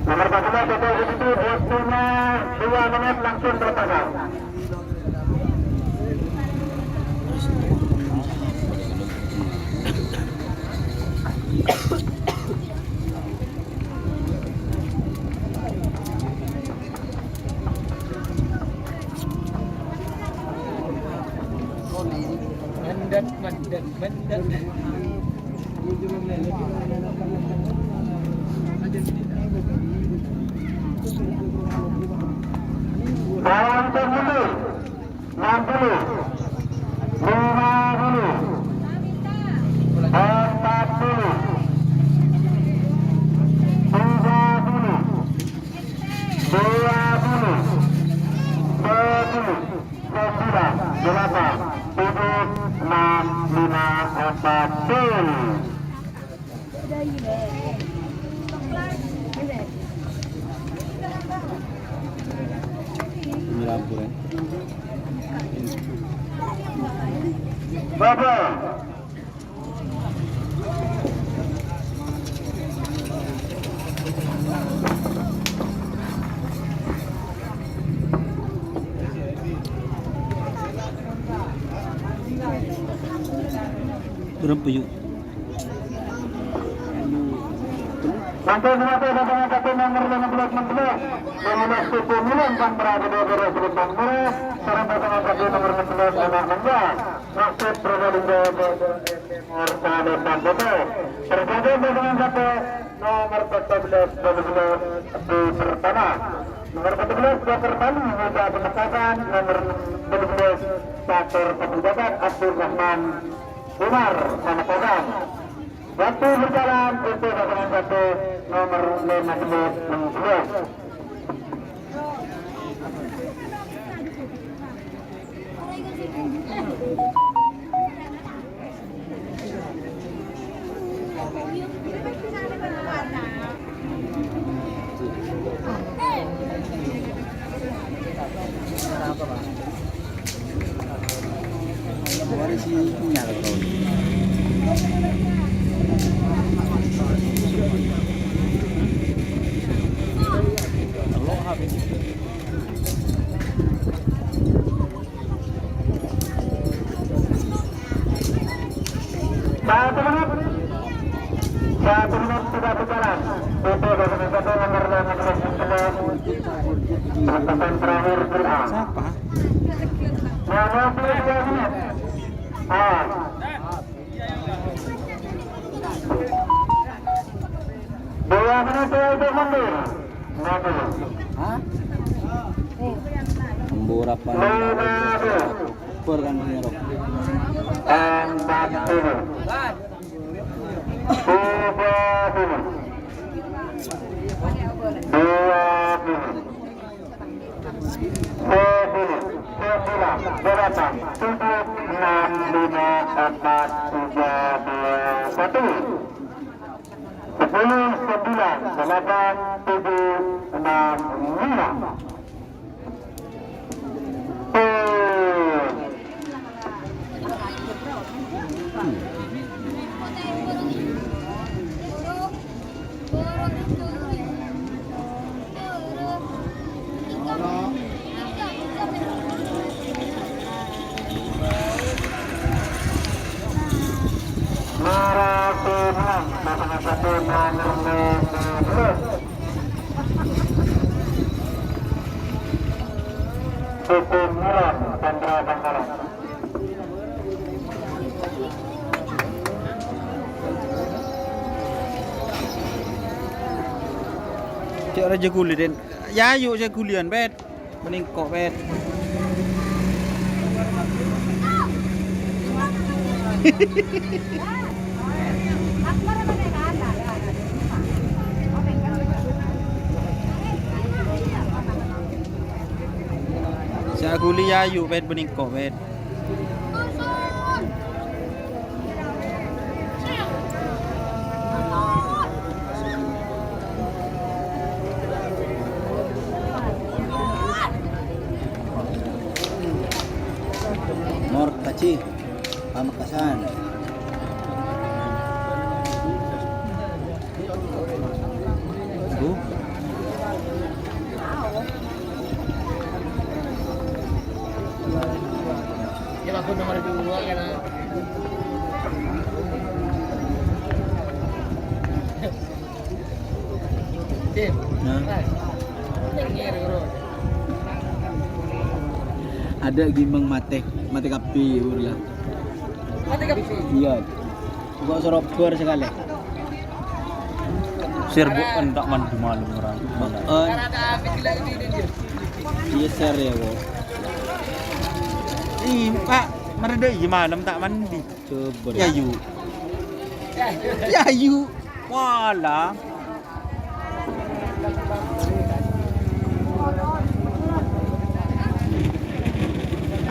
Nomor 14 Betul itu waktunya 2 menit langsung terpasang. Mendet. Bawang mundur 60, 50, 40, 30, 20, 10, 9, 8, 7, 6, 5, 4, full. Lampu kan. Baba. Berapa yuk? Sampai mencapai dengan satu nomor 15 15 tujuh miliar dan berada di bawah Sultan Murah sekarang pasangan satu nomor 16 anak manja maksud Probolinggo Timur Sade Sambodo terjadi dengan satu nomor 14 di pertama nomor 14 Dr. Bali Muda Penekasan nomor 12 Catur Petugasan Abdul Rahman Umar Manapodam. Waktu berjalan untuk pasangan satu nomor 15 Mari sih punya loh. Allah habis. Satu menit sudah berjalan. Untuk pasangan satu nomor 15 Ratapan terakhir berA. Siapa? 22 menit. Ah. Dua menit untuk mundur. Hah? Embur apa? 50. Per kan ini rok. 40. 30. Cek raja guli den. Ya yuk saya gulian bet. Mending kok bet. Saya guli ya yuk bet mending kok bet. Mor kaci Pamekasan. Bu Nah, ada gimang mate kapi urla. Iya. Kok sorokor sekali. serbu endak mandi malam orang. Iya ser ya kok. Ih, Pak, mereda iya malam tak mandi. Coba. Ya yu. Ya yu. Walah.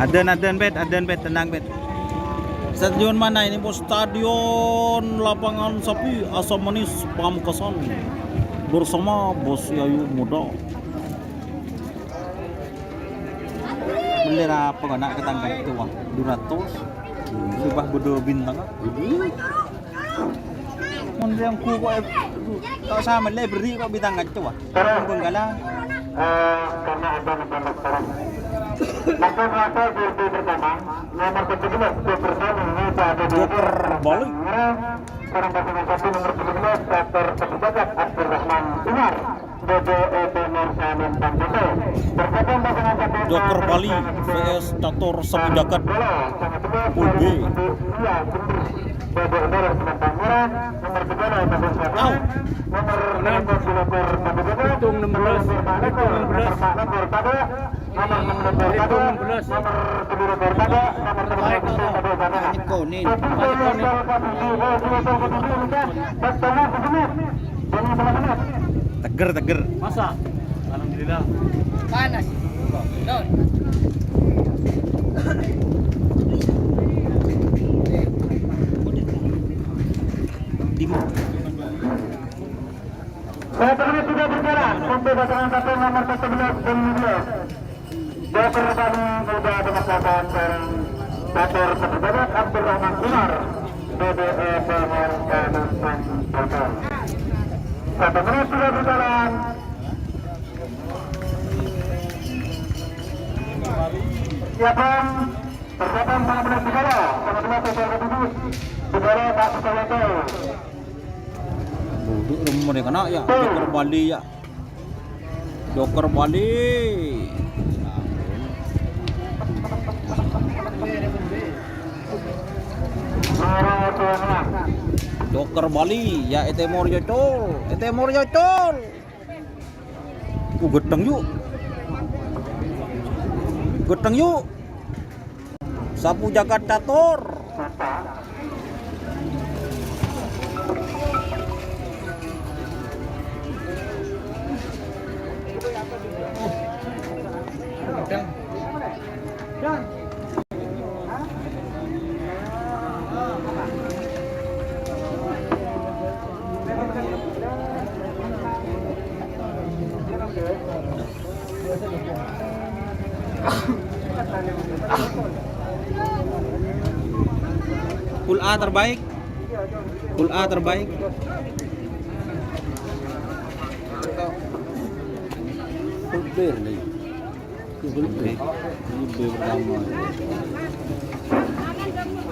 Adan bet, tenang bet. Stadion mana ini bos? Stadion Lapangan Sapi Asam Manis Pamekasan bersama Bos Yayu Muda. Bendera apa nak ketangkap itu wah 200 subah bodo bintang ah. Mun yang ku kok tak sama library kok bintang itu wah. Benggala. Karena ada nomor sekarang. Maka masa di pertama nomor 17 di pertama ada Joker balik. Sekarang pasangan satu nomor 17 Dr. Pejabat Abdurrahman Umar BDEP Norsamin Tampoto. Berkaitan pasangan satu Joker Bali vs Catur Sepidakat UB. Iya, BDEP Tampoto nomor 3 nomor 1 nomor 16 hitung 16 nomor Teger. Masa? Alhamdulillah. Panas. Don. Setelah sudah berjalan untuk pasangan satu nomor 11 dan 15. Joker Bali sudah demokrasi sekarang Catur Sepidakat Abdurrahman Umar BDEP Norsamin Tampoto. 1 menit sudah berjalan. Siapkan persiapan para benar segala sama-sama Joker Bali segala tak sesuatu. Duduk rumah mereka nak ya. Joker Bali ya. Joker Bali. Joker Bali ya Etemor Yocol. Geteng yuk. Sapu jagat catur. Pool A terbaik. Pool B nih. Pool B. Ini B pertama.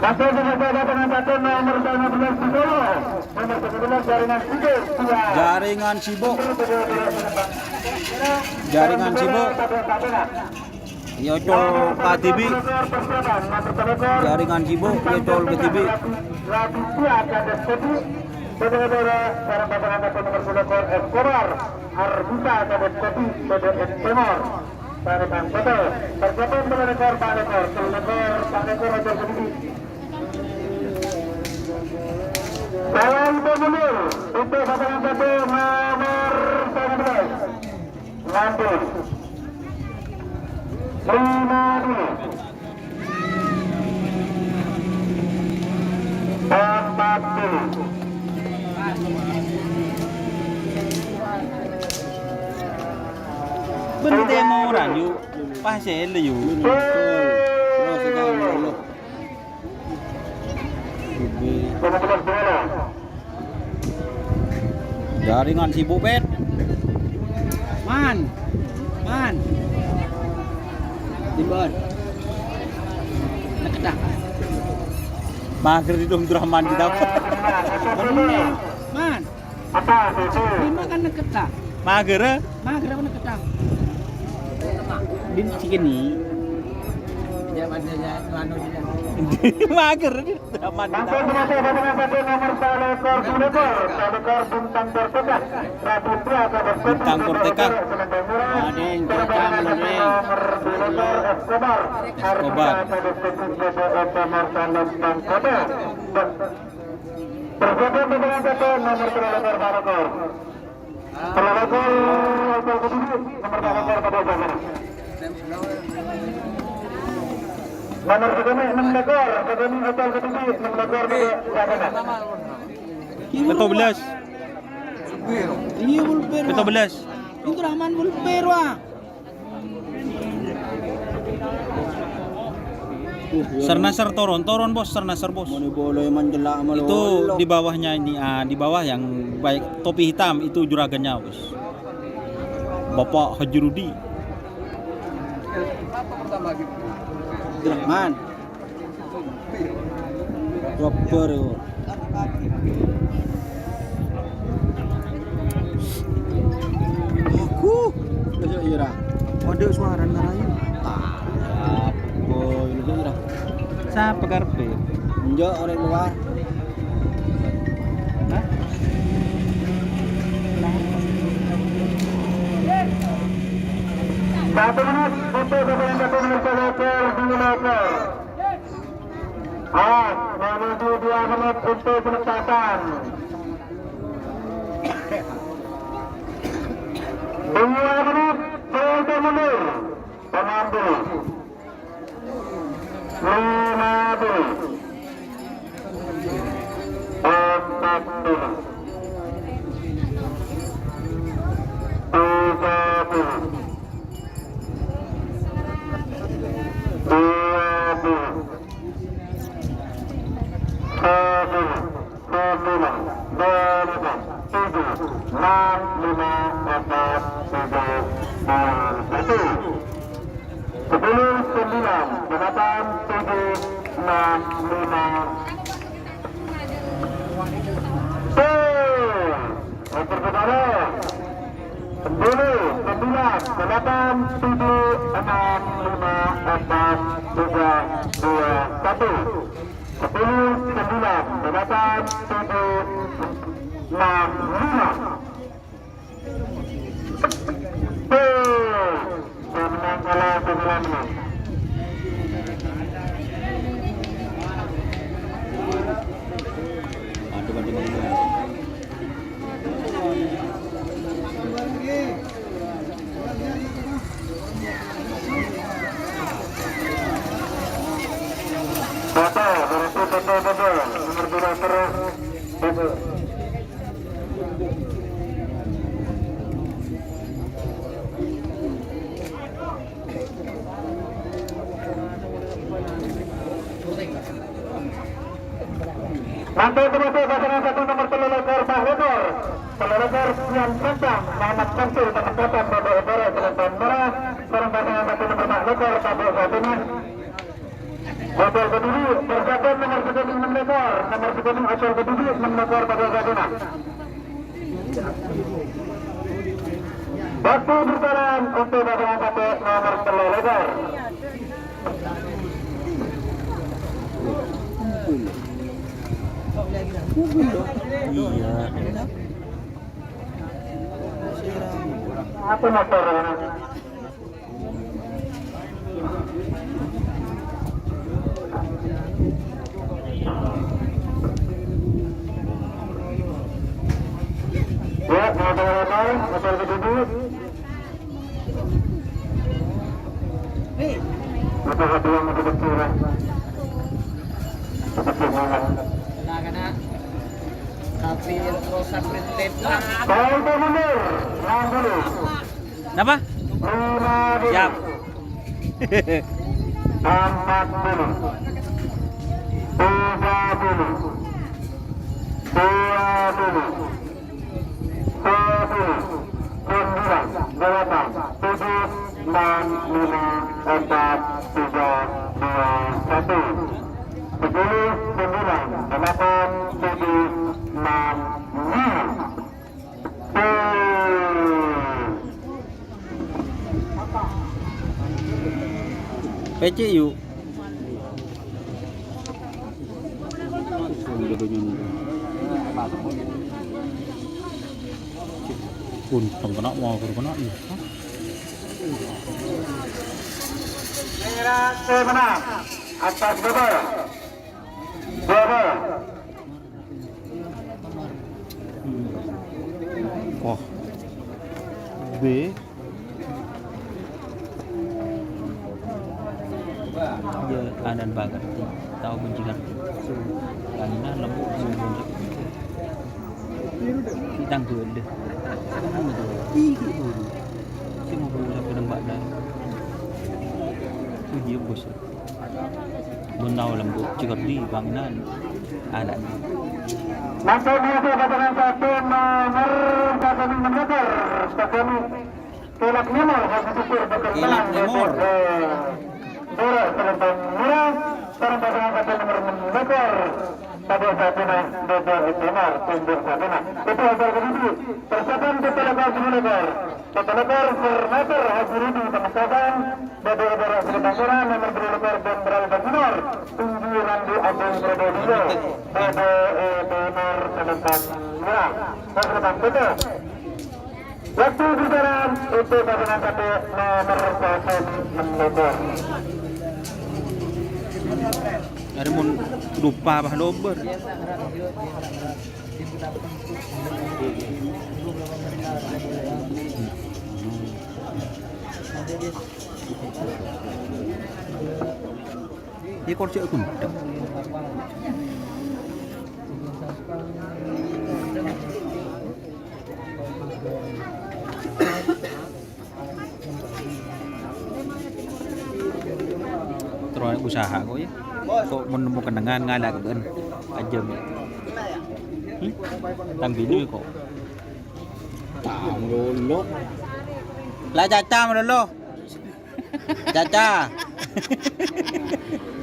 Satu ada dengan satu nomor 15 Solo, nomor 11 Jaringan Sibo. Yocol KTB. Jaringan Sibo, Yocol KTB. Saudara-saudara, sekarang pasangan satu nomor 10 Escobar Arbisa Cadet Kopi BDS Timor. Pak Foto, persiapan Pak Lekor Raja Sedikit. Salam pemulung untuk pasangan satu nomor 11 Nanti 50 40. Bên demo orang yuk, pasal yuk. Jaringan Sibo bet. Man. Tiban. Nakedak. Mager di dom Abdurrahman kita. Man. Apa itu? Lima kan nakedak. Mager. Mager apa nak kecang? Din cikini. Jaman dia anu dia. Mager aman. Mangkok penata dengan satu nomor salekor Sulekor, salekor bintang tertekan, Raditya pada Bintang tertekan. Ada yang kecang ada yang. Nomor Sulekor Escobar, Escobar. pada sekitar nomor salekor Kode. Terjadi dengan satu nomor salekor Barakor. Salekor nomor salekor pada zaman. Nomor kedua 6 lekor, kedua hotel kedua 6 lekor pada zaman. 17. Iya bulper. 17. Itu Rahman bulper wah. Sernasar Toron bos, Sernasar bos. Mau boleh menjelak malu. Itu di bawahnya ini, di bawah yang baik topi hitam itu juragannya bos. Bapak Haji Rudi. Rahman. Proper. Aku. Besok ira. Ada suara ngarayu. Apa ini ira? Siapa karpe? Enjak orang luar. Hah? Satu menit untuk kemudian satu menit salekor 2 lekor. Menuju 2 menit untuk penetapan. 2 menit untuk mundur. Pengambil. 50. 40. 30. 1 nomor selelekor Bahlekor. Selelekor yang kencang Muhammad Syamsul penempatan pada udara selatan merah. Seorang pasangan 1 nomor Bahlekor pada Fatimah. Hotel Kediri berjalan nomor 6 lekor. Nomor 6 Hotel Kediri 6 lekor pada Fatimah. Waktu berjalan untuk pasangan 1 nomor selelekor. Iya. Apa motor ini? Ya, motor keduduk. Motor kedua motor kecil. Tapi terus printed lah. Baik mundur, 60. Apa? 50. Siap. 40. 30. 20. 10, 9, 8, 7, 2, 1. PC yuk. Pun kena mau kena ya. Merah sebenarnya atas bebel. Bebel. Wah. B. Dia kanan bagat. Tahu bencingan. Kanina lembut sembun. Kitang tu ada. Si mau berusaha pedang badan. Dia bos. Bundau lembut cikar di bangunan anak. Maka dia pasangan satu nomor satu meter. Sekali kelak nomor hasil syukur Kelak nomor. Borak selempang murah. Sekarang pasangan satu nomor meter. Pada saat ini Bobo Benar tunjuk saat ini. Itu hasil kedua. Persiapan ketelekar semulekar. Ketelekar bermeter hasil ini teman-teman. Bobo Benar selempang murah nomor berlekar dan beralih benar. Tunggu Randu Abang Prododio. Bobo Benar selempang murah. Selempang betul. Waktu berjalan itu pasangan satu nomor satu meter. Ada mun lupa bah dober. Ini kursi aku. Terus usaha kok ya. Kok menemukan dengan ngalah kan aja tang bini kok Tanggulo. lah caca dulu caca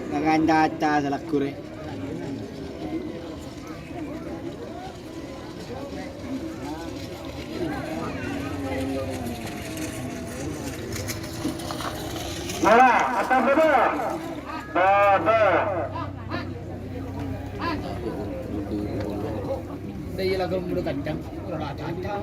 Nangan caca salah kure. Mara, atas Bobo. Bobo. Đây là gồm được cảnh trắng, là caca.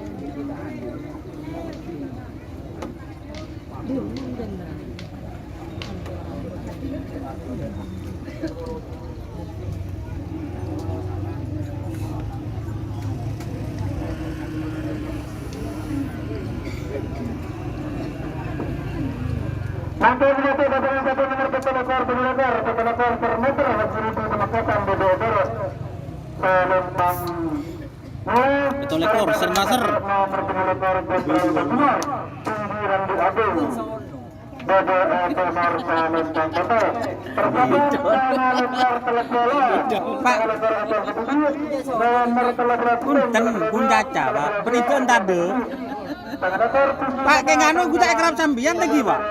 Nanti begitu pasangan satu nomor ketelekar per meter hasil itu teman-teman Bobo Benar. Selempang betul ekor sernaser nomor penelekor beralih benar. Tunggu Randu Abang. Bobo Benar selempang betul. Persiapan nomor telekor. Pak Nomor telekor punten pun caca pak berita entade pak kayak nganu gue tak kerap sambian lagi pak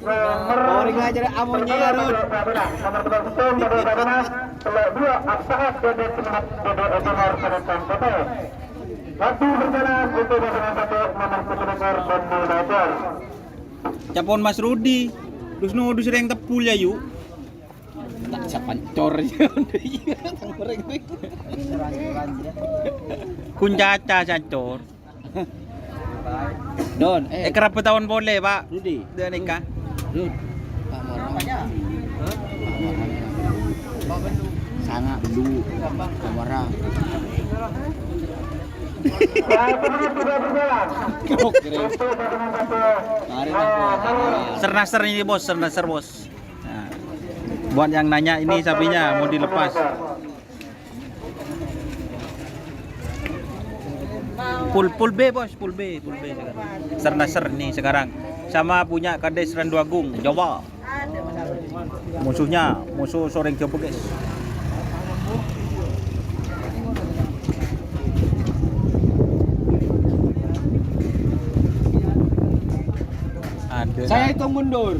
Orang ngajar amonya ya Rud. nomor telepon Bobo Benar selek 2 absahas Bobo Benar selempang betul. Waktu berjalan itu pasangan satu nomor penelekor Bobo Benar. capon Mas Rudi terus nudu sering tepul ya yuk Tak sapancor ya. kun caca cancor Don, kerap tahun boleh pak Rudi. dia nikah Rud. Pak Marang. Sangat dulu. Pak Marang. Satu menit sudah berjalan. Kok keren. Itu pasangan satu. Mari nak. sernaser ini bos sernaser bos nah, buat yang nanya ini sapinya mau dilepas full B bos full B sekarang sernaser nih sekarang sama punya Kades Randu Agung Jawa musuh soreng coba guys ada Saya hitung mundur.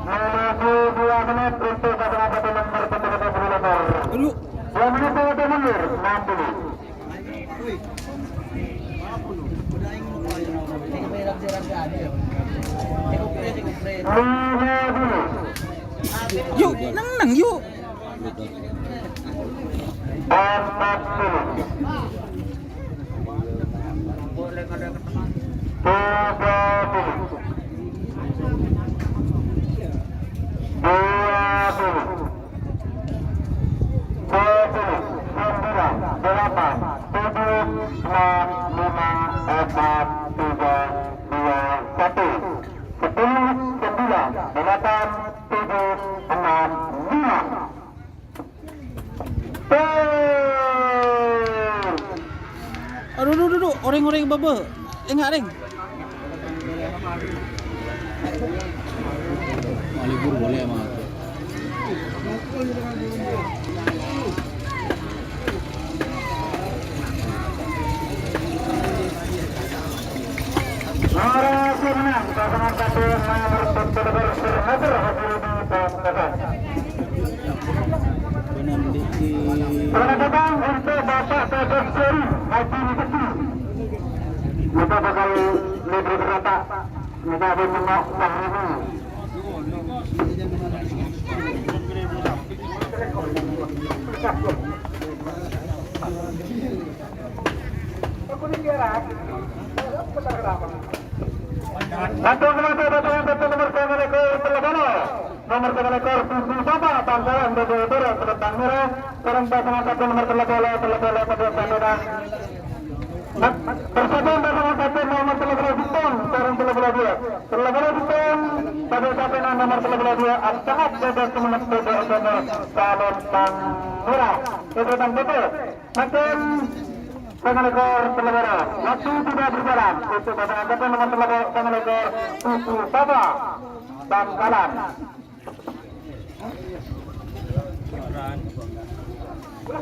Menuju 2 menit untuk pasangan satu nomor penelekor berlekar. Dulu. 2 menit untuk mundur 60. Yuk, nang yuk. 10, 9, 8, 7, 6, 5, 4, 3, 2, 1. Aduh, orang-orang baba. Enggak, Reng. Libur boleh emang. Selamat datang untuk Bapak Tegas Seri Haji Rezeki. Kita bakal lebih berapa? Kita akan menengok tahun Satu nomor kelekor susu sama pangkalan berbeda terletak merah sekarang pasangan satu nomor kelekor pada saudara persatuan pasangan satu nomor kelekor hitam sekarang kelekor dua hitam pada satu nomor kelekor dua Al-Sahab dan semangat beda calon tang merah itu tang betul makin pengelekor telagara waktu tidak berjalan untuk pasangan satu nomor pengelekor susu sama pangkalan.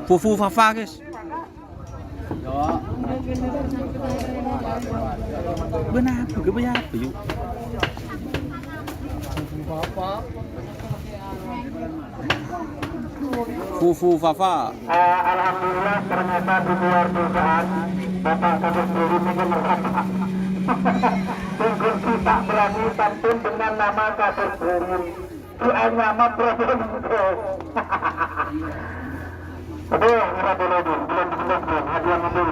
Fufu Fafa, guys. Benar, apa yuk? Fufu Fafa. Alhamdulillah ternyata di luar dugaan Bapak Kadus Diri juga merasa sungguh kita berani tampil dengan nama Kadus Diri nama problem aduh nggak boleh belum dijelaskan hadiah mundur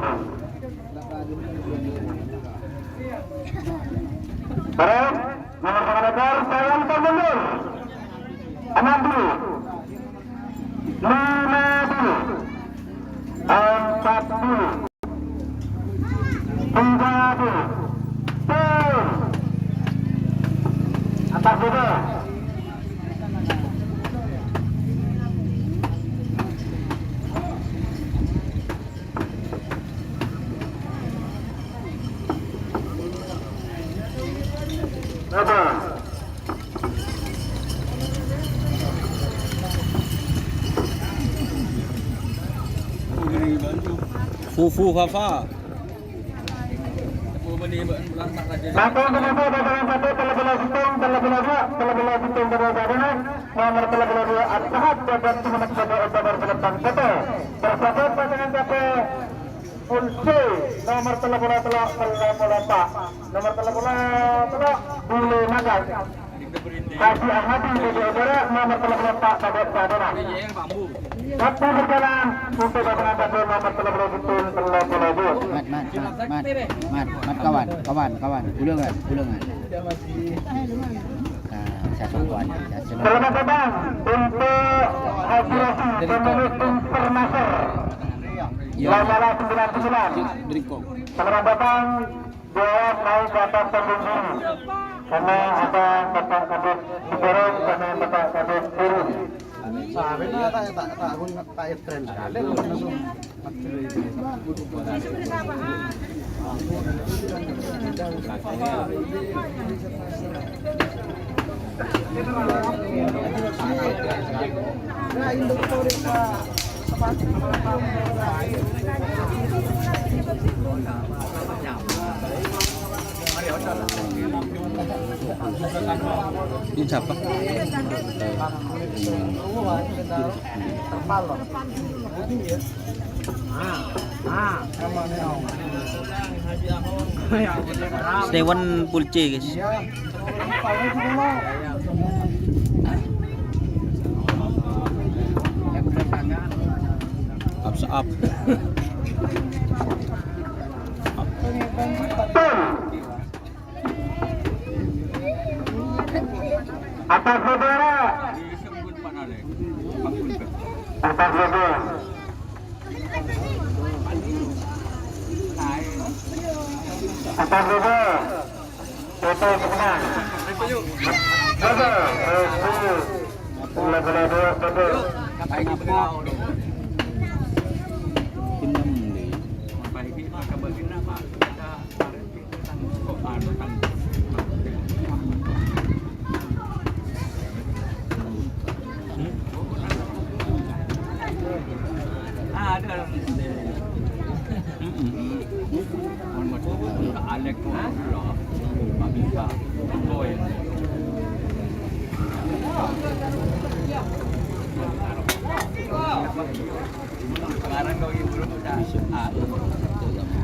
barang nomor pengelekor sayang mundur 6 dulu 5 dulu 4 dulu 3 dulu 10 atas dulu. Fufu Fafa. Satu menunggu datangan satu telah hitung berada nomor telah Al-Sahab dan semangat pada depan satu bersatu pasangan satu Ulsi nomor telah nomor telah Bulu Nagas Kasih Ahmadi dari Udara nomor telah pada sadana waktu berjalan untuk pasangan satu nomor telah Mat kawan ulangan saya selamat datang untuk Haji Rosi pemilik Internasar Lamala 99. Selamat datang jawab naik ke atas panggung ini karena ada Bapak Kadus Sidorong karena Bapak Kadus Turun. Sabi na tayo trend sekali langsung Ini siapa? terpal loh. Stewan Pulce guys. Up sa up. Atas saudara. Atas saudara. Atas saudara. Foto kemenang. Betul. Betul.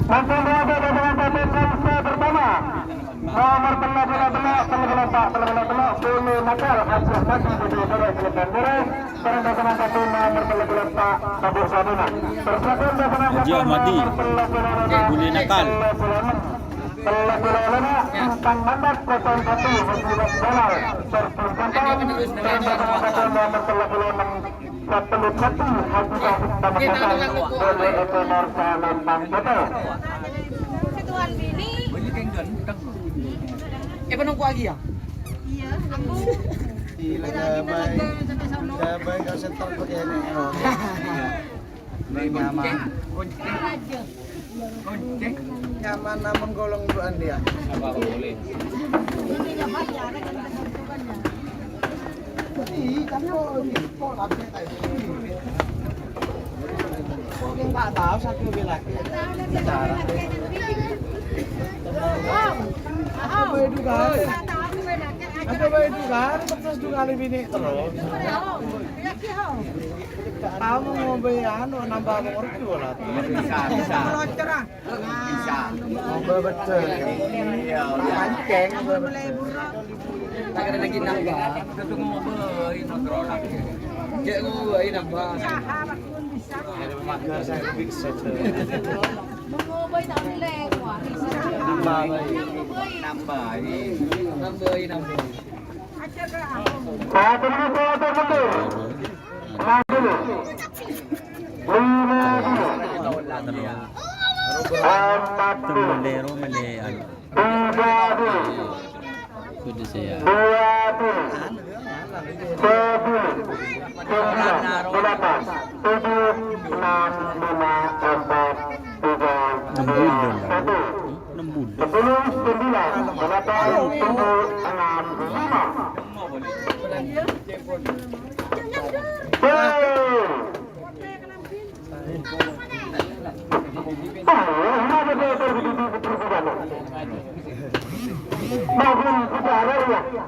Masih berada dengan tabung pertama. Nomor telah Bulu Nakal Aceh masih di Dora Selatan Dora. Sekarang dengan tabung nomor telah Tabur Sabuna. Persatuan dengan Haji Ahmadi. Bulu Nakal. Telah Lana Intan Mandat 01 Muslimat Dalal. Terpantau dengan tabung nomor telah Satelit 1 Haji Taufik Tamakatan oleh Ekonor Salambang Betul. Tuan Bini. Penunggu lagi ya? Iya, aku. Gila gabay ka sa talk ini. Nyaman. Nyaman naman golong duan dia. Apa boleh? Ini enggak bayar kan tentukannya. Yang tak tahu satu bilang. Apa bayi juga, terus juga lebih ini terus. Kamu mau beli anu nambah morcu lah. Bisa. Mau betul. Iya, panceng. Tak ada lagi nambah. Itu mau beli motor lagi. Cek beli nambah. Ada makan saya bisa. Mengubay tak boleh kuah. Nambah. Satu mundur. 40. Malero mali ano. 30. Pwede siya. 40.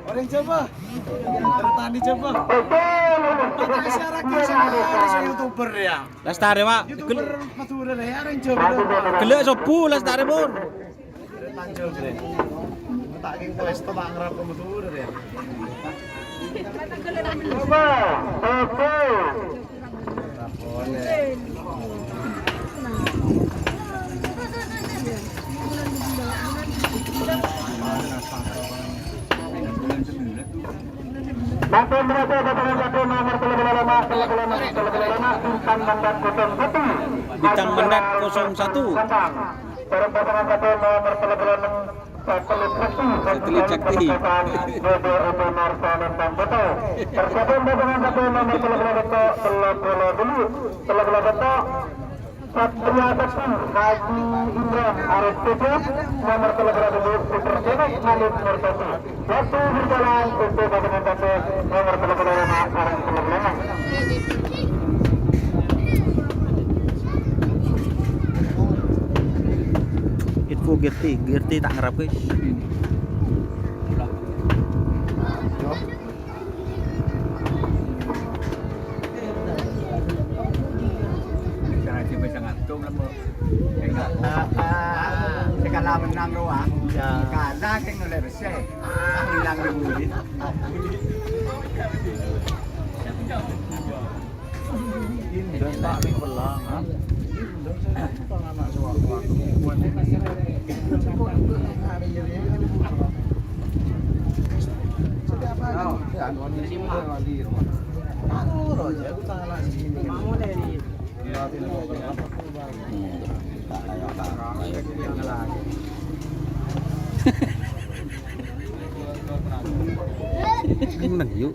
Orang coba. Tertani coba. Masyarakat saya YouTuber ya. Lastare wa. YouTuber Madura ya orang coba. Kelek sopu lastare bor. Tanjol bre. Tak king pesta tak ngarep ke Madura ya. Coba. Oke. Nanti mereka datang satu nomor telepon Bintang Mandat 01. Bintang Mandat 01. Barang pasangan satu nomor telepon Satelit Sakti. Bodo Ekonor Salambang Betul. Persatuan pasangan satu nomor telepon Satria Sakti Haji Imran Arif Tujuh nomor telepon Putra Jenek Khalid Murtasi. Waktu berjalan untuk pasangan satu nomor telepon Arif Telepon. Info Gerti tak ngarap guys. Sekarang menang doang. Karena kan oleh bersih. Menang dulu. Menang yuk.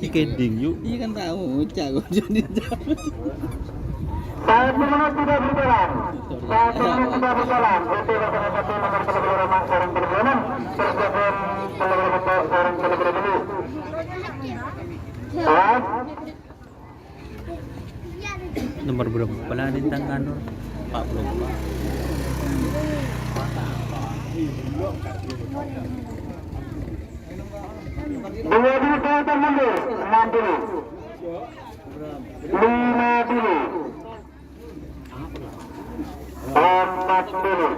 Ikeding yuk. Iya kan tahu, jago jadi jago. 1 menit sudah berjalan. 1 menit sudah berjalan. Untuk pasangan satu nomor telepon Rama Sarang Telepon. Persiapan telepon Sarang Telepon dulu. Nomor berapa pala din Tanganor? 2 dulu kelihatan mundur. 6 dulu. 5 dulu. 4 dulu.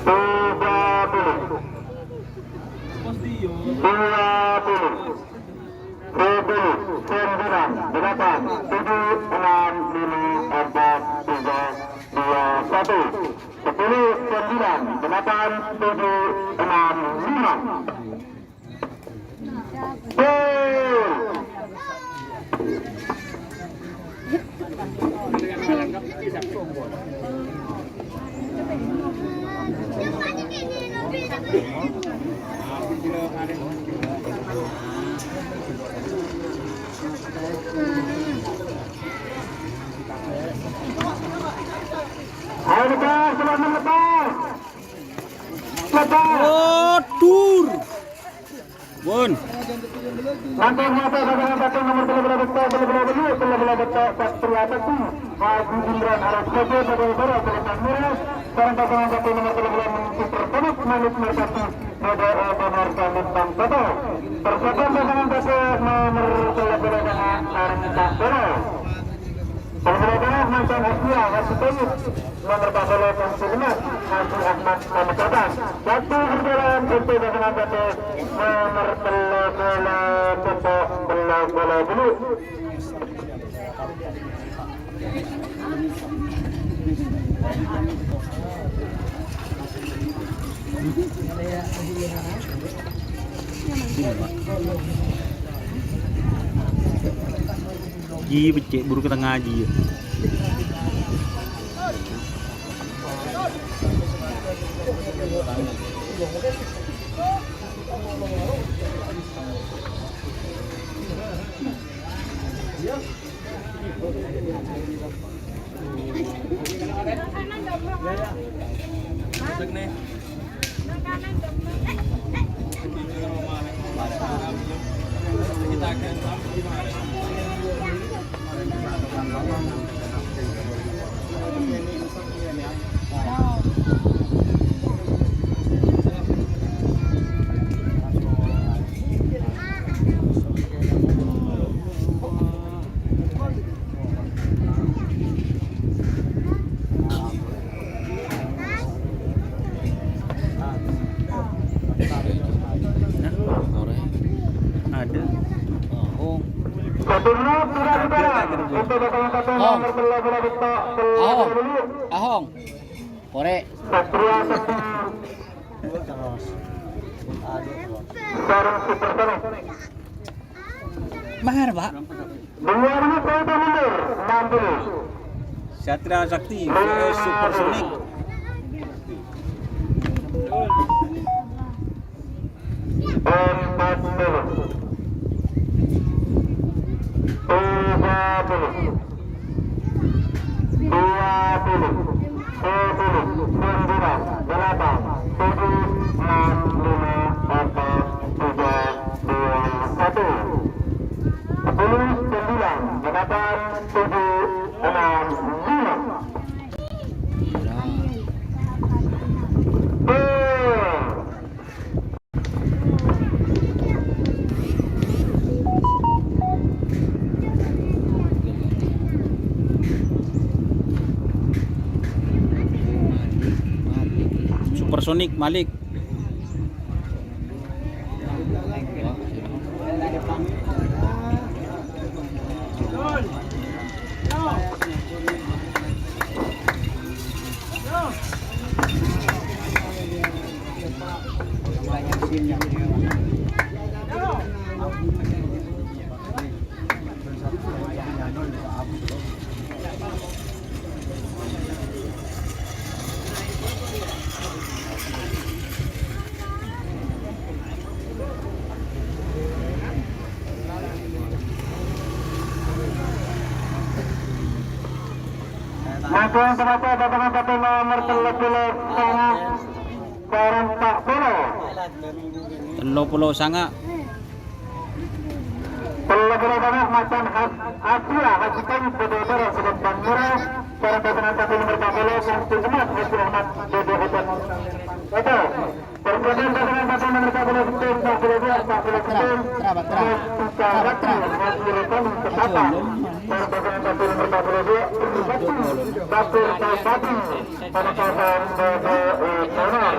3 dulu. 2 dulu. 10, 9, 8, 7, 6, 5, 4, 3, 2, 1. 10, 9, 8, 7, 6, 5. Ayo lepas, selamat lepas. Lepas. Oh, tur. Bun. Nanti mata dengan satu nomor bola betul Satria Sakti Haji Indran Arab Kojo sebagai bola merah. Sekarang pasangan satu nomor bola Super Tonik Malik Merpati Model Nomor Bintang Soto. Persiapan pasangan satu nomor bola dengan Arnita Bola. Pembelaan mantan Asia Haji Toyib nomor bola Konsulat Haji Ahmad Pamekasan. Satu berjalan untuk pasangan satu nomor bola dulu. Ji becek buru ke tengah ji. Ada. Oh. Satu menit sudah berjalan untuk pasangan satu nomor bola betul dulu. Ahong. Korek. Satria Sakti Sarang Super Tonik. Mahar, Pak. 2 menit kelihatan mundur. 6 dulu. Satria Sakti vs Super Sonic. 4 dulu. 3 dulu. 2 dulu. 10, 9, 8, 7, 6, 5, 4, 3, 2, 1. 10, 9, 8, 7, 6, 5. Supersonic Malik. Maka kenapa datangan satu nomor terlebih sangat barang tak boleh. 30 sanga. Terlebih banyak macam Asia haji kayu berbeda sebab murah. Barang datangan satu nomor tak boleh yang sejenak Haji Ahmad Dede Hutan. Itu perbuatan datangan satu nomor tak boleh betul tak boleh buat tak boleh betul. Haji Hutan Ketapang. Barang datangan satu nomor tak boleh buat. Dapur Tausabi pada kawasan Bonar.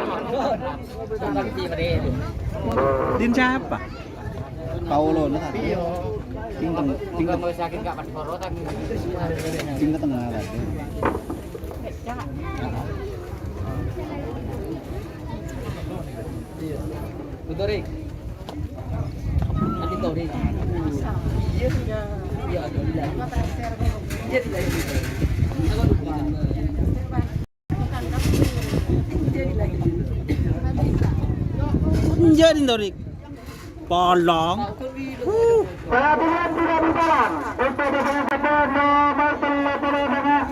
Din siapa? Paulo na tadi. Tinggal mau sakit gak pas korotan. tinggal tengah lah. Utorik. Nanti tahu deh. Iya sudah. Iya ada. Iya tidak. Aku lupa. Jadi Dorik. Polong. Perhatian tidak berjalan untuk datangan satu nomor terlebih banyak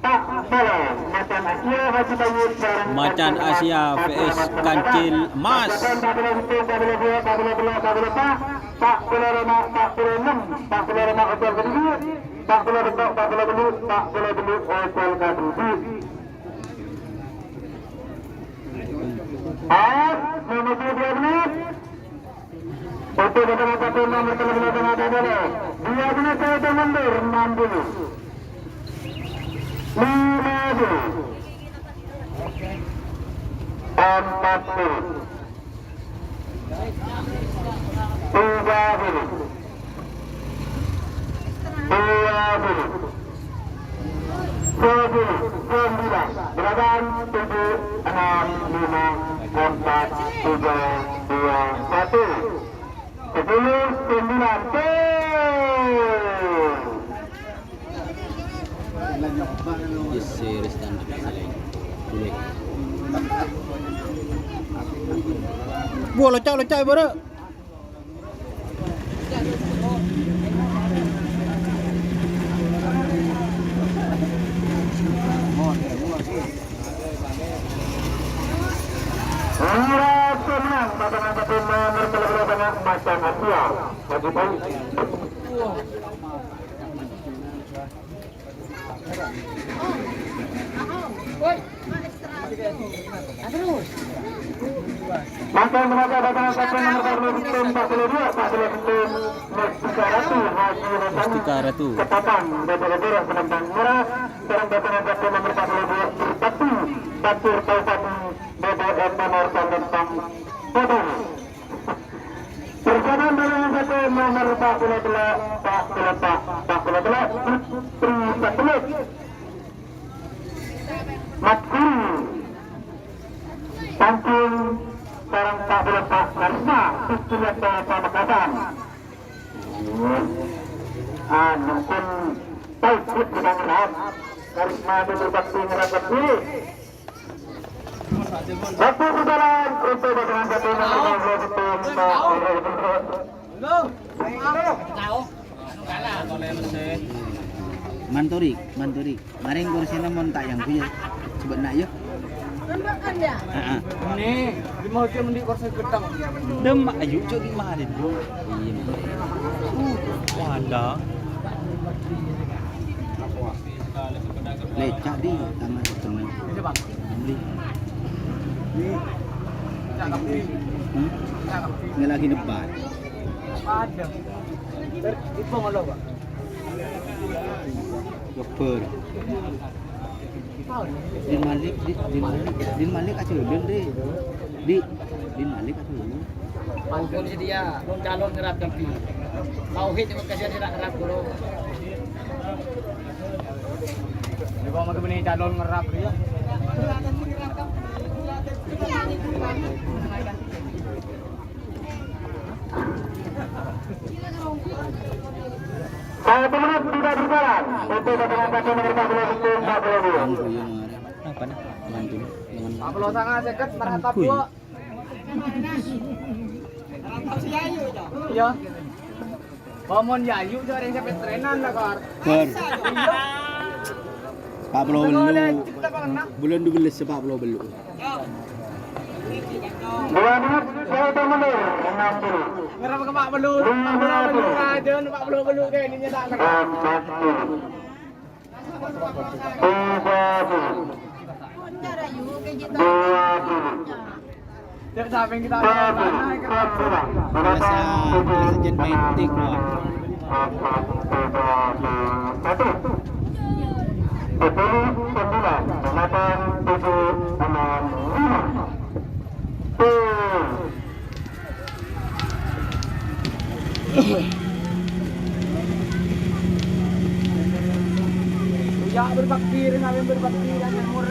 tak boleh. Macan Asia Haji Kayu barang Macan Asia vs Kancil Emas. tak boleh betul, tak boleh buat, tak boleh belah, tak boleh tak. Tak boleh remak, tak boleh enam, tak boleh remak hotel kedua, tak boleh bentuk, tak boleh beli, tak boleh beli hotel kedua. Menuju 2 menit. Untuk datangan satu nomor terlebih banyak tak boleh. 2 menit saya mundur 6 dulu. 5 dulu. 4 dulu. 3 dulu. 2 dulu. 10, 9, beragam 7, 6, 5, 4, 3, 2, 1. 10, 9, Di series standar selain. Boleh. Gua lecak bara. senang datangan satu nomor terlebih banyak Macan Asia Haji Kayu. Maka menata datangan satu nomor terlebih 42 Mustika Ratu Haji Mustika Ratu Ketapang Bebel-bebel penentang merah. Sekarang datangan satu nomor 42 Tapi Dapur Tausabi BBM nomor penentang Bodor. Perjalanan dalam satu nomor 42 Putri Satelit Matkul Samping sekarang 42 Karisma Istilah Pamekasan Nukun Taikut mudah-mudahan Karisma dulu bakti ngerapat diri waktu berjalan untuk datangan satu nomor 22 Mantorik. Maring kursina mon tak yang punya. Sebab nak ya. Heeh. Nih, di mau dia mending kursi gedang. Dem ayo cok di mana dulu. Wadah. Lecak di tangan teman. Ini bang. Beli. Cakap di. Nggak lagi debat. Ada. Itu nggak lo pak. Goper. Din Malik aculun deh. Din Malik aculun. Pangkul si dia calon ngerap tapi tauhid yang kasih dia ngerap dulu. Di bawah macam ni calon ngerap dia. Satu menit tidak berjalan. Untuk dengan satu nomor 42 42. Apa dah? Mantu. Dengan Kalau sangat seket merata dua. Iya. Pamon Yayu tu orang sampai trenan lah kar. Ber. Pak Pulau Belu. Bulan 12 Pak Pulau Belu. 2 menit 1 menit 60. Ngerap ke Pak Belu. Pak Belu aja, Pak Belu kayak ini tak ngerap. 30. Tiap samping kita Biasa genetik lah. Ya berbakti dengan berbakti dan umur.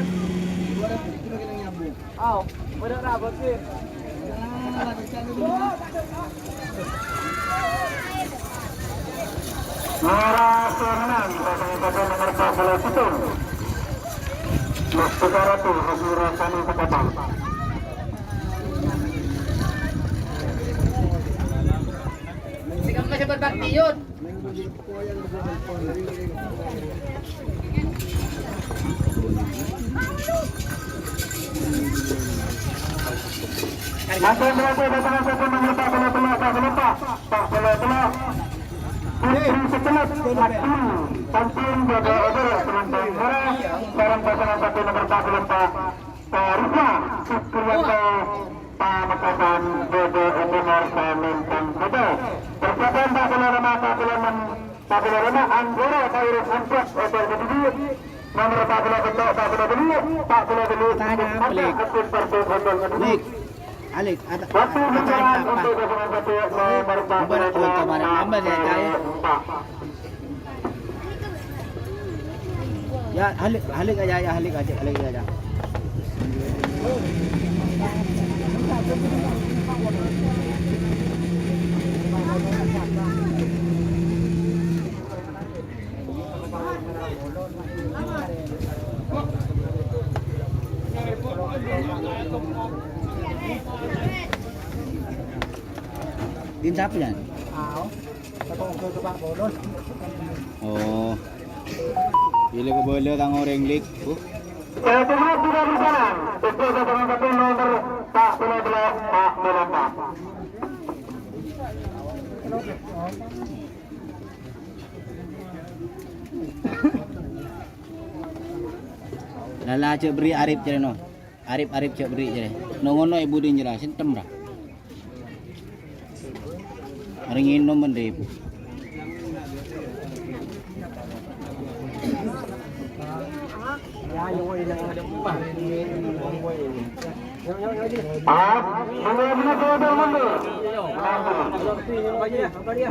Oh, benar rabot sih. Merah Suhanan, pasangan nomor 41. Waktu karatu, Hazura Sani Ketapang. Sikap masih berbakti yun. Masih berada pasangan satu nomor 42. Putri sekelas mati samping jaga odol penonton merah dalam pasangan satu nomor 44 Rika Supriyanto Pamekasan Bodo Etimor Pamintang Bodo. Persiapan Pak Kulorama Anggora Taurus Hansat Odol Keduduk nomor 40 Tanya Alik. aktif partai Odol Keduduk. Alik, ada Waktu berjalan apa? untuk pasangan satu nomor 42 Nambah ya, Cai. Ya, Halik aja. Din siapa yan? Oh. Pili ko bola kang orang lik. Semua sudah berjalan. Untuk pasangan satu nomor 42 Pak Melapa. Lala cek beri Arif cere no. Arif cek beri cere. Nongono ibu din jelasin temra. Ringin nom mendep. Benar-benar total mundur. 5.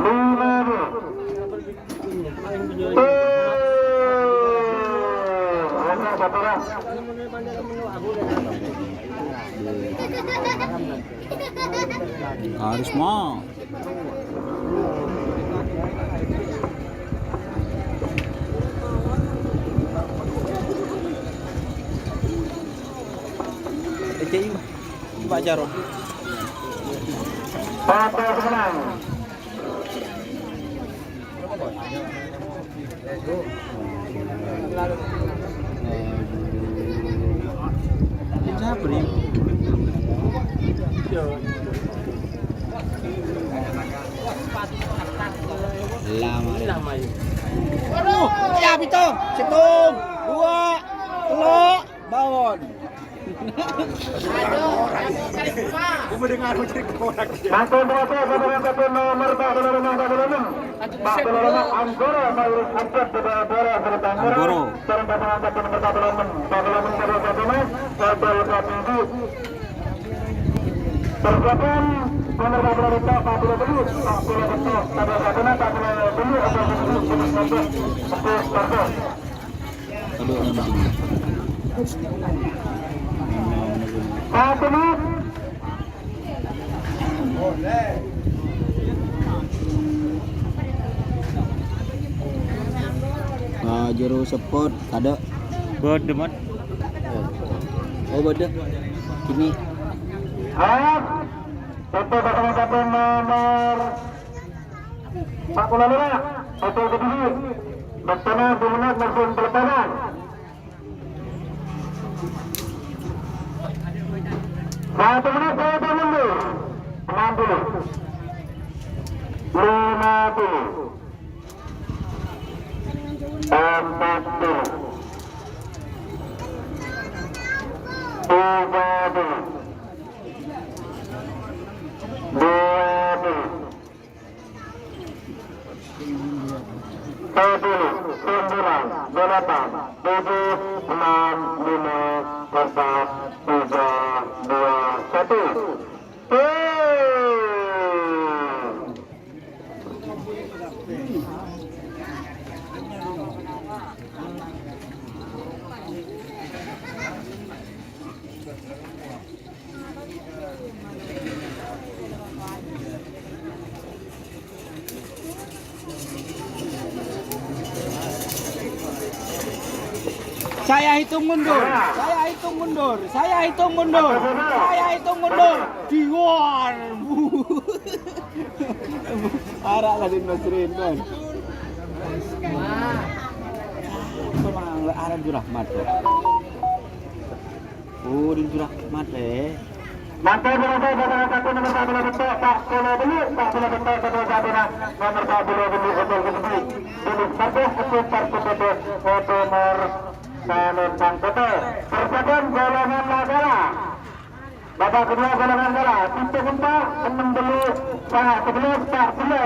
Karisma. Pak Jarod. Partai Semenang. Siapa nih? Lama. Ya Bito, cetung. 2, 3. Bawon. Mantul berapa satu nomor 45 Anggoro Maurus Angkot bola bertanggung Anggoro. serang pasangan satu nomor 46 Total Kapiji persiapan nomor 45 satu menit Juru support kada. Bedemat. Oh beda. Ini Ayo, satu pasangan satu nomor 45 Total Kapiji Bersama 2 menit mesin pertahanan 1 menit saya mundur 60 50 40 30 saya hitung mundur. Saya hitung mundur. Saya hitung mundur. Saya hitung mundur. Diwan. Arah lah di Nasrin kan. Memang arah Rahmat. Oh, di Rahmat Mantul berapa pasangan satu nomor 40 Pak Kolo dulu Pak Kolo betul satu nomor 40 dulu betul kembali tulis bagus cukup kartu foto nomor Salon Bangkoto persiapan golongan Nagara babak kedua golongan Nagara pintu gempa 16 Pak 11 Pak 11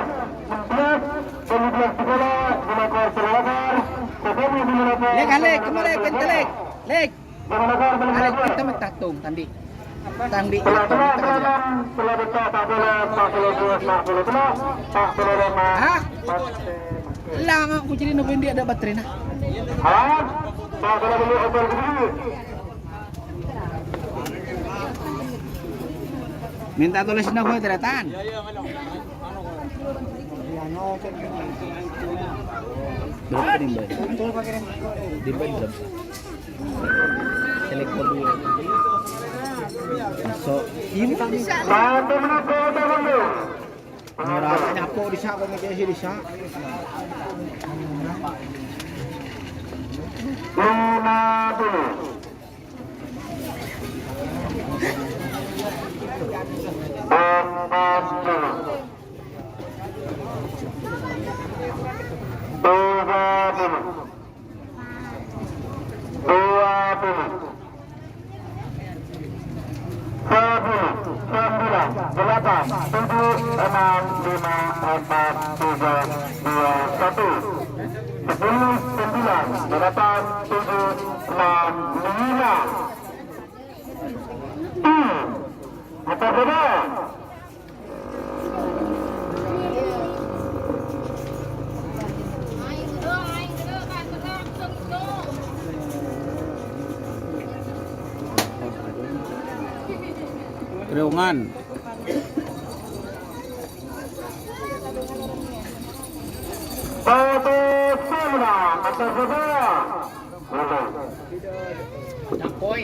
11 12 sekolah Bulakor Selawar sebelum Bulakor Lek, kemana lek? Lek. Bulakor Alek Bulakor kita mentatung tadi. Tandi. Setelah besar tak boleh 45 Hah? Lang aku jadi noben dia ada baterai nah. Hah? Tak boleh beli hotel gede. Minta tulis na ko teratan. Berapa nih mbak? Di berapa? Select dulu. Masuk. Ini kan bisa. 1 menit dulu. Merah nyapo di sa ko ngece si di sa. 50. Apa beda? Reungan. Satu sembilan atau beda? Napoy.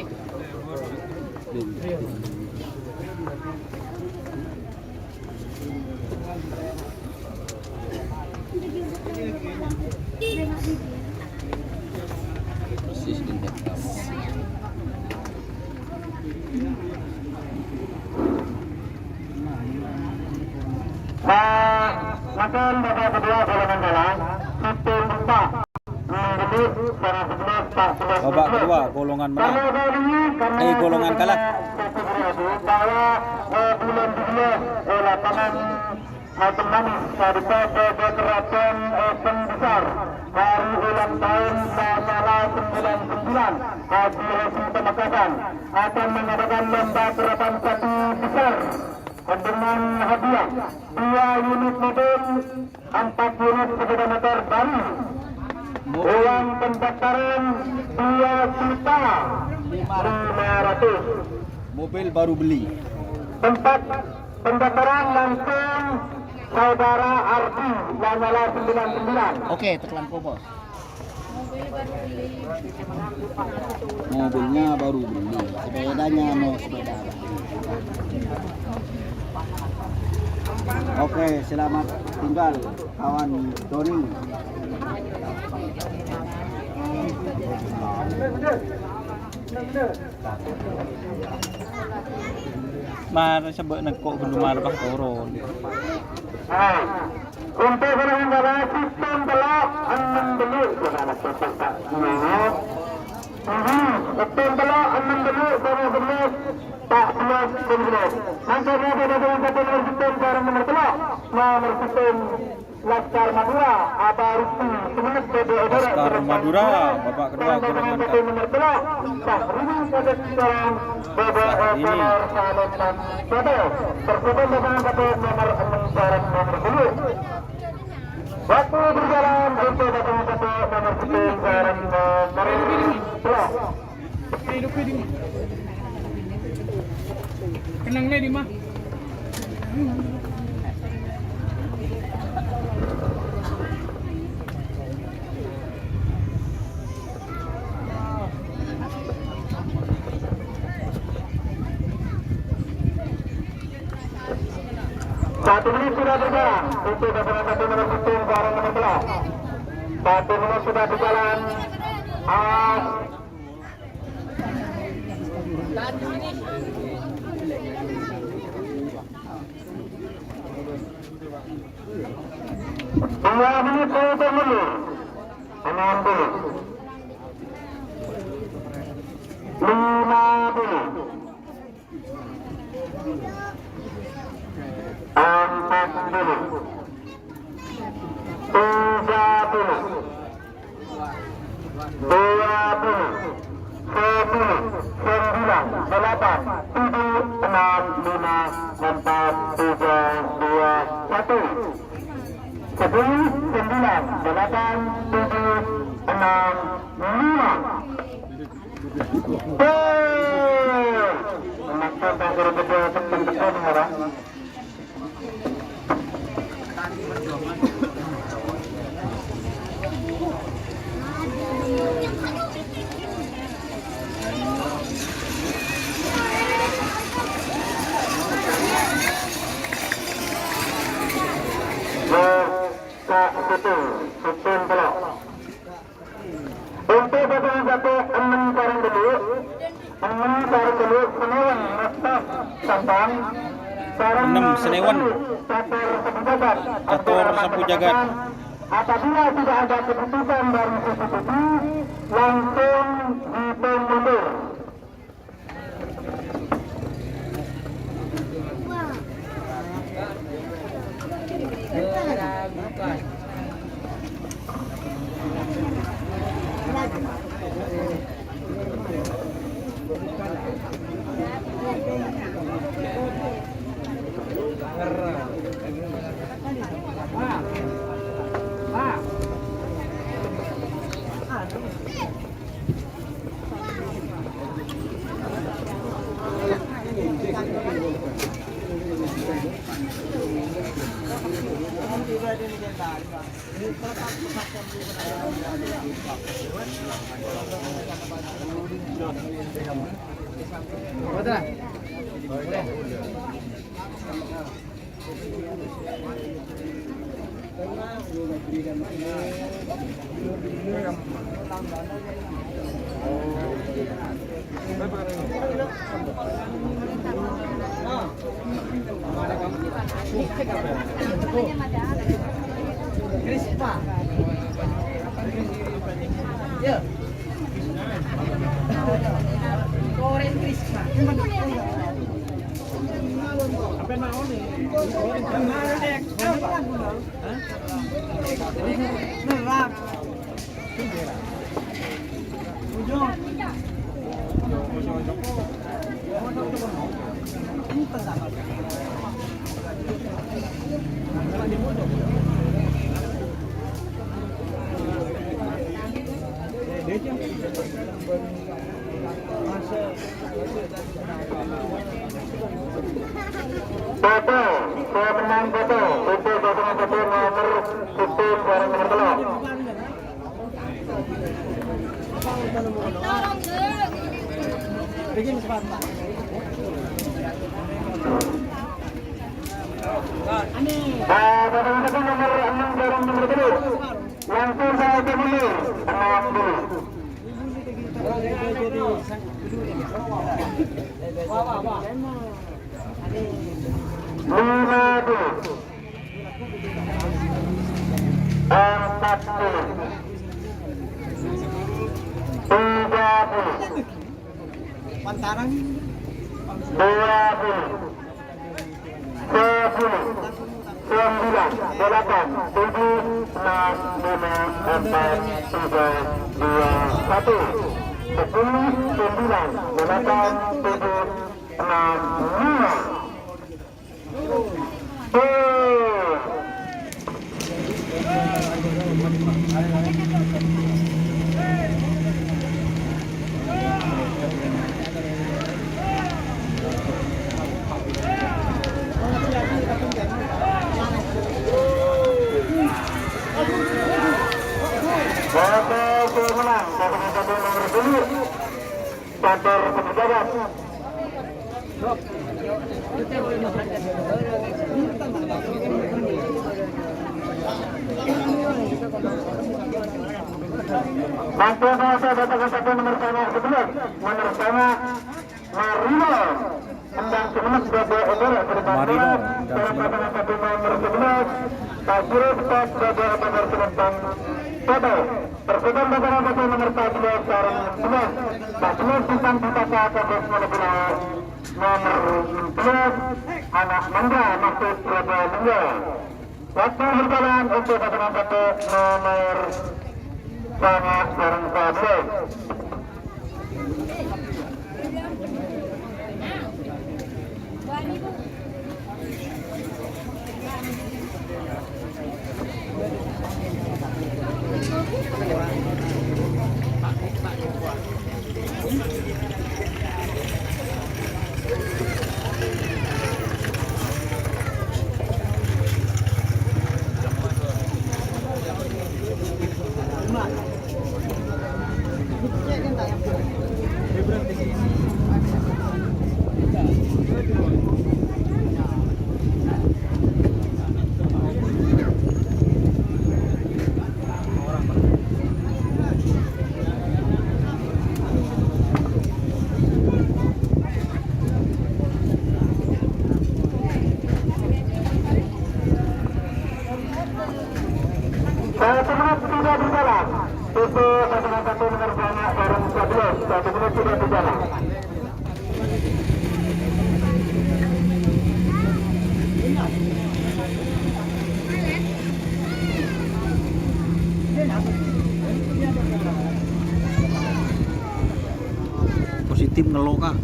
Makan babak kedua golongan bola, sistem 4 menjadi secara 11 Babak kedua golongan menang. Golongan kalah. Bahwa bulan kedua lapangan Manis Sarita pada Keraton Pembesar hari ulang tahun Lanyala 99 Haji Hasim Pemekasan akan mengadakan lomba serapan sapi besar dengan hadiah 2 unit mobil, 4 unit sepeda motor baru. Uang pendaftaran 2.500.000. Mobil baru beli. Tempat pendaftaran langsung Saudara Ardi Lanyala 99. Oke, terlampu bos. Mobilnya baru beli. Sepedanya mau sepeda. Oke, selamat tinggal kawan Doni. Mar sebab nekok belum marah turun. Untuk penyelenggara sistem telak enam dulu anak peserta sistem telak 6 dulu sama 11 Mangkanya pada dengan sistem cara nomor telak nomor sistem Laskar Madura Abarusi Semenit Laskar Madura babak kedua golongan nomor telak Tahrini pada sekarang BBM nomor Salon dan Soto Persebaya dengan nomor 6 barang nomor 10. Waktu berjalan untuk datang satu nomor 10 barang nomor 10. Kenangnya di mah. Satu menit sudah berjalan untuk datang satu nomor 10 barang nomor 11. 1 menit sudah berjalan. Dua menit untuk mundur 60 50 40 Untuk bagian satu 6 karang dulu Senewan Rastaf Sampang 6 Senewan Catur Sapu Jagat. Apabila tidak ada keputusan dari CCTV langsung dihitung mundur. Foto, pemenang foto, foto pasangan foto nomor 10 barang nomor telur. Pasangan foto nomor 6 barang nomor telur. Langsung saya mundur 60. Lima puluh, 40, 30, Pantaran 20, 10, 9, 8, 7, 6, 5, 4, 3, 2, 1, 10, 9, 8, 7, 6, 5. Pemenang, pasangan nomor 10, Catur Pejabat. Bantuan saya datang nomor sama 11, nomor sama Marino. Endang Sumeneb Bobo Odor Marino, pasangan satu nomor 11, Pak Guru Staf Bobo Odor Sumeneb Bobo. Persatuan pasangan satu nomor 14 sarang 11, Pak Guru Sultan Pitaka Bobo Sumeneb nomor 11, anak Mangga Maksud Bobo Mangga. Waktu berjalan untuk pasangan satu nomor sama sarang 11. Satu menit sudah berjalan. Itu satu nomor banyak barang 11. 1 menit sudah berjalan. Positif ngeloh kak.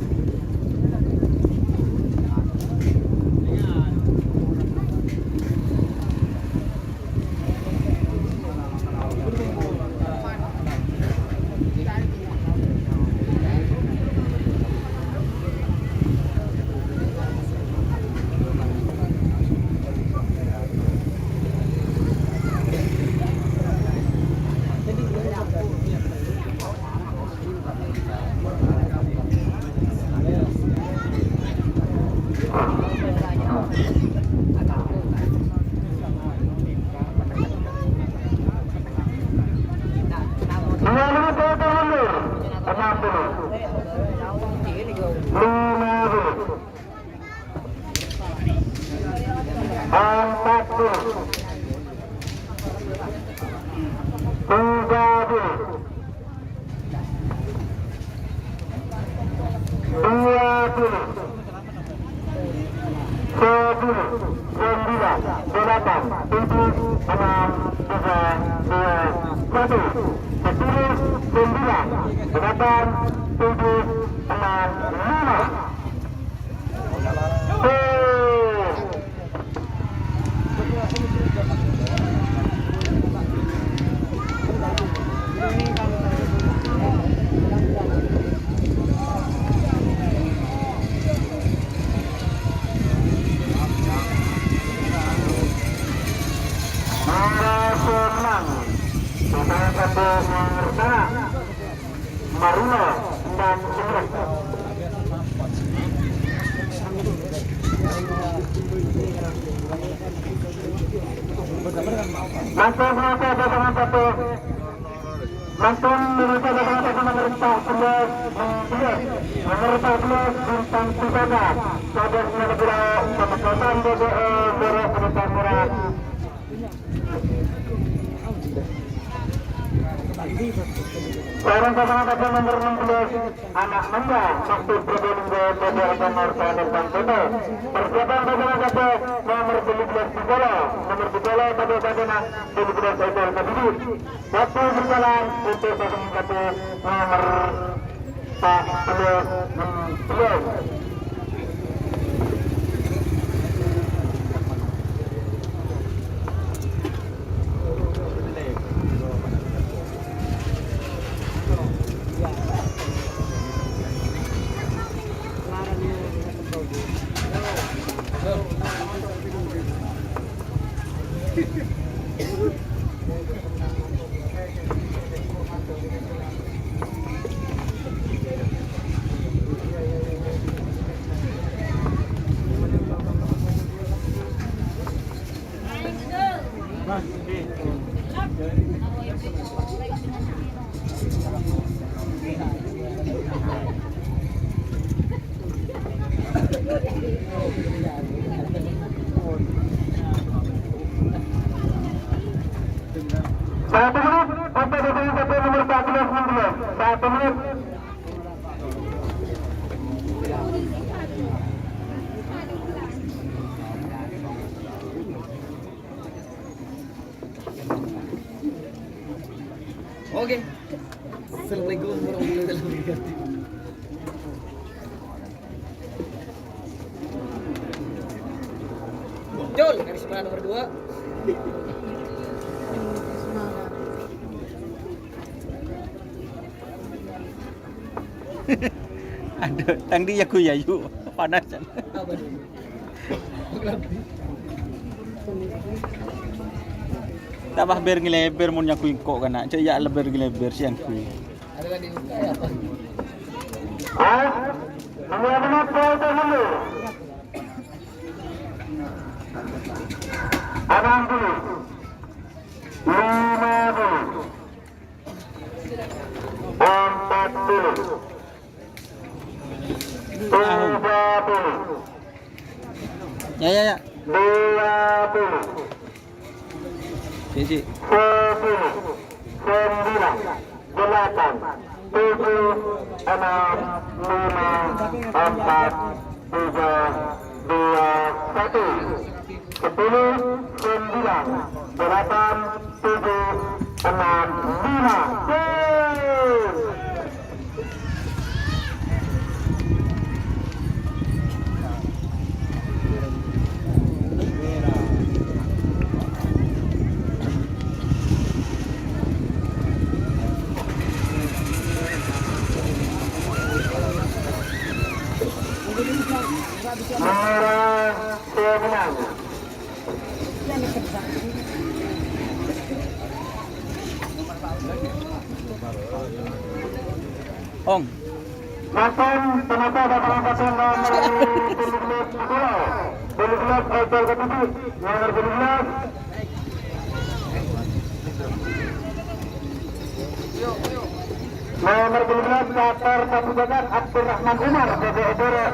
Maruna dan Imran. Mantun menuju pasangan satu nomor 14 nomor 14 Bintang Pusaka Sabar Sinagapura Pemekatan BBE Boro Penumpang Murah. Seorang pasangan satu nomor 16 Anak Manda Maksud Probolinggo BBE Norta Depan Soto. Persiapan pasangan satu nomor 17 Bukolo nomor Bukolo pada Badena 17 ekor Kabudut. Waktu berjalan untuk pasangan satu nomor 10. Satu menit untuk pasangan satu nomor 14 16. 1 menit. Oke. Assalamualaikum warahmatullahi wabarakatuh. Muncul karisma nomor 2. Ada tang di yaku yayu panas kan. Apa nih? Tabah ber ngileber mun nyaku kok kana. Cek ya leber ngileber siang ku. Ada lagi apa? Menit foto dulu. Abang dulu. 5 dulu. 4 dulu. 3 dulu. Ya. 2 dulu. Si. 10, 9, 8, 7, 6, 5, 4, 3, 2, 1. 10, 9, 8, 7, 6, 5. Merah pemenang. Ong. Makan penata pasangan satu nomor 17 Pulau. 17 ekor ketujuh. Nomor 17. Nomor 17 Qatar Satu Jagat Abdurrahman Umar dari Ebora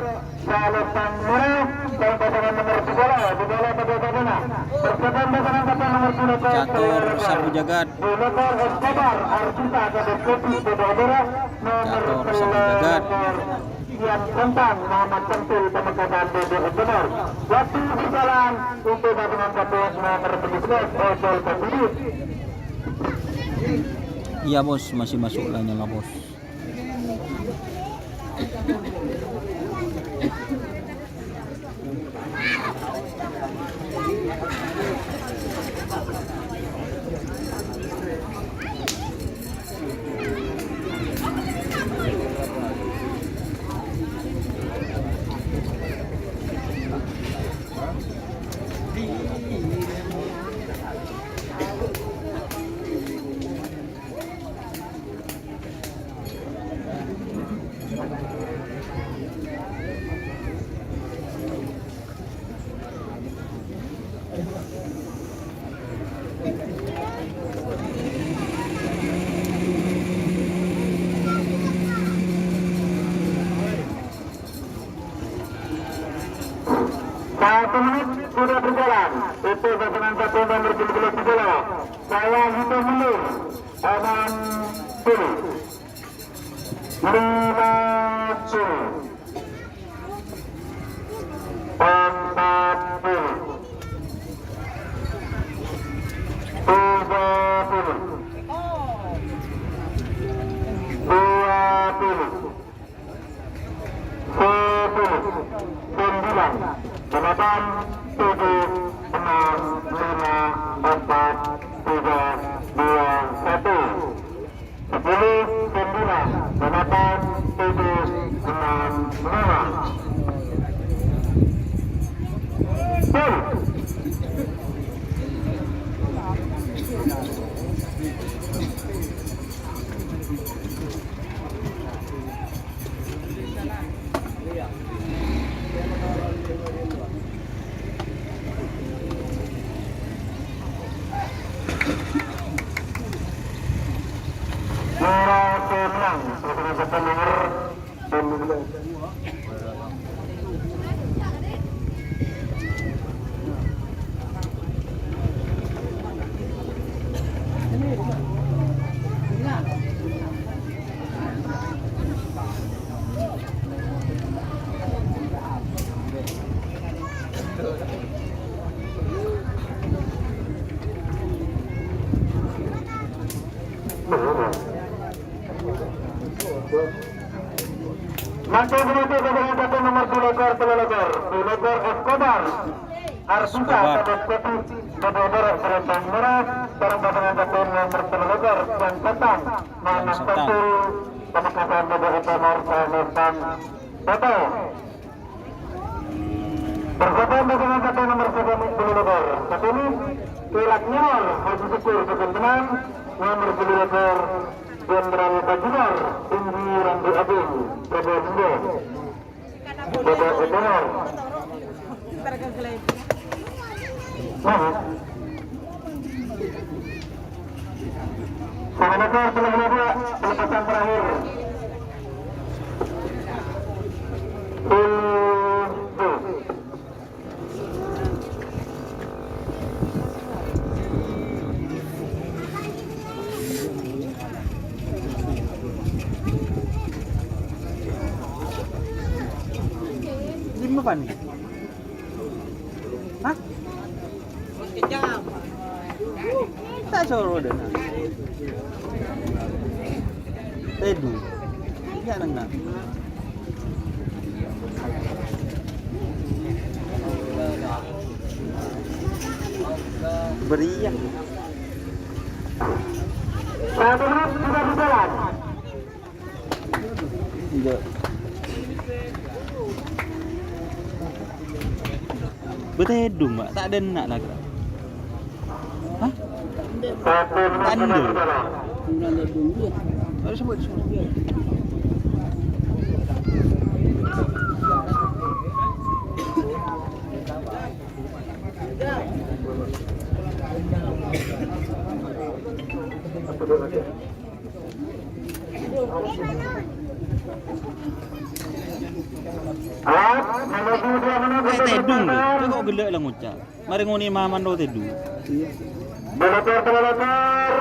Salutang Merah dan pasangan nomor 10 di bola pada Badena. Persiapan pasangan satu nomor 10 Catur Sabu Jagat. Bulekor Escobar Arsita dari Kopi pada Ebora nomor Catur Sabu Jagat. dan Rentang Muhammad Centil pemekasan Bobo Benar. Waktu berjalan untuk gabungan satuan nomor 17 Ojol Kebudut. Iya bos, masih masuk lah nyala bos. Satu menit sudah berjalan. Itu gabungan satu nomor 17. Saya hitung mundur 60, 50, 40, Masih berada dengan satu nomor 2 lekor pelelekor Escobar Arsuka Tabaskepi Kedodor Selatan Merah bareng dengan satu nomor pelelekor yang Setang Manas Tentul Pemekasan Bobo Etonor Sanesan Toto bersamaan dengan satu nomor 3 pelelekor satu ini Kilat Nyol Haji Syukur Sukun Tenang nomor pelelekor Jenderal Bajunar Tinggi Randu Agung Bobo Sindo Bobo Etonor Sahabatnya telah melakukan pelepasan terakhir. Lima apa nih? Hah? Kejam. Tak suruh dah. Tedu. Jangan nak. Beriak. Satu menit sudah berjalan. Tidak. Bertedung, Mbak. Tak ada nak lagi. Hah? Satu menit sudah Tanda. berjalan. Harus sebut semua. Tedung ni. Kau kok gelak lah ngucap. Mari ngoni maman do tedung. Pelelekor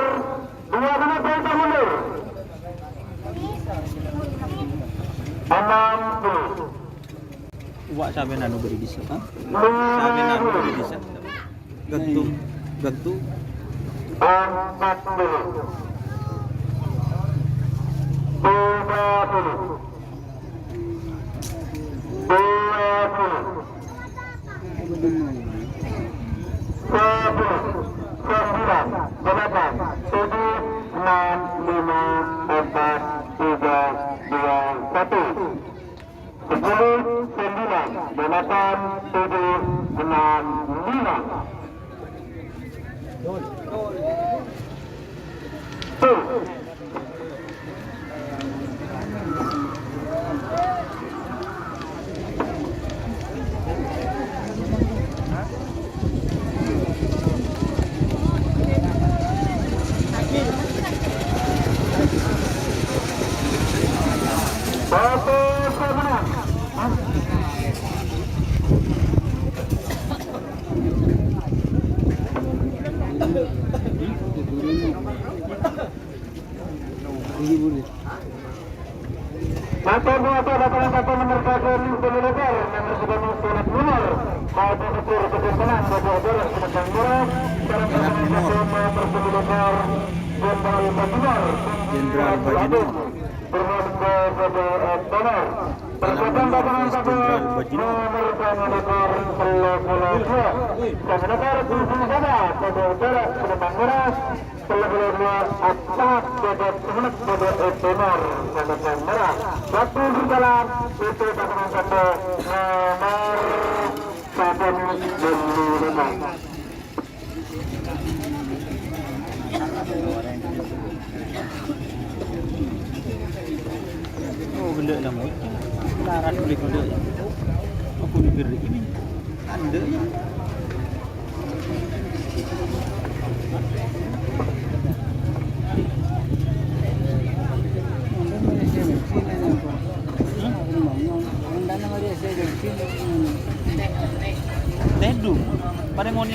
2 menit perintah mundur 60 Wak sabi na no beri disa. Sabi na no beri disa. Gagtu.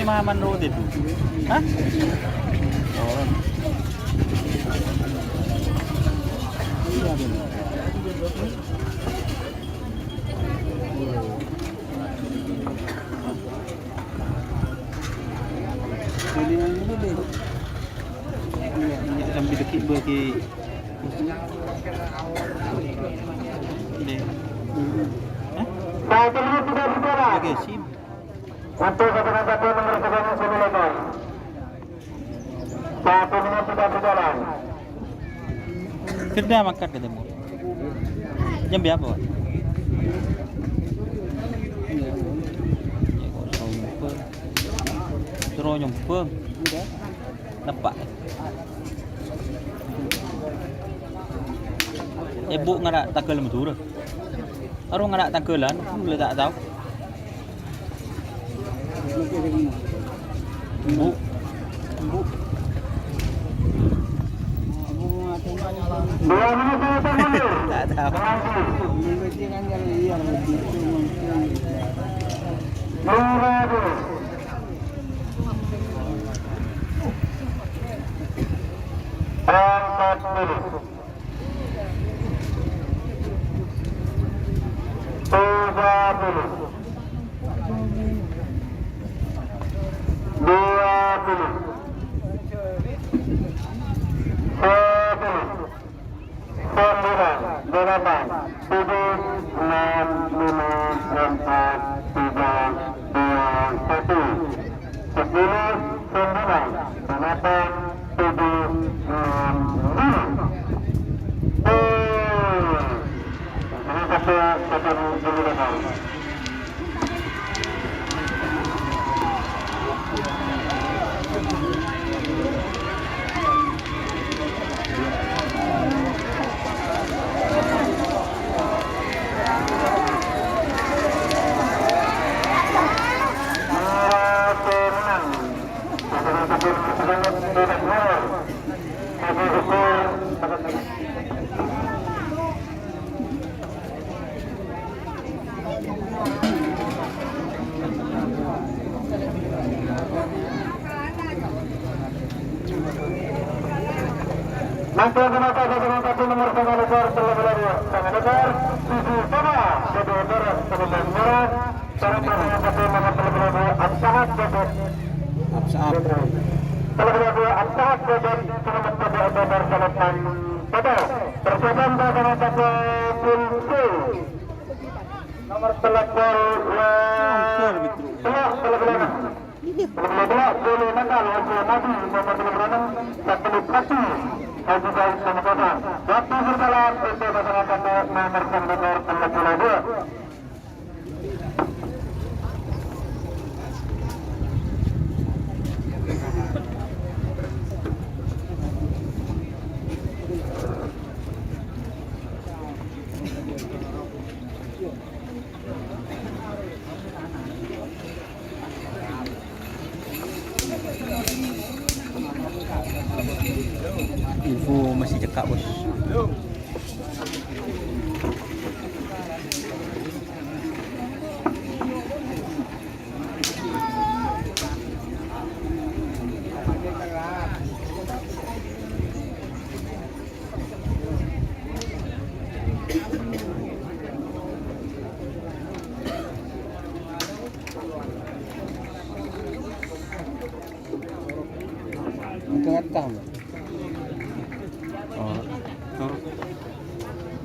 5 man road itu. Hah? Oh. Sampai dekat bagi ini. Hah? Oke, sim. Untuk kata-kata nomor 9. Saat ini sudah berjalan. Kerja makan ketemu. Jam berapa? Terus nyumpul. Nampak. Ibu ngarak takal mutur. Orang ngarak takalan, boleh tak tahu. Bu. Tak tahu. Nanti akan nomor 9 terlebih lagi. Sangat besar, 7 sama, 2 merah, 9 merah. Absahab Bebek. Absaab. Kalau kedua Absahab Bebek selamat pada Babar Salaman pada persiapan pada satu pintu nomor telepon Kalau boleh nakal hasil nabi nomor telepon satelit kaki haji baik sama kota. Waktu berjalan untuk masyarakat nomor telepon 2. Info masih cekak bos.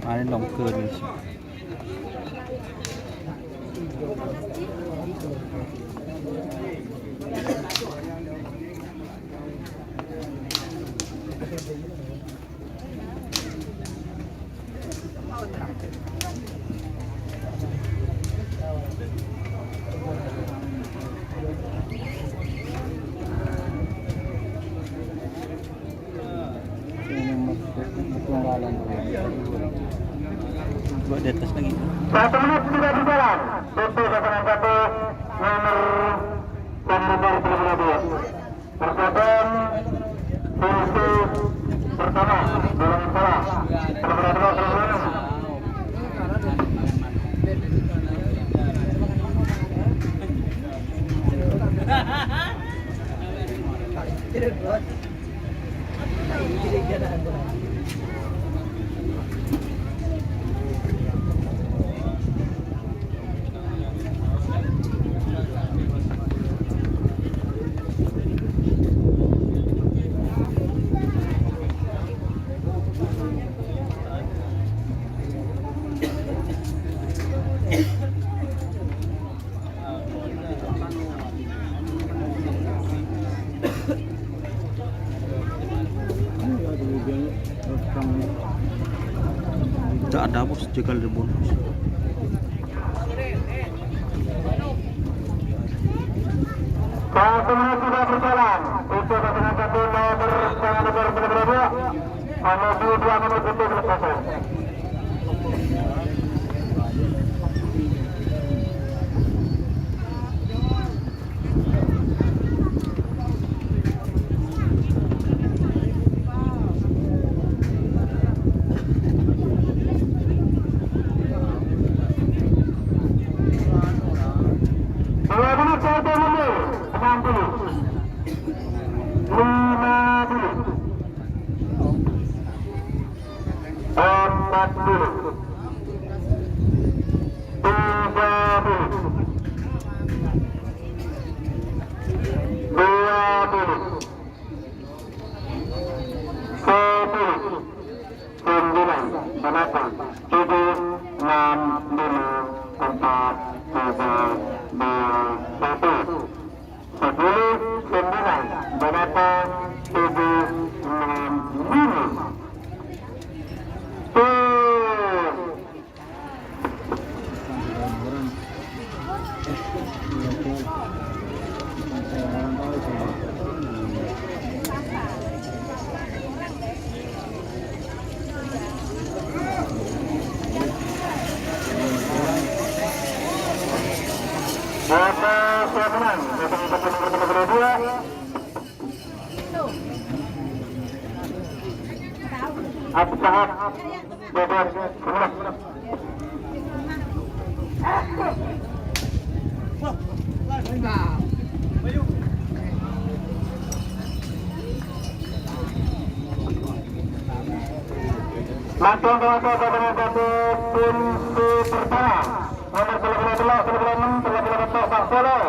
Ada nongker di sini. Buat di atas lagi. 1 menit sudah berjalan untuk pasangan satu nomor telepon 2. Persiapan pintu pertama dalam salah telepon 2. Tak ada bos, jegal di bonus. Satu menit sudah berjalan untuk pasangan satu nomor telepon 2 menuju 2 menit untuk selesai. Absahab Bebek. Langsung ke satu pintu pertama nomor 36 Pak Solo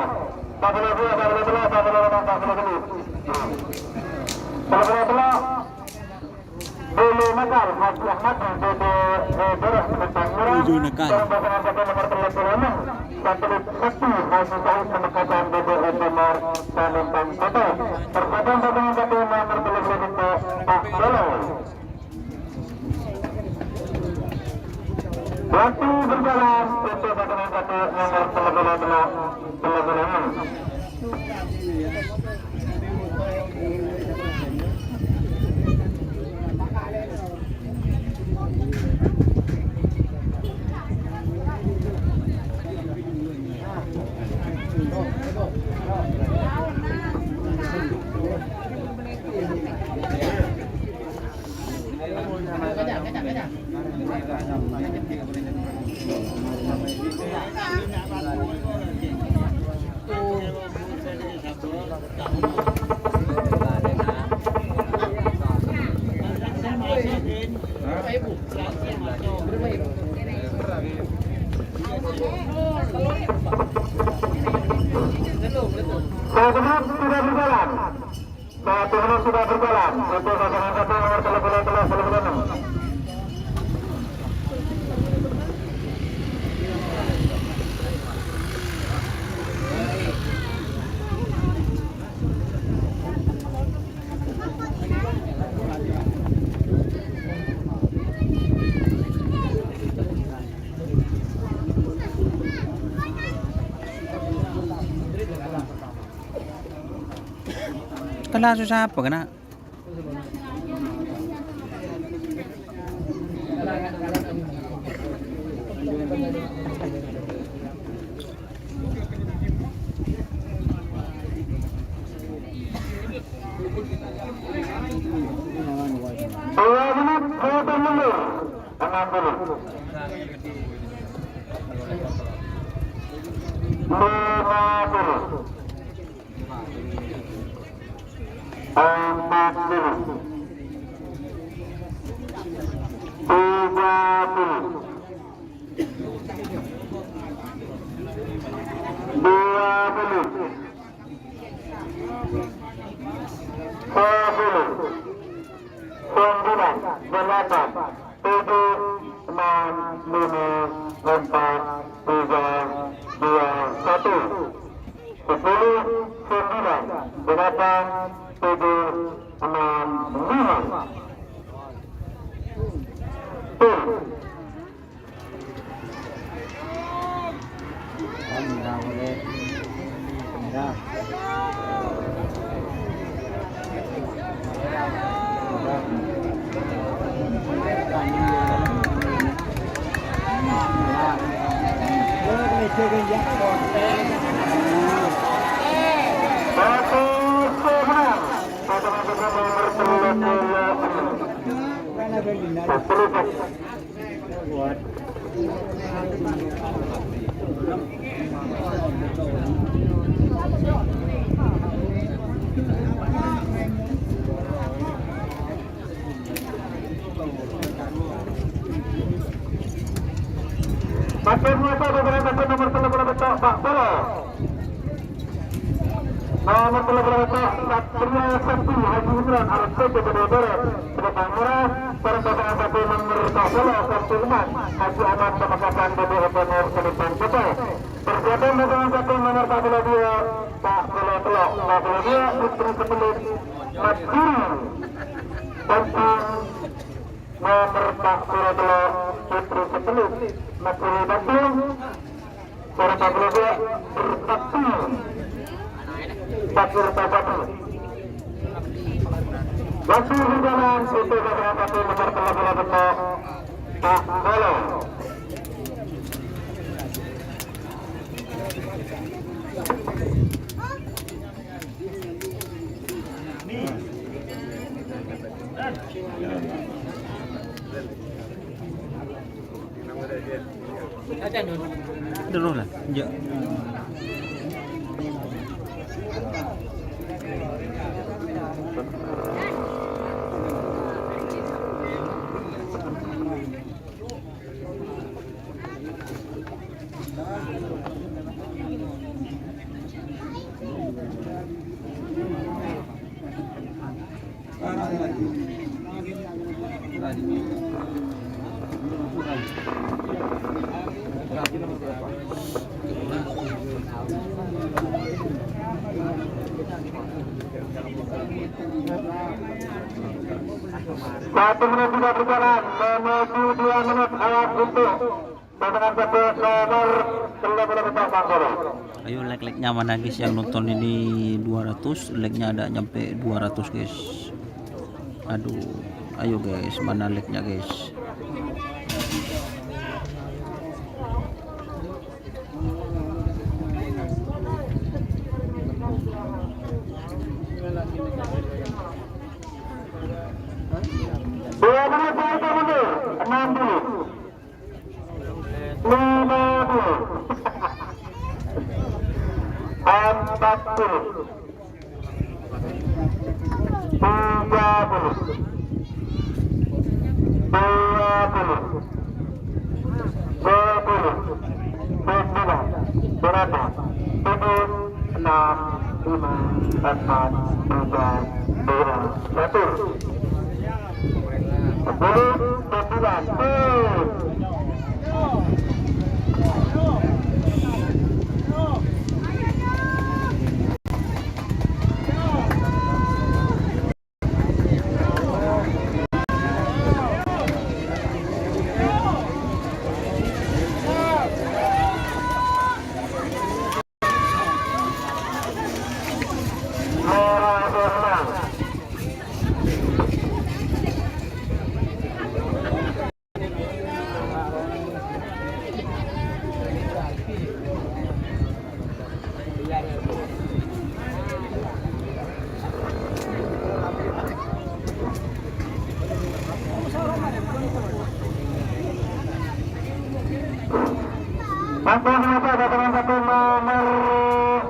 Waktu berjalan untuk pasangan satu nomor 36. Satu menit sudah berjalan untuk pasangan satu nomor 36. Kena susah apa kena? Nomor 36 Satria Sakti Haji Imran Al-Qid Bedodoret Sebetang Murah pada pasangan satu nomor 10 Konfirman Haji Ahmad Pemakasan BBM Nomor Selipang Kota. Persiapan pasangan satu nomor 42 Pak Bolo Telok 42 Putri Sepelit Madiri Penting nomor 42 Putri Sepelit Madiri Penting para 42 bersatu Pakir Papatu. Waktu berjalan untuk pasangan satu nomor 38 Pak Bolo. Dulu lah, ya. Satu menit sudah berjalan menuju 2 menit alat untuk pasangan satu nomor 11 Bangkoro. Ayo like-like-nya mana guys yang nonton ini 200, like-nya ada nyampe 200 guys. Aduh, ayo guys, mana like-nya guys. Dua menit kita mundur 60 50 40 Mampu menapa pasangan satu nomor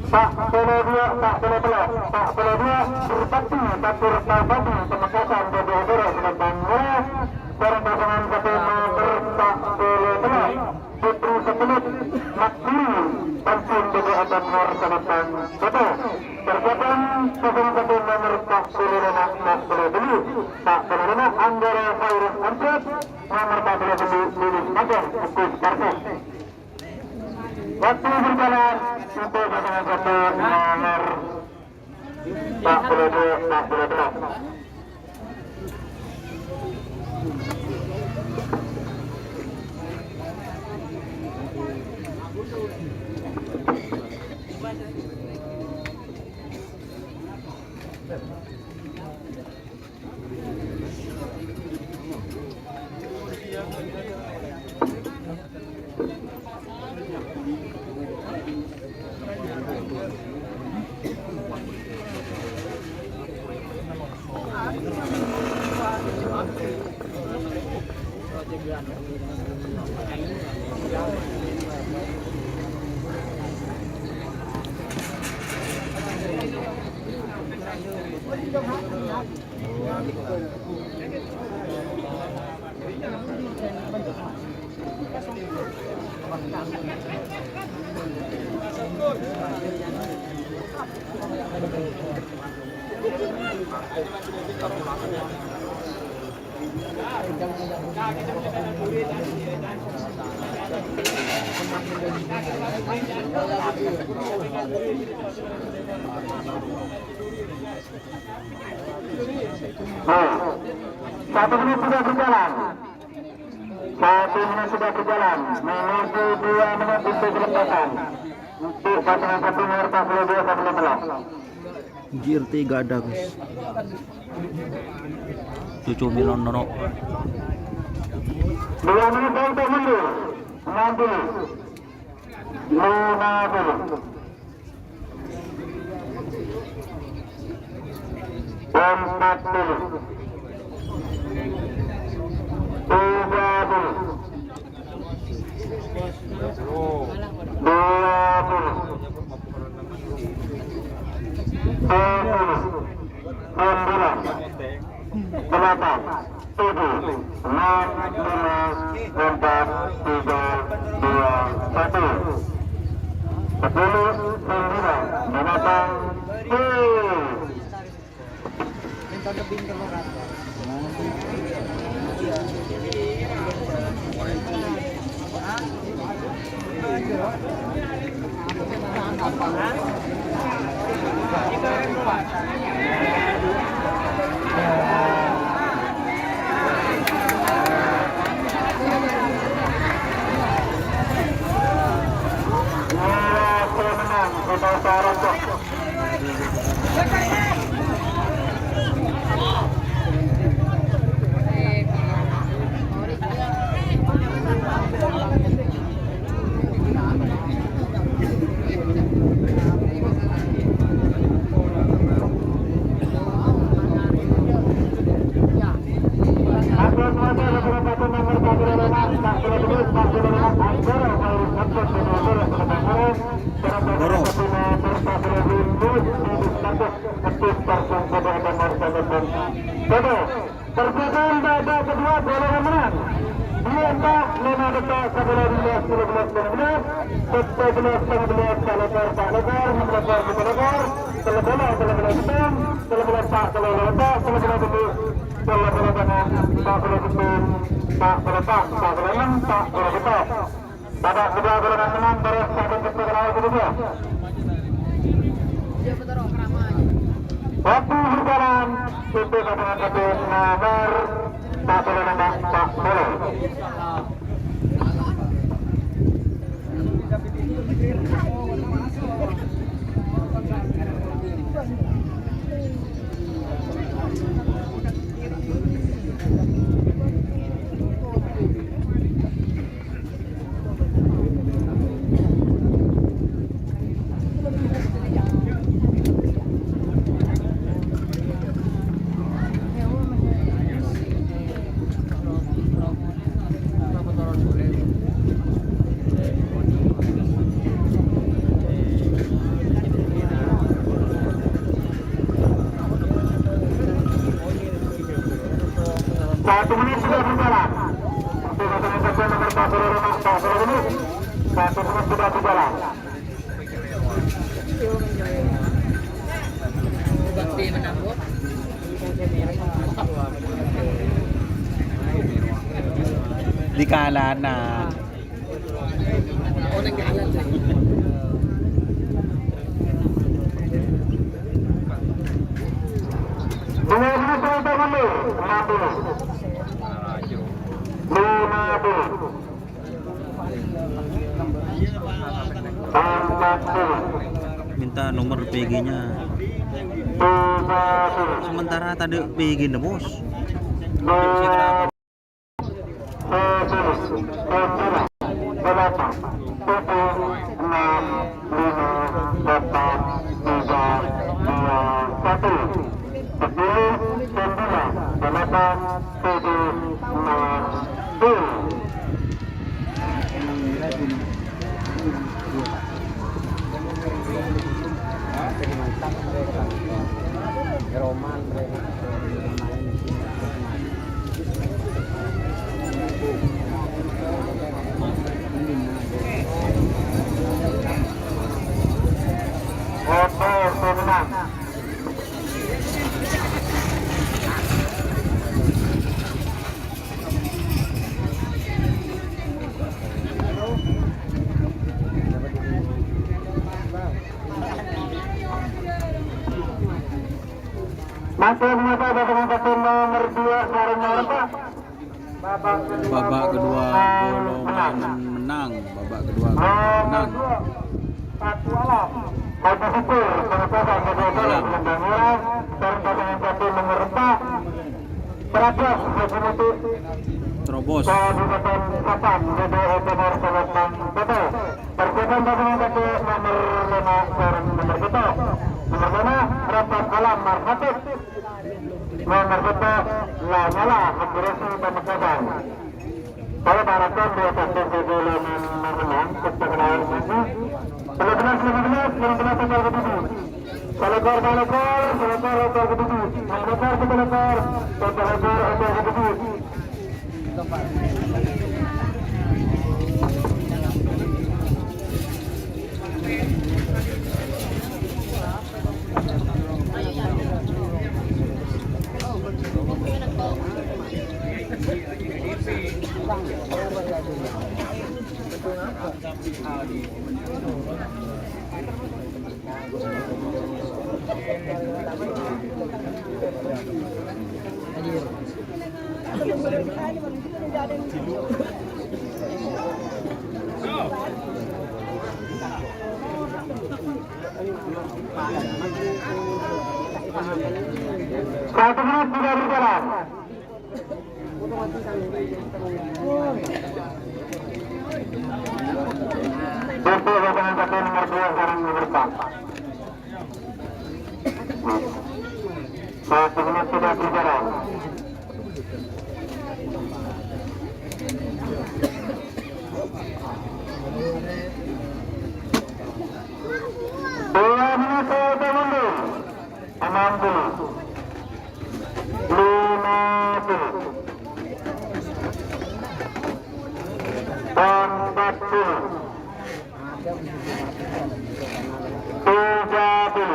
42 berbakti Tatur Tabati Pemekasan Bodoh-Bodoh Selembangnya bareng pasangan satu nomor 42 Putri Sepelut Makmuri Pensiun Bodoh Adan Nur Selembang Bodoh persiapan pasangan satu nomor 42 Anggara Virus Ansat nomor 42 Lilis Magang Ukus Parkes. Waktu berjalan untuk pasangan satu nomor 42. Satu menit sudah berjalan. 1 menit sudah berjalan menuju 2 menit untuk pelepasan untuk pasangan satu nomor 42 sampai 16. Gear 3 ada guys. Cucu Milon Nono. 2 menit untuk mundur 60 50 40 Pemenang kita Sarantok. Persiapan babak kedua bola menang. 2-4, 5 detak sebelum 15-15, 17-15 Salekar Pak Lekar, 16 Pak Lekar, Telebola hitam, Telebola Pak Telebola, Telebola dulu, Telebola kanan, Pak Telebola, Pak Telebola, Pak Telebola, Pak Telebola. Babak kedua bola menang terus sampai ke awal kedua. Waktu berjalan untuk pasangan satu nomor Pak Telebola, Pak Telebola. Satu menit sudah berjalan. Untuk pasangan satu nomor Pak Telebola, Pak Telebola. 1 menit sudah berjalan. Di kanan. Minta nomor PG-nya. Sementara tadi PG nebus. Roman mereka. Masih menyapa pasangan satu nomor 2 Sarang Pak. Babak kedua golongan menang. Babak kedua menang. Satu alam. Haji Syukur pengesahan kedua bola gelandang merah. Sarang pasangan satu nomor 4. Berajas Haji Mutu. Terobos. Kabupaten Sapam DBE nomor 8 Betul. Persiapan pasangan satu nomor 5 Sarang nomor 1. Nomor 5 Rapat Alam Marhatib. Nomor 1 Lanyala Abdurrahman Pemekasan. Saya harapkan 2-1 kegolongan menang pertengahan ini. 11-15 tanggal ke-7. Salekar ke-7. Salekar ke-7. Satu menit sudah berjalan. Untuk pasangan satu nomor 2 sekarang berdepan. Satu menit sudah berjalan. Dua menit saya mundur. 60, 50, 40, 30,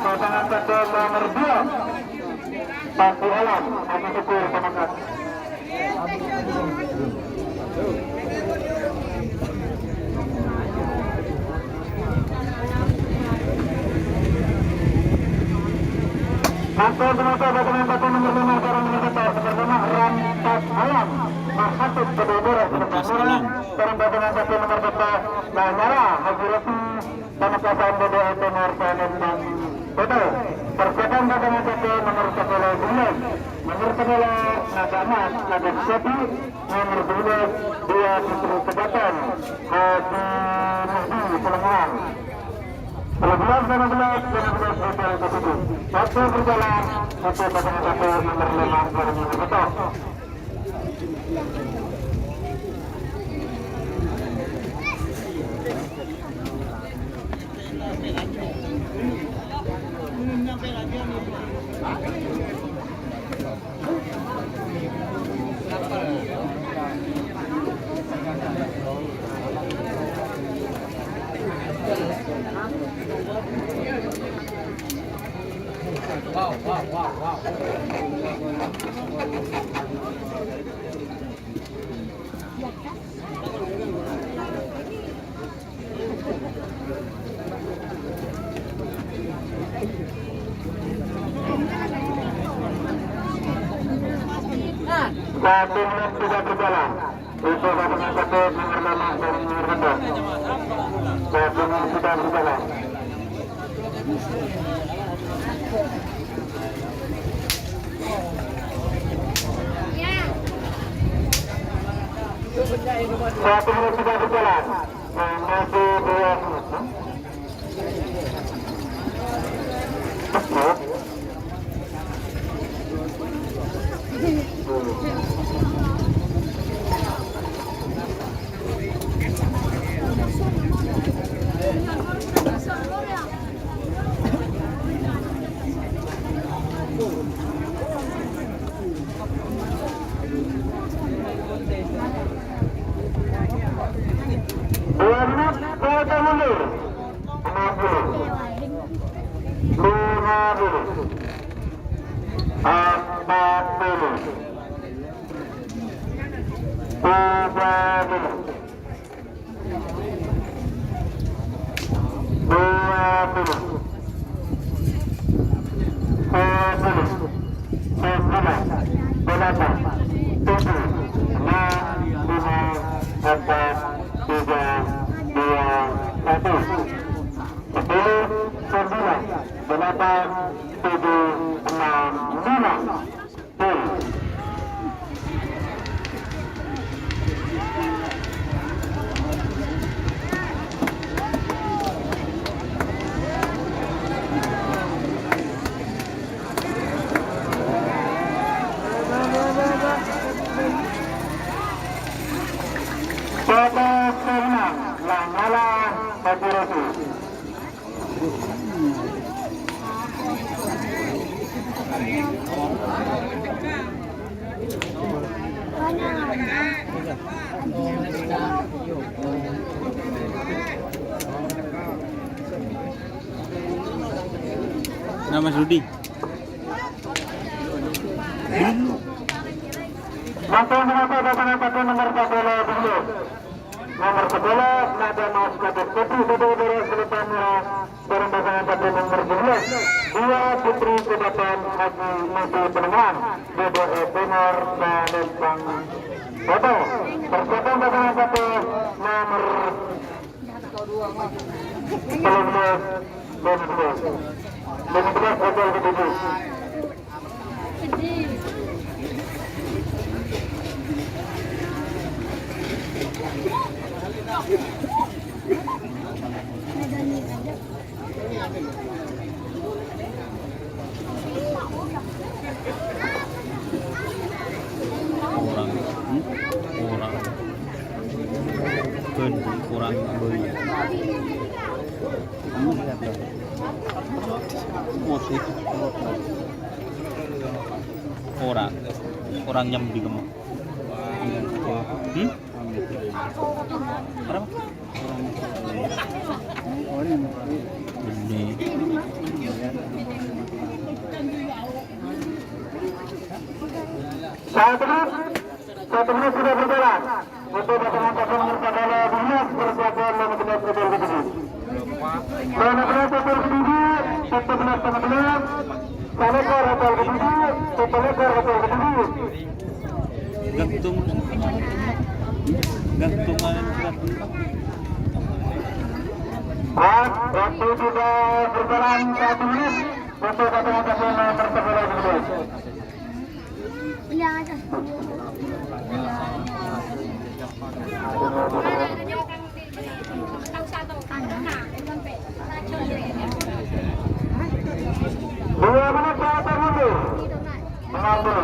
pasangan satu nomor 2 Pasti Alam Haji Syukur semangat. Satu penonton pasangan satu nomor 5 sekarang mencetak bersama Rampas Alam Mahatut Bedobora sekarang pasangan satu nomor 4 Nanyara Haji Resi Pamekasan BDI Timur Palembang. Betul. Persiapan pasangan satu nomor 10 Bulan, nomor 11 Nagamas Naga Syafi, nomor 12 Dua Putri Sebatan Haji Mahdi Pelengan. 11 dan 12 berjalan ke situ. Satu berjalan, satu pasangan satu nomor 5 sekarang betul. Satu menit sudah berjalan. Untuk pasangan satu nomor 5 dan nomor 11. Satu menit sudah berjalan. Satu menit sudah berjalan. Masih 2 menit. 6 Lanyala Hajirosi. Nama Rudi. Mantan menata pasangan pasangan nomor 14 dulu. Nomor 11 Nada Mas Kadir Putri Saudara Selipamura bareng pasangan pasangan nomor 11 dua Putri Kedapan Haji Mati Penenang BDE Penor dan Bang Boto. Persiapan pasangan pasangan nomor 15 hotel ketujuh. Kurang beli. Kamu lihat dong. Motif orang yang di gemuk. Berapa? Ini. Satu menit sudah berjalan. Untuk pasangan pasangan nomor 14 bersiapkan 15 hotel ketujuh. 15 hotel ketujuh, 17 Salekar hotel ketujuh, Salekar hotel ketujuh. Gantungan. Waktu sudah berjalan 1 menit untuk pasangan pasangan nomor 14. Dua menit ke atas mundur. Mengambil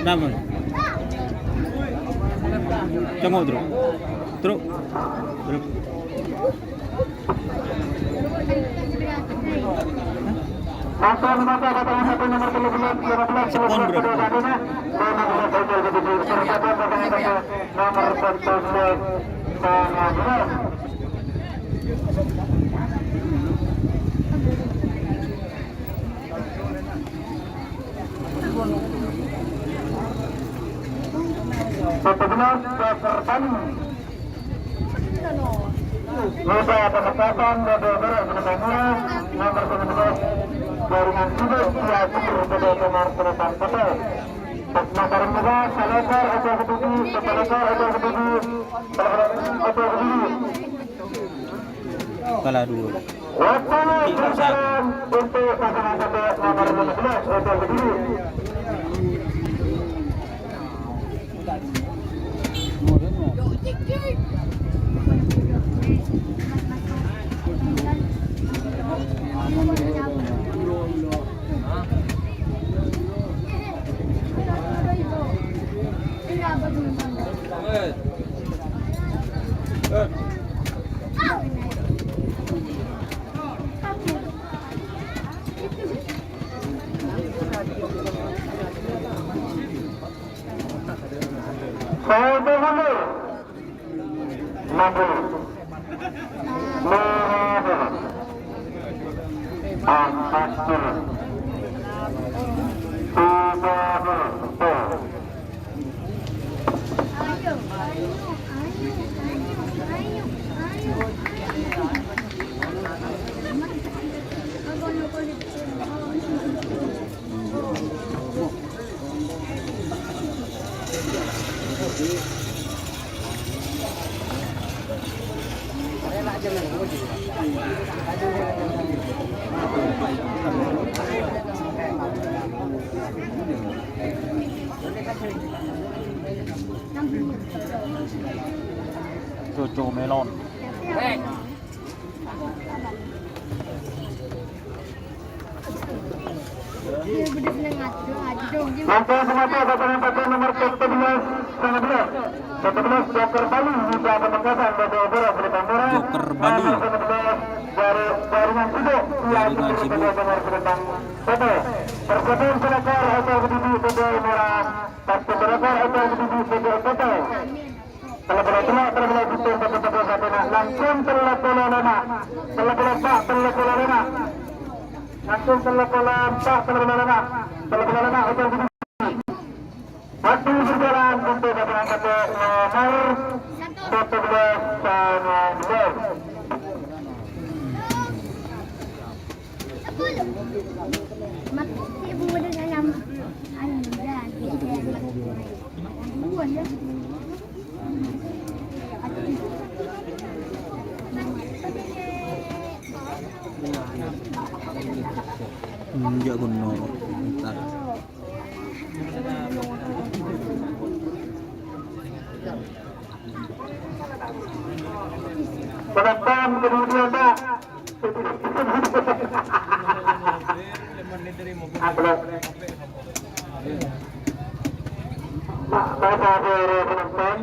Namun, tunggu dulu, terus. Lupa penetapan BDBR Penetapan nomor 19 jaringan hidup diatur BDBR Penetapan Hotel. Makaran juga Salekar hotel ketujuh, Salekar hotel ketujuh, hotel ketujuh. Kalah dulu. Waktu berjalan untuk pasangan hotel nomor 15 hotel ketujuh. Satu mundur. 60. Mundur. 40. 30. Jojo melon. Maka semata pasangan nomor 14 Joker Bali bisa pemekasan bagi Obora Pelita Merah. Joker Bali. Dari jaringan Sibuk Jaringan Sibuk. nomor Pelitang Soto. Persatuan Selekar atau Budi Soto Merah. Pasti Selekar atau Budi Soto Soto. Telah berlaku itu satu langsung telah pola lama. Telah pola lama. Langsung telah pola lama. Telah pola lama atau Budi. Waktu berjalan untuk berangkat ke nomor 14 Sanadler. Enggak benar. Bentar. Penonton kemudian Pak. Pak, bapak penonton.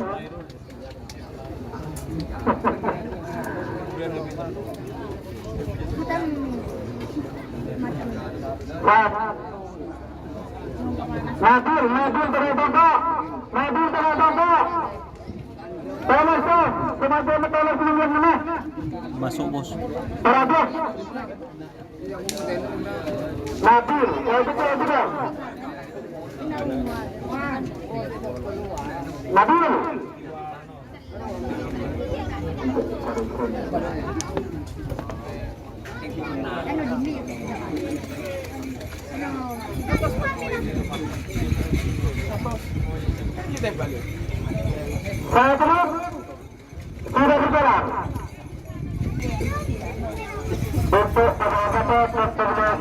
Nabil terhadap Tolong tuh, kematian tolong sebelum mana? Masuk bos. Terhadap Nabil, betul. Nabil. Saya terus sudah berjalan untuk beberapa pertemuan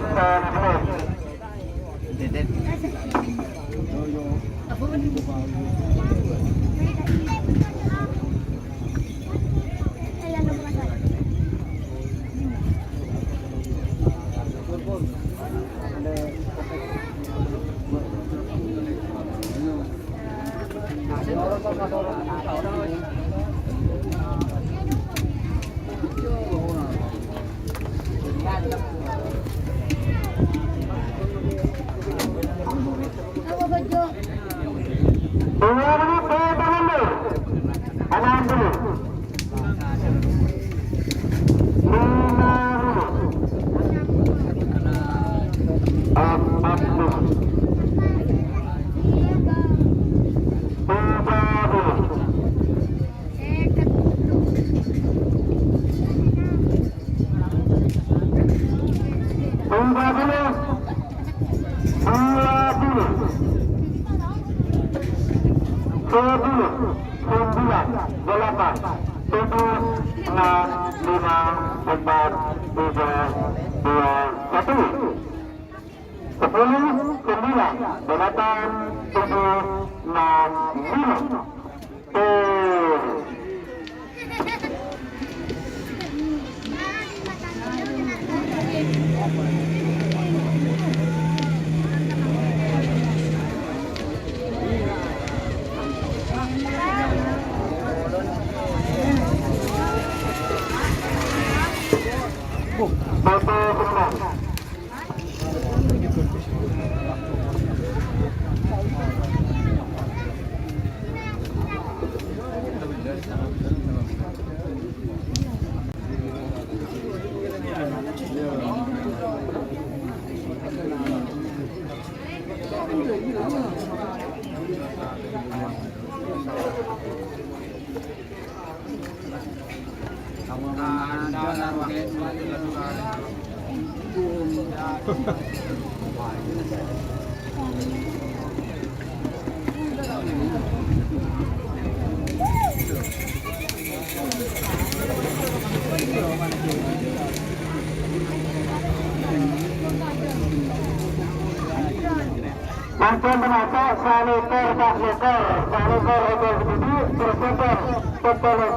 Mungkin menata saliter tak lekor, saliter hotel kedudi, berputar,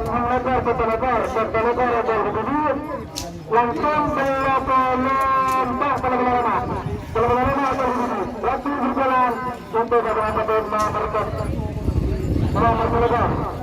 mengejar betul-betul, hotel kedudi, langsung belok-belok hotel kedudi, waktu berjalan untuk beberapa nomor telepon.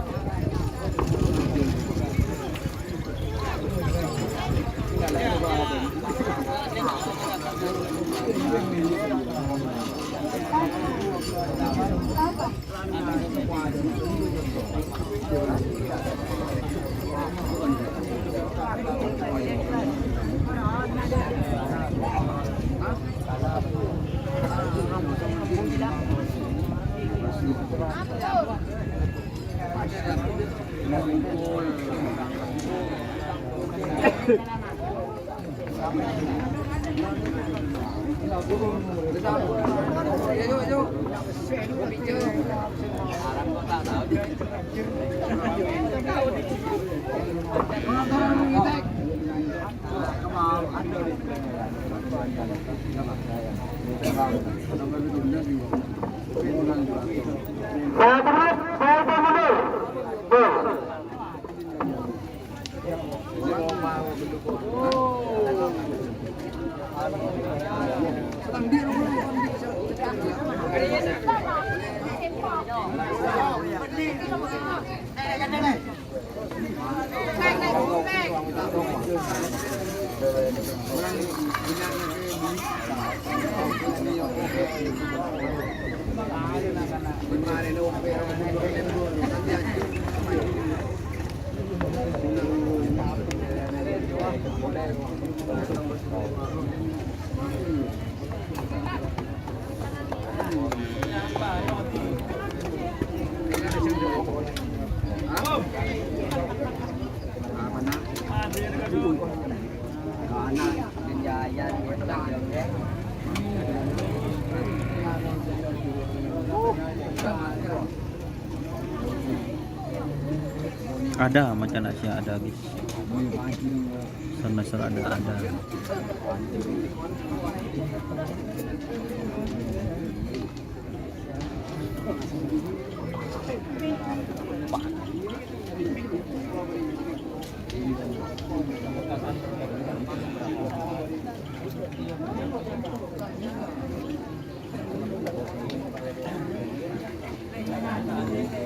Ada macam Asia ada guys. Semester ada.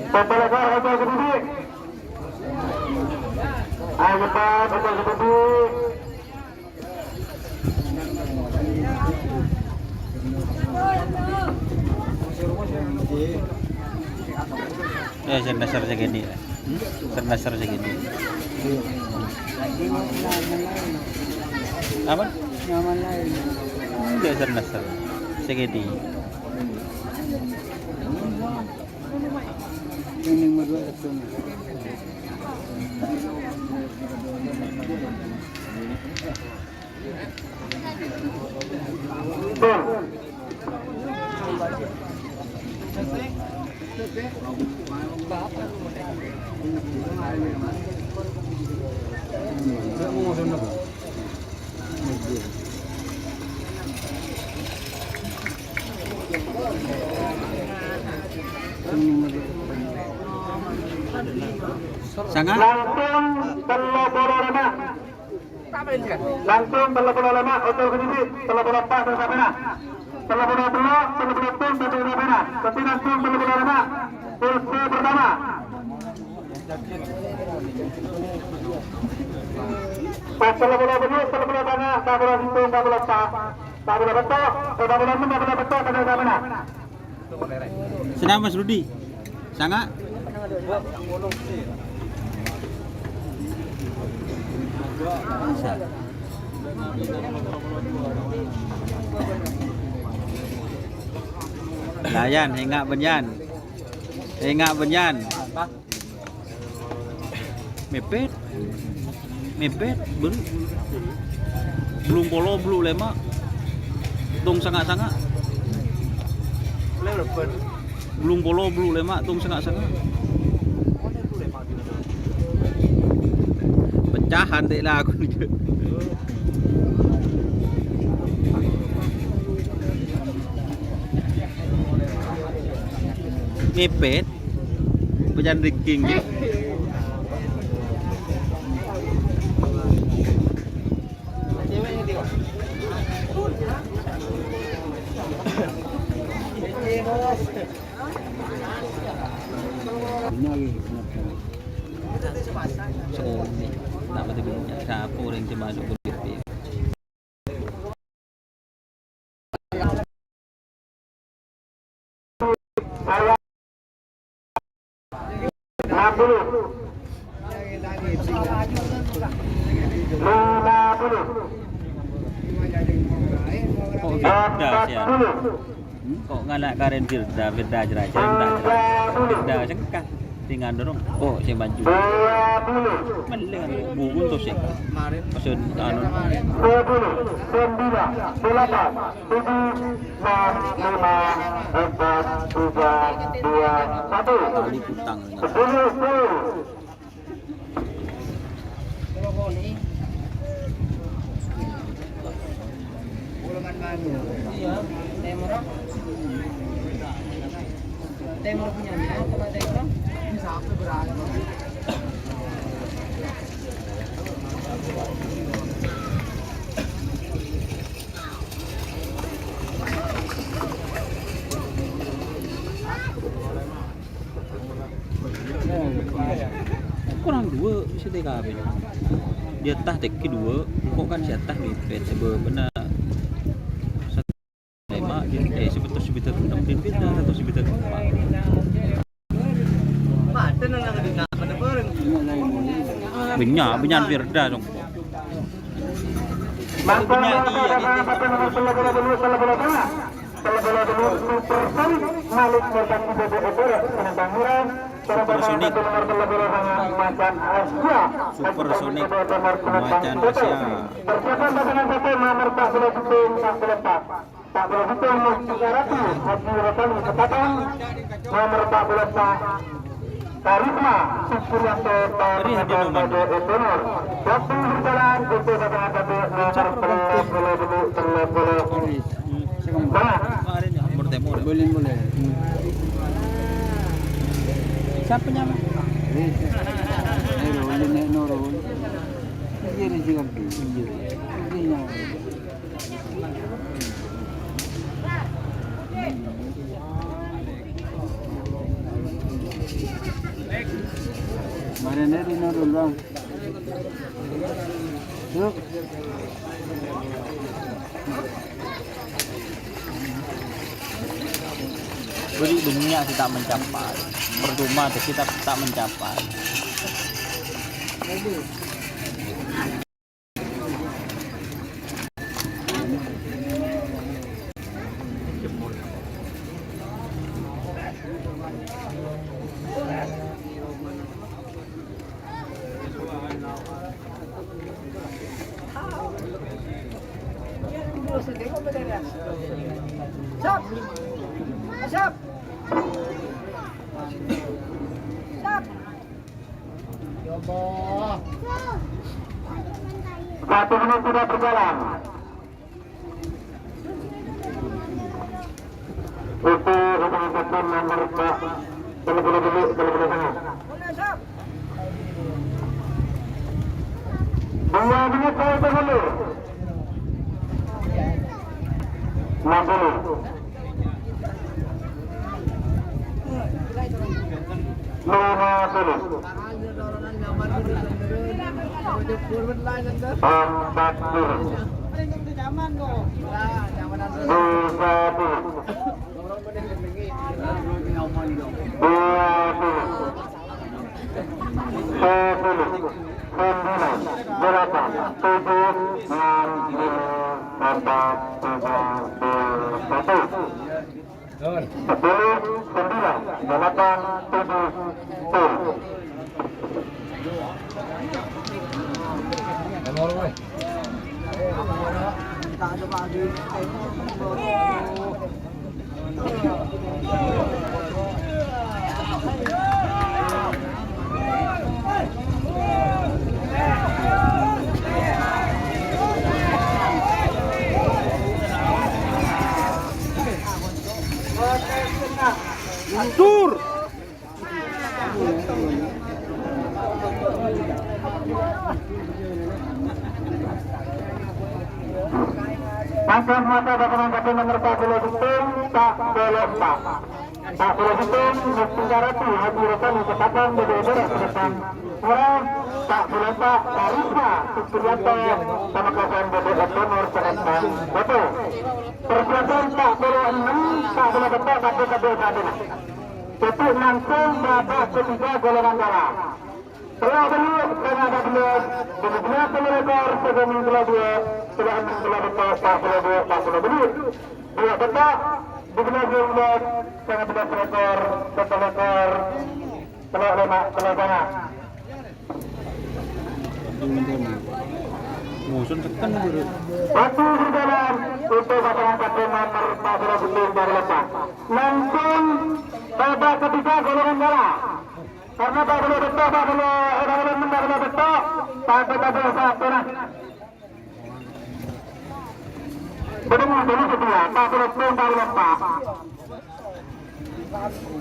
Pembalasan hotel kedudi. Ayo cepat hotel kedudi. Serdasar segini. Serdasar segini. Apa? Nyaman lain. Enggak serdasar segini. Ini berdua itu. Sangat Langsung Telopololema. Langsung Telopololema hotel kedudi. Telopolopak dan Sapena. Telopololok, Telopolotum dan Sapena. Tapi langsung Telopololema. Kursi pertama. Pas Telopololok, Telopololana, Telopolotum, Telopolopak. Telopolotok, Telopolotum, Telopolotok dan Sapena. senang Mas Rudi. Sangat Nah Yan, hingga benyan. Hingga benyan. Mepet. Mepet, belum polo, belum lema. Tung sangat-sangat. Belum polo, belum lema, tung sangat-sangat. Pecahan dek lah aku ni. Mepet. Pecahan drinking je. Sekarang ni nak betul minyak siapa orang yang masuk ke BP. Kok Firda sian? Kok nganak karen Firda jerai Firda cengkak tinggal dorong. Oh saya maju. Meleng buku tu sih. Maksud anu. 10, 9, 8, 7, 6, 5, 4, 3, 2, 1. Tali kutang. Temur punya ni, tempat temur. Ini sampai berani. Kurang dua bisa tiga habis. Dia tah teki dua, kok kan si atas ni pet sebab benar. Lima dia sebetul enam din pet atau sebetul empat. Benyan Firda dong. Supersonik Macan Asia. Persiapan pasangan satu nomor 41 tak boleh hitung 300 Haji Rosali Ketapang nomor 14 Karisma Supriyanto Pada Esenor. Waktu berjalan untuk pasangan satu nomor Boleh. Siapa nama? Noro. Ini juga. Mana ni Noro bang? Yuk. Beri dunia kita mencapai, percuma kita tak mencapai. Siap. Satu menit sudah berjalan. Itu pasangan satu nomor 2 menit saya dahulu. 60. 10 8, 7, 6, 5, 4, 3, 2, 1. 10, 9, 8, 7, 10. Tur. Pasang mata bakalan kaki nomor 40 Hitung, tak boleh tak. Tak boleh Hitung, Mungkarati, Haji Rosani, Ketapang, Bede-Bede, Kedepan. Orang, tak boleh tak, Karisma, Supriyanto, sama kawan Bede-Bede, nomor Kedepan. Betul. Persiapan tak boleh 6, tak boleh betul, tak boleh betul. Itu langsung babak ketiga golongan darah. Setelah dulu, karena ada belum, kemudian rekor sebelum belah dua, setelah belah betul, tak belah dua, tak belah dulu. Dua betul, belah dua, sangat belah rekor, betul rekor, telah lemak, telah banyak. Musun tekan dulu. Waktu berjalan untuk pasangan satu nomor 40 Hitung dari lepas. Langsung babak ketiga golongan darah. Karena tak boleh betul, tak boleh betul, tak boleh pernah. Berdengar dulu setelah, tak boleh pun, tak boleh pak.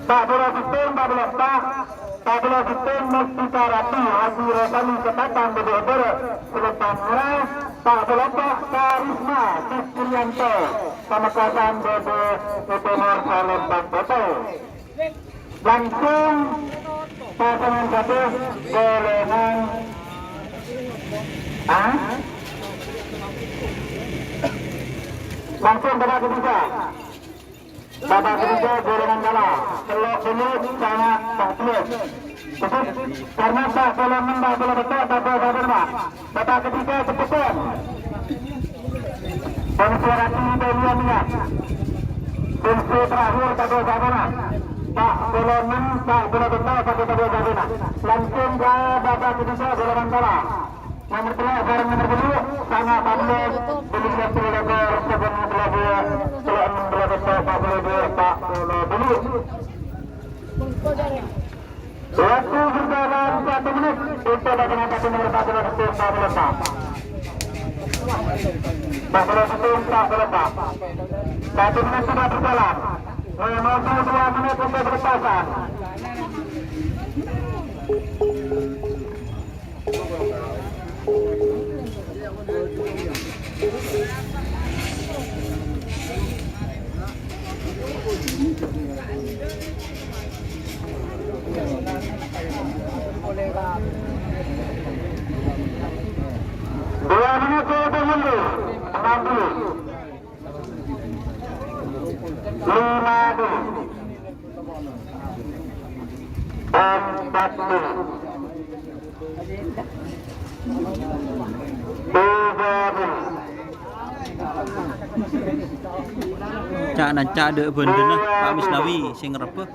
Tak boleh betul, tak boleh pak. Tak boleh betul, mesti Karati, Haji Rosani, Ketapang, Bede-Bede, Kedepan Merah. Tak boleh pak, Karisma, Supriyanto, sama kawasan Bede-Bede, Nur Salembang, Betul. Langsung pasangan satu golongan langsung babak ketiga golongan dalam. Teluk Belut sangat bagus. Karena tak boleh menang, boleh betul, tak boleh benar. Babak ketiga cepetan. Dan suarati Deliania. Kunci terakhir tak boleh benar. Tak boleh menang, tak boleh betul, tak boleh benar. Langsung ke babak ketiga golongan dalam. Nomor 3 bareng nomor 2 sangat bagus. Belum rekor sebelum belah dua, setelah belah betul, tak boleh dua, tak boleh dulu. Waktu berjalan 1 menit untuk bagaimana kaki nomor 40 Hitung tak boleh tak. 40 Hitung tak boleh tak. 1 menit sudah berjalan. Menuju 2 menit untuk berpasan. Dua menit saya mundur, 60, 50, 40, 30. Cak dan cak dek benda nah Pak Misnawi sing ngerepe. 10,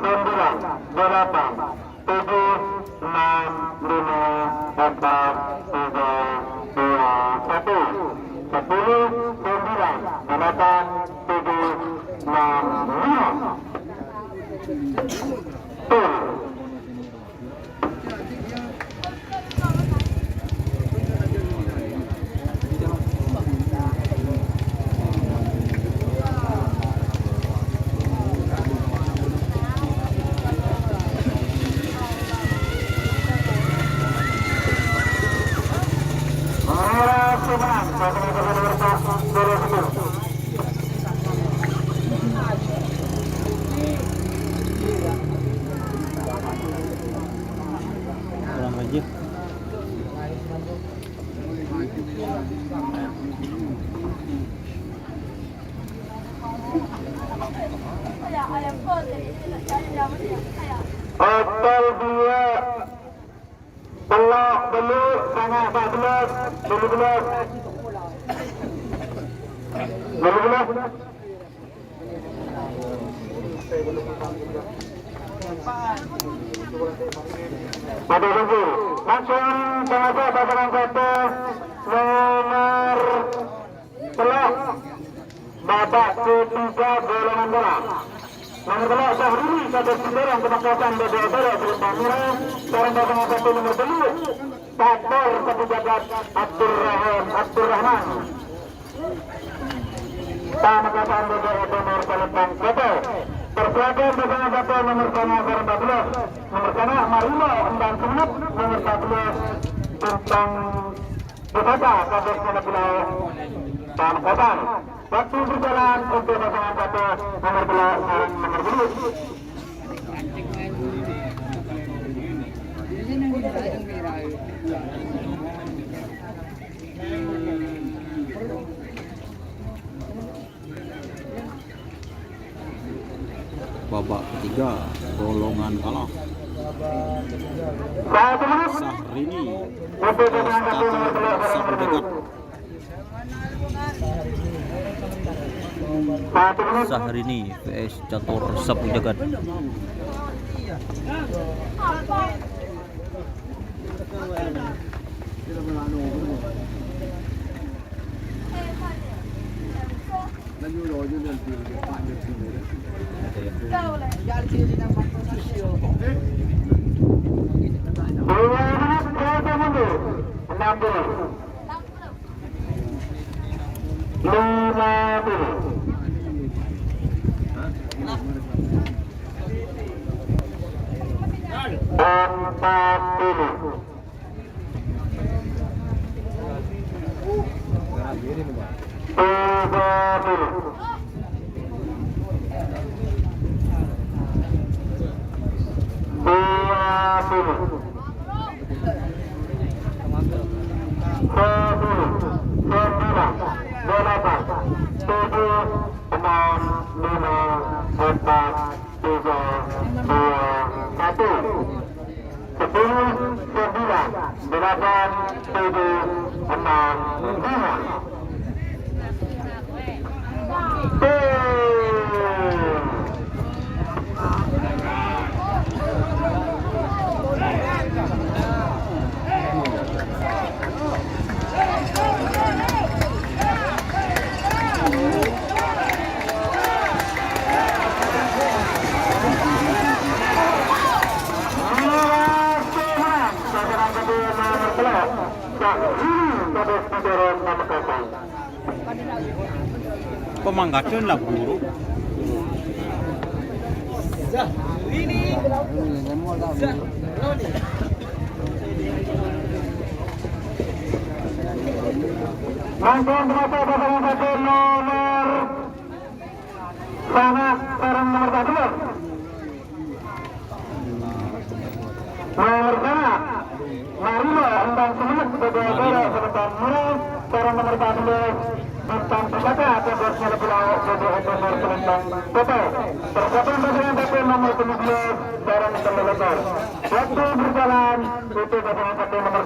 9, 8, 7, 6, 5, 4, 3, 2, 1. 10, 9, 8, 7, 6, 5. Kurang aja. Ayam kau, dulu sangat 14 12 Pada tunggu langsung pengajar pasangan satu nomor telah babak ketiga golongan bola. Nomor telah Syahrini satu sendirian kemakasan BBB Selatan Merah. Sekarang pasangan satu nomor 10 Takbor satu jagat Abdurrahman. Pamekasan BBB nomor Selatan Kota. Persiapan pasangan satu nomor 14 nomor sana Marino Endang Kemenuk nomor 14 tentang Pusaka Kabupaten Pulau Pamekasan. Waktu berjalan untuk pasangan satu nomor 12 nomor 10. Babak ketiga golongan kalah. Satu menit Syahrini untuk pasangan satu nomor 12 sapu jagat. Syahrini vs Catur sapu jagat. Pemangkatan lah buruk. Langsung berapa pasangan satu nomor sangat sekarang nomor 14 nomor sana Marino Endang Kemenuk BBB Selatan Merah. Sekarang nomor 14 tentang Pusaka Kabupaten Pulau BBB nomor Selatan Kota. Persiapan pasangan satu nomor 17 sekarang terlebar. Waktu berjalan itu pasangan satu nomor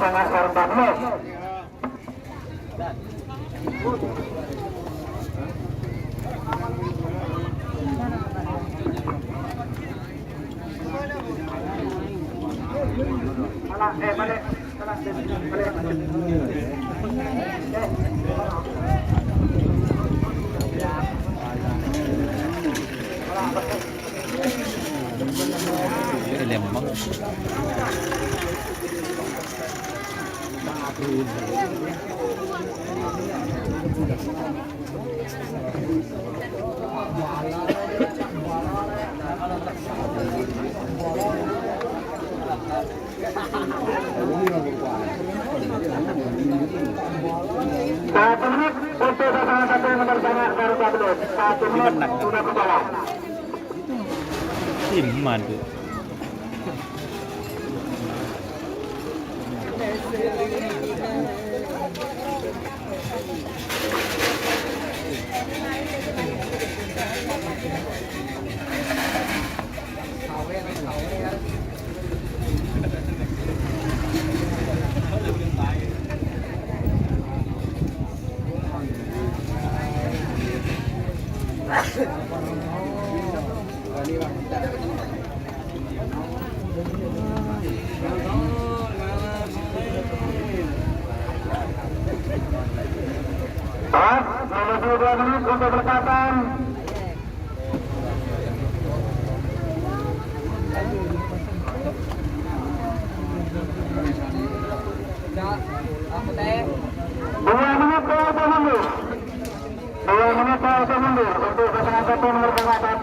sangat sekarang 14. Lembang. Satu menit untuk pasangan satu nomor sangat baru 14. 1 menit sudah berjalan. Tim madu. Pas, menuju 2 menit untuk berkatan. Aku teh 2 menit ke auto mundur. 2 menit ke auto mundur untuk pasangan satu nomor pengangkatan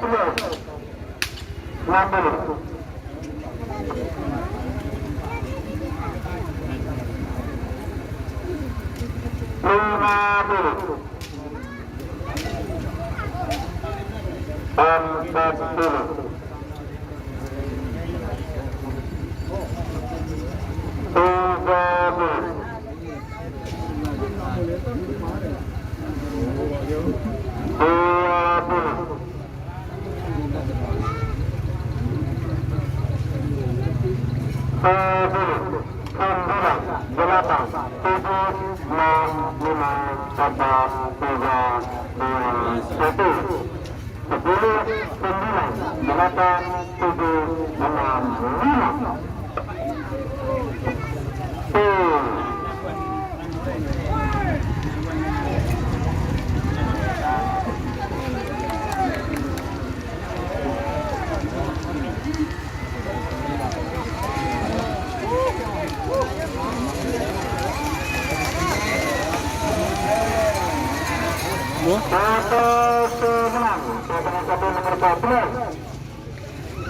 60.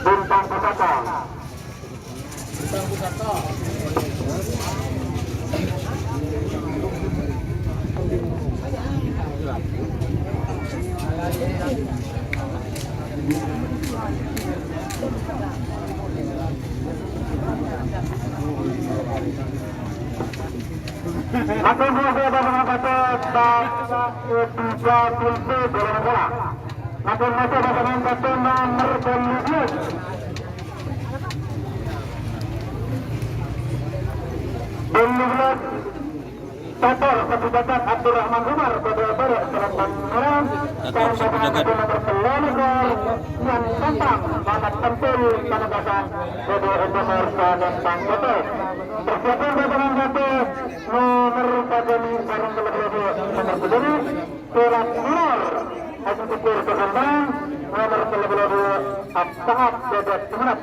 Bintang Pusaka. Aku berada dengan kata tiga kunci dalam bola. Aku masih dengan kata nomor 12. Tator Petugas Abdurrahman Umar pada barat Selatan Maram. Sekarang pasangan nomor 11 yang tentang sangat penting penegasan kedua nomor dan Bangkoto. Persiapan pasangan satu nomor Pagani Barang Kelebih nomor 7 surat nomor eksekutif berkembang nomor Kelebih Absahat Bebek Semenat.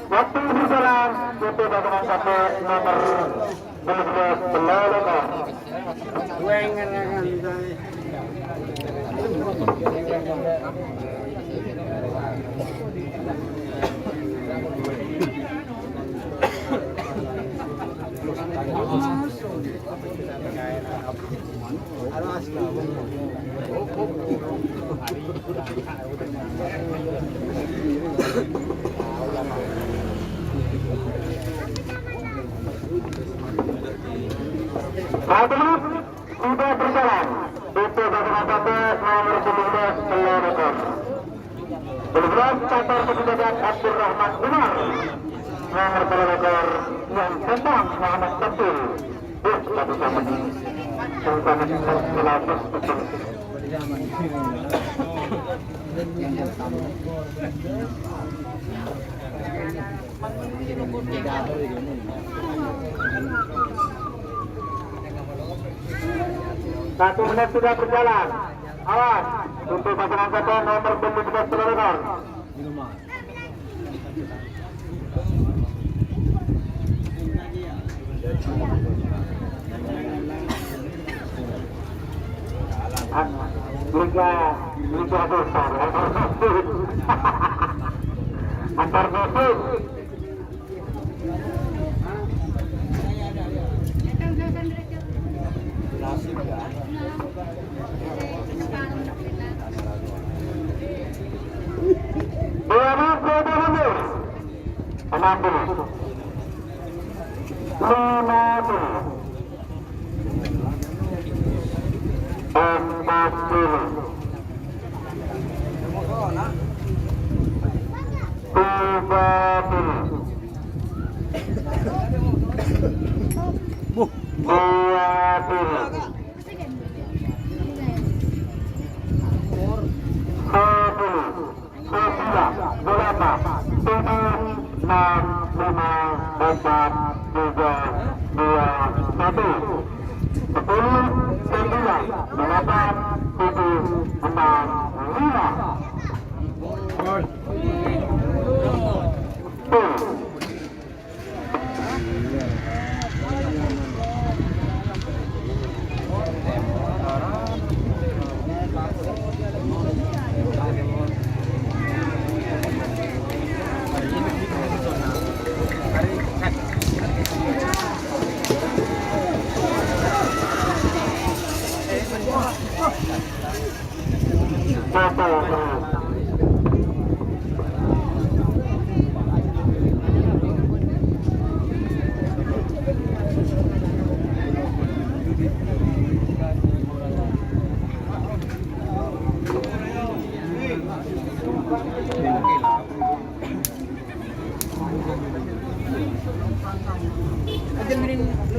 Waktu berjalan untuk pasangan satu nomor 12 Belanda. Satu menit sudah berjalan. Itu pasangan satu nomor 17 Belanda. 12 Tator Petugas Abdurrahman Umar. Nomor Belanda yang tentang Muhammad Tampil. Satu-satu. Satu-satu selapis betul. Satu menit sudah berjalan. Awas untuk pasangan satu nomor 17 Peloror. Liga besar antar musuh. Dua minggu mundur 60 Satu, 10, 9, 8,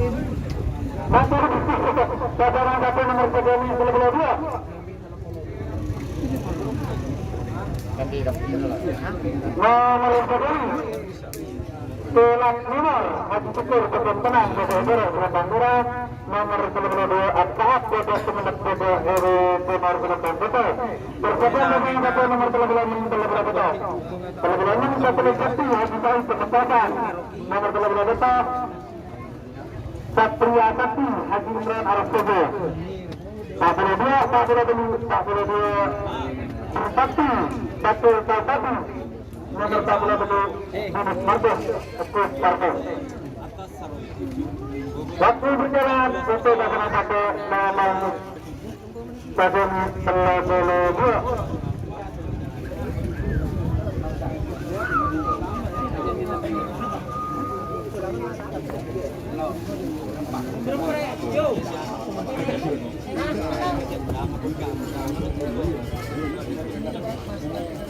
Masih cadangan satu nomor 32. Nomor 2 Tulang Minor Haji Syukur Kebun Tenang Bodo-Bodo Selatan Murah. Nomor 32 Absahat Bodo Semenep Bodo Heru Timur Selatan Bodo. Persiapan nomor 1 nomor 36 Bodo. Kalau 6 satu Sakti Haji Said Penempatan. Nomor 32 Satria Sakti Haji Imran Arab Bodo. 42 Sakti Batul Salsati. Nomor 42 Dimas Marcos Ekut Partai. Waktu berjalan untuk pasangan satu nomor stadion 32.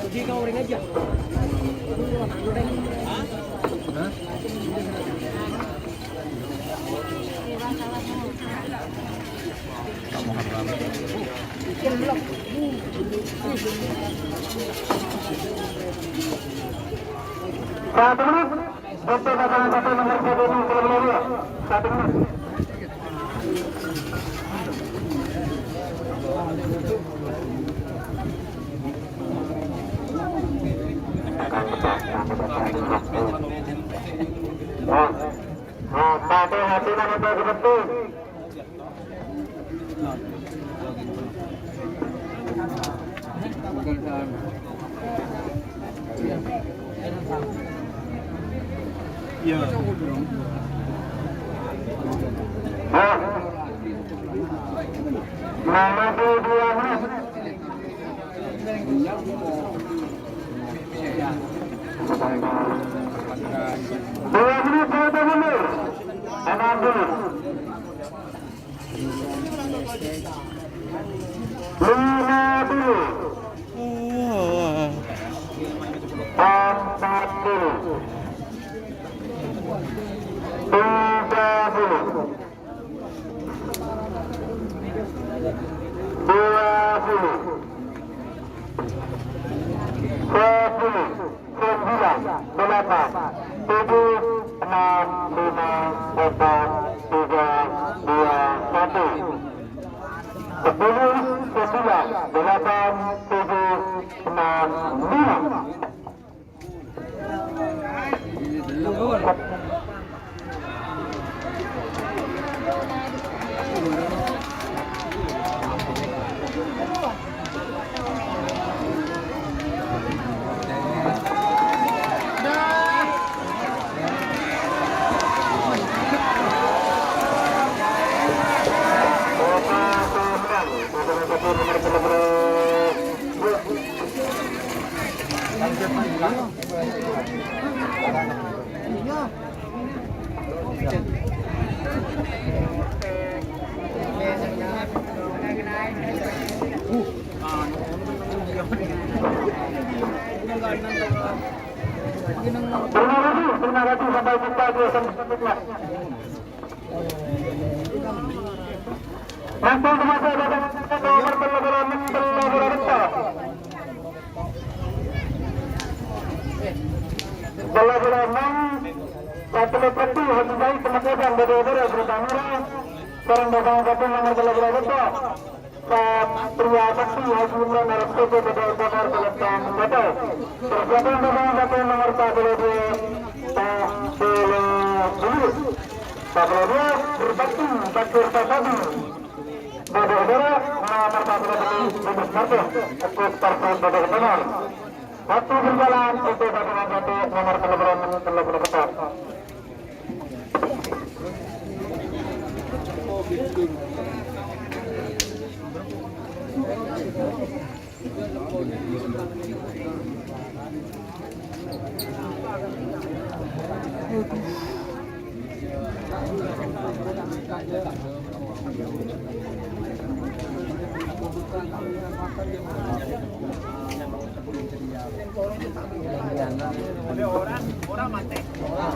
Pergi kau ring aja. Satu menit untuk pasangan satu nomor 32. 1 menit. Hati-hati dengan betul. Ya. Nomor 2 menit. Dua menit satu mundur. 60. 50. 40. 30. Terima kasih sampai jumpa di selanjutnya. Langsung kemana nomor bola satu leperti Haji Said Penempatan Bodo-Bodo Selatan Murah. Sekarang pasangan satu nomor bola Satria Sakti Haji Imran Arab Bodo Bodo-Bodo Selatan Bodo. Persiapan pasangan satu nomor 42 berbakti Bakir Tasadi Bodo-Bodo nomor 42 Dimas Marcos Ekut Partai Bodo-Bodo. Waktu berjalan untuk pasangan satu nomor 34.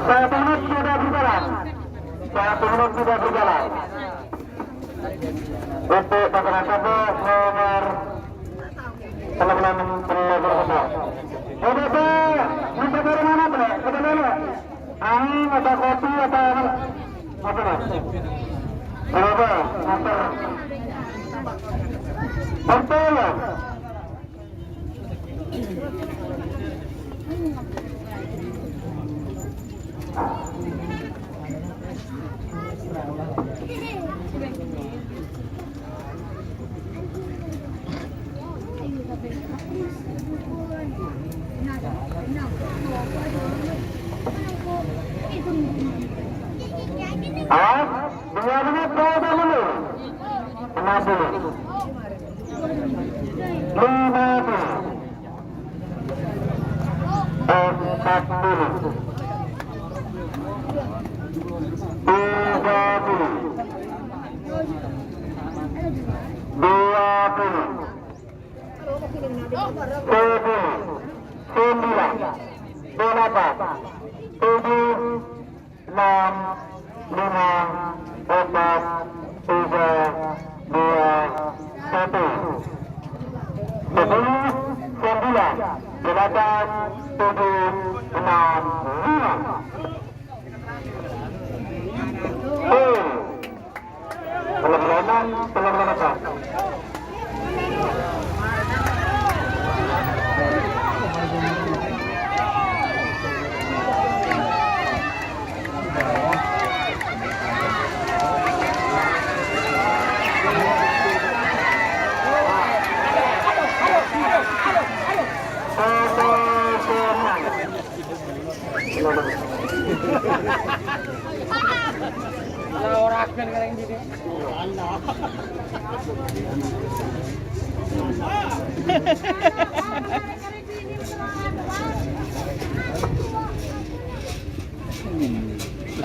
Satu menit sudah berjalan. 1 menit sudah berjalan. Untuk pasangan satu nomor 16 berapa? Udah tuh, minta dari mana tuh? Kita dulu. Angin atau kopi atau apa nih? Berapa? Motor. Betul ya? Ah, 2 menit berapa dulu? 50. 50. 40. 30. 20.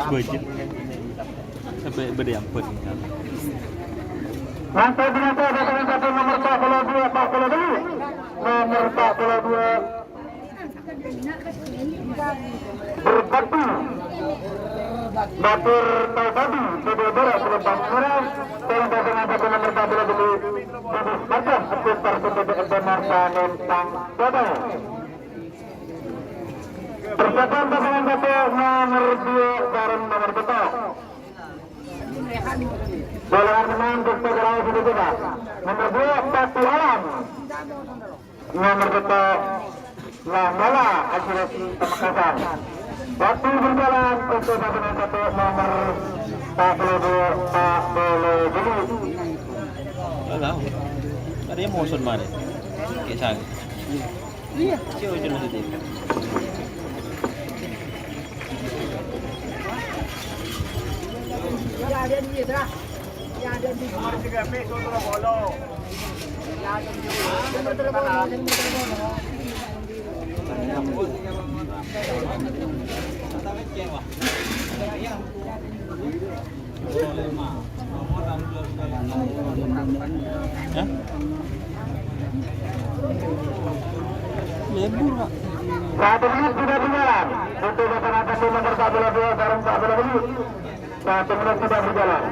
budget sampai berdiampun. Lantai berapa pasangan satu nomor 42 nomor 42 berbatu Batur Taubadi Sudodora Selembang Merah dan pasangan satu nomor 42 Bubus Batas Putar Sebagai Benar Panen Tang Dodo. Persiapan pasangan satu nomor 2 Garam nomor betok. Bola menang Gusto Gerai sudah juga. Nomor 2 Patu Alam. Nomor betok Lamala Asurasi Pamekasan. Waktu berjalan untuk pasangan satu nomor 42 Pak Bolo Juli. Alah. Ada yang motion mana? Kisah. Iya. Siapa yang masih tiap? Ya ada di sana. Ya ada di sana. 3 peso untuk bolo. Ya ada di sana. Lebur pak. 1 menit sudah berjalan untuk pasangan satu nomor 42 Garam Pak Bolo Juli. 1 menit sudah berjalan.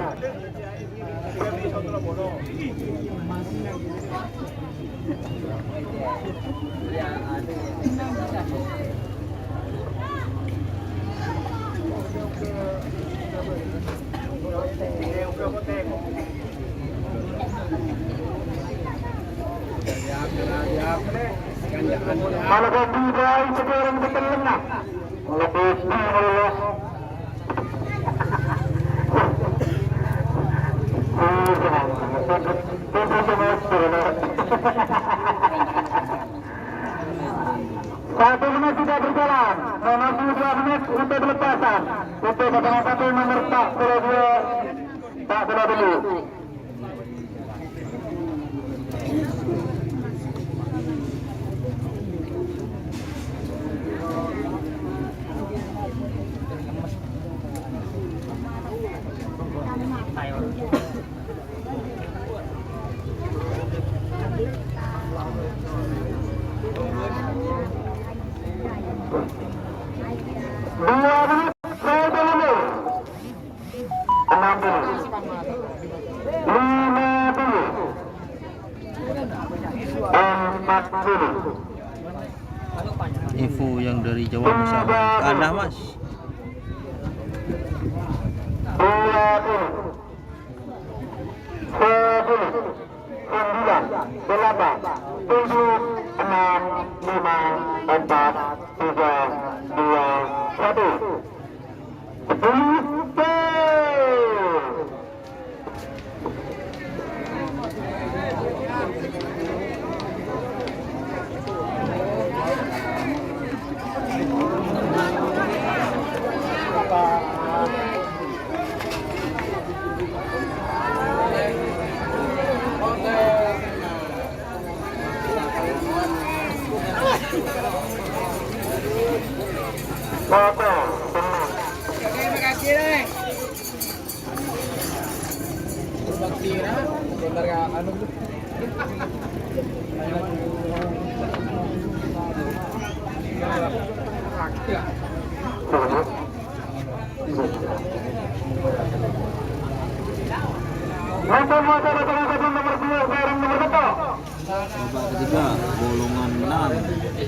Kalau kopi baik sekarang betul lengah. Kalau kopi Allah. Satu menit sudah berjalan, masih 2 menit untuk pelepasan untuk pasangan satu nomor 42 Pak Bola dulu. Info yang dari Jawa bersama kalah mas. 3 golongan 6.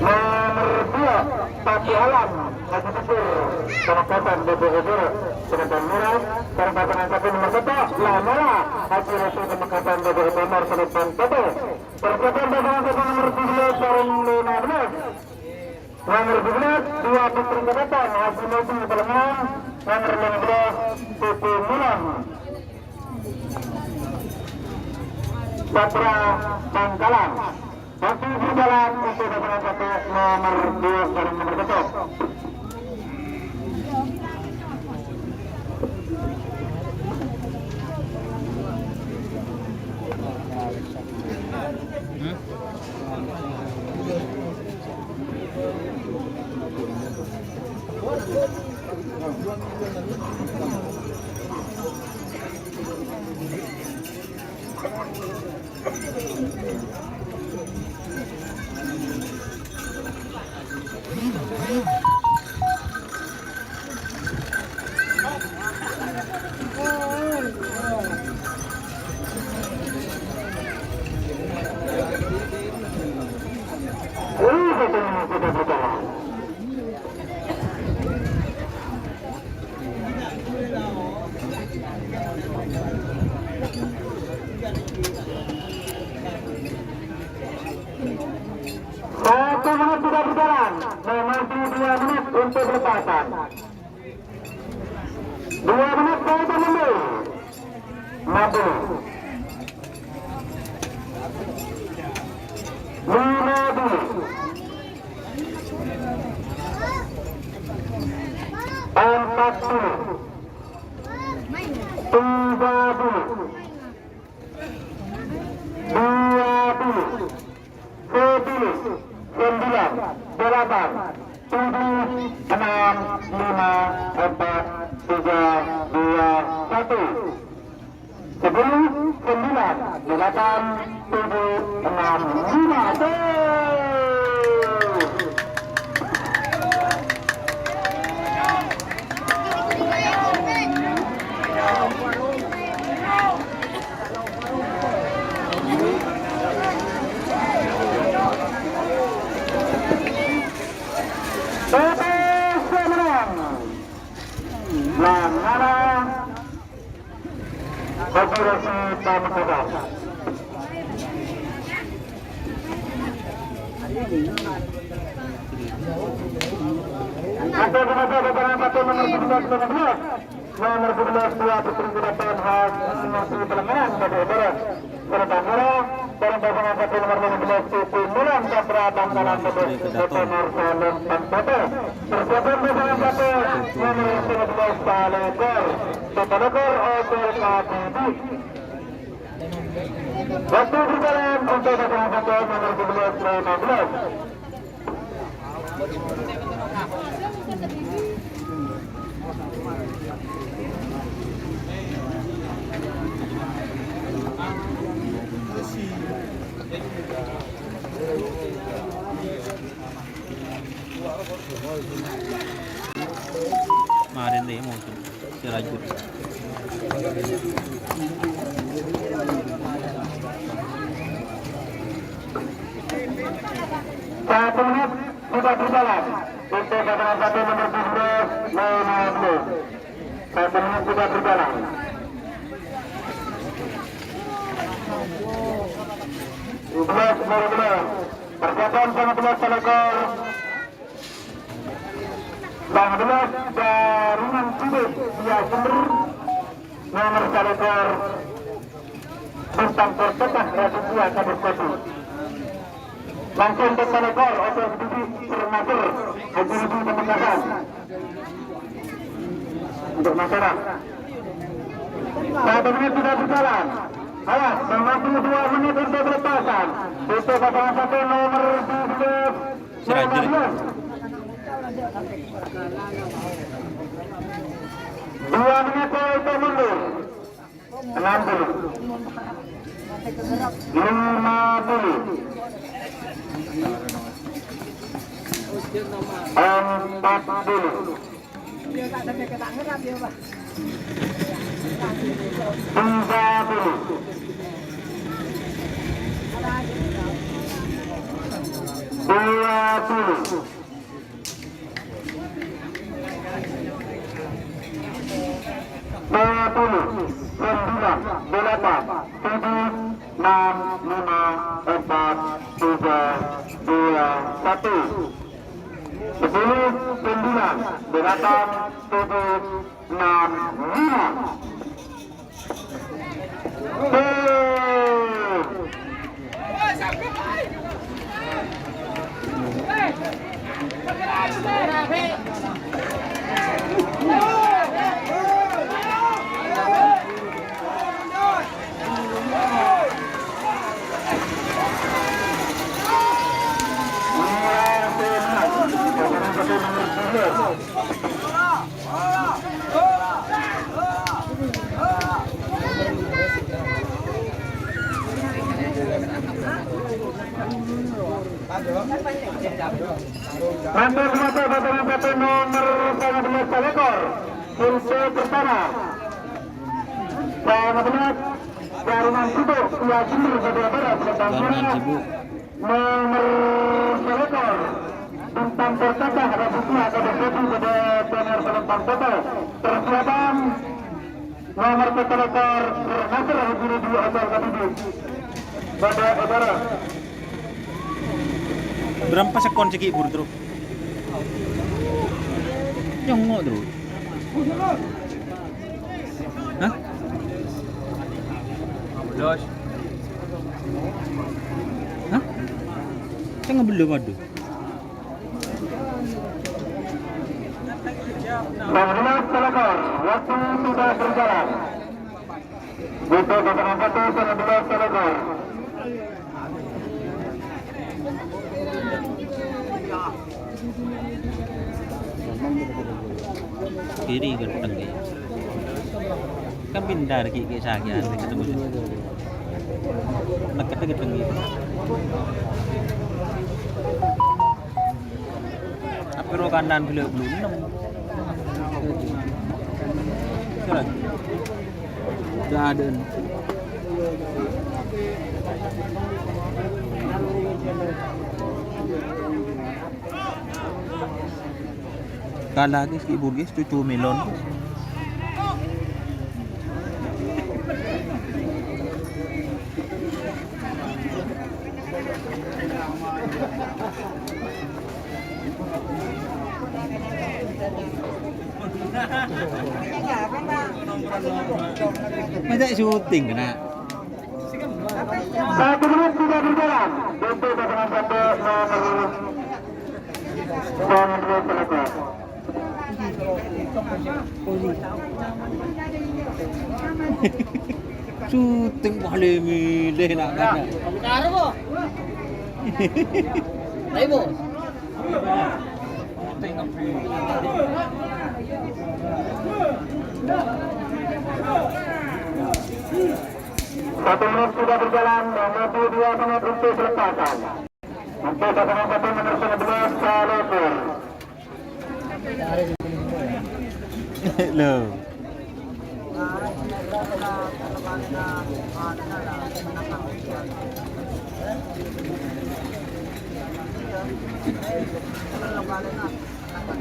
Nomor 2 Pati Alam Haji Tepur Pemekasan BPUB Penonton Murah Karena pasangan satu nomor 1 Lamala Haji Rasul Pemekasan BPUB nomor 1 Persiapan pasangan satu nomor 17 Sarung 15 nomor 11 2 Putri Kedaton Haji Mosi Pelengan nomor 15 Tutu Mulan Patra Bangkalan masih berjalan untuk pasangan satu nomor 2 dan nomor 1. Satu menit sudah berjalan, memasuki 2 menit untuk lepasan. 2 menit untuk mundur. Maju. Waktu berjalan untuk pasangan satu nomor 11 15. deh mau si Rajut. Satu menit sudah berjalan untuk pasangan satu nomor 17 Lionel Blue. 1 menit sudah berjalan. Belas persiapan sangat belas selekor. Bang belas jaringan sudut dia sumber nomor selekor Bintang Pertetah Raditya Kabupaten. Langsung ke selekor oper bibit permater Haji Rudy Pemekasan untuk masyarakat. 1 menit sudah berjalan. Awas, 92 menit untuk berpasan. Untuk pasangan satu nomor 17 Serajur. 2 menit untuk mundur. 60 50 40 Nomor nomor selekor Kunci pertama 15 jaringan sibuk Tua Jimri Bapak Barat Jaringan sibuk. Nomor selekor Bintang Pertetah Raditya Kabupaten pada Tenar Selempang Kota. Persiapan nomor selekor Nasir Haji Rudy Asal Kabibit pada Barat. Berapa sekon cekik bur terus? Nyongok terus. Hah? Hah? Jangan belum ada. 16 selekor, waktu sudah berjalan. Butuh pasangan satu 19 selekor. Kiri ganteng ya. Kan pindah lagi ke Sakian ketemu. Nakatnya ganteng gitu. Apa ro kanan beliau belum 6. Jalan. Udah ada. Kalah guys, ibu guys, cucu melon. Masa syuting kena. 1 menit sudah berjalan. Untuk pasangan satu nomor selekor. Syuting boleh milih nak kan. Karo po. Ay mo. Satu menit sudah berjalan, 22 menit untuk pelepasan. Untuk pasangan satu nomor 11 Salopur. Loh.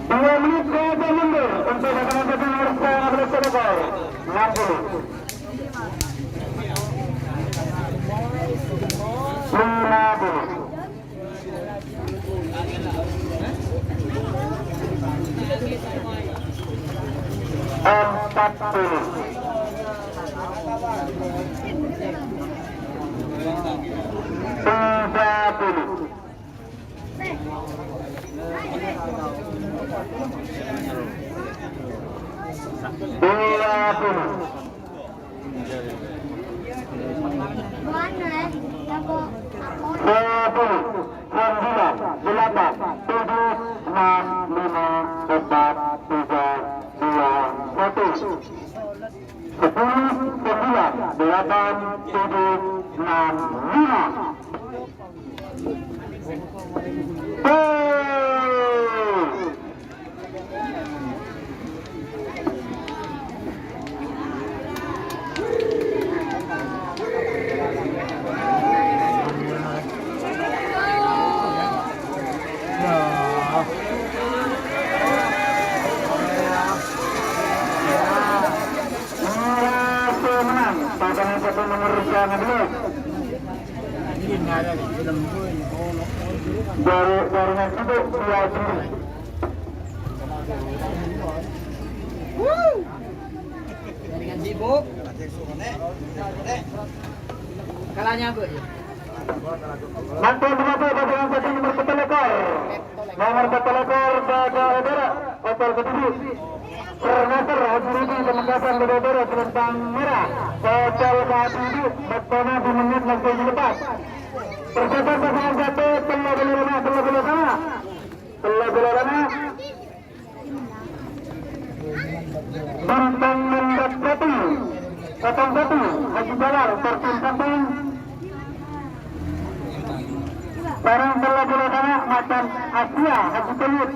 Dua menit ke mundur untuk pasangan satu nomor sekarang adalah Telekor 60. 50. Empat puluh. Tiga puluh. Dua puluh. Sepuluh. 9, 8, 7, 6, 5, 4, 3, 2, 1. 10, 9, 8, 7, 6, 5. Menang pasangan satu nomor 12. Jaringan itu dia sendiri. Jaringan sibuk. Kalahnya apa ya? Mantul berapa pasangan satu nomor Telekor. Nomor Telekor pada udara hotel ketujuh. Permeter Haji Pemekasan Bedodoro Selentang Merah. Hotel ketujuh bertona di menit langsung lepas. Tercatat pasangan satu telah belurana. Bintang mendat satu. Potong satu Haji Jalal tertim samping. Barang telah belurana Macan Asia Haji Pelut.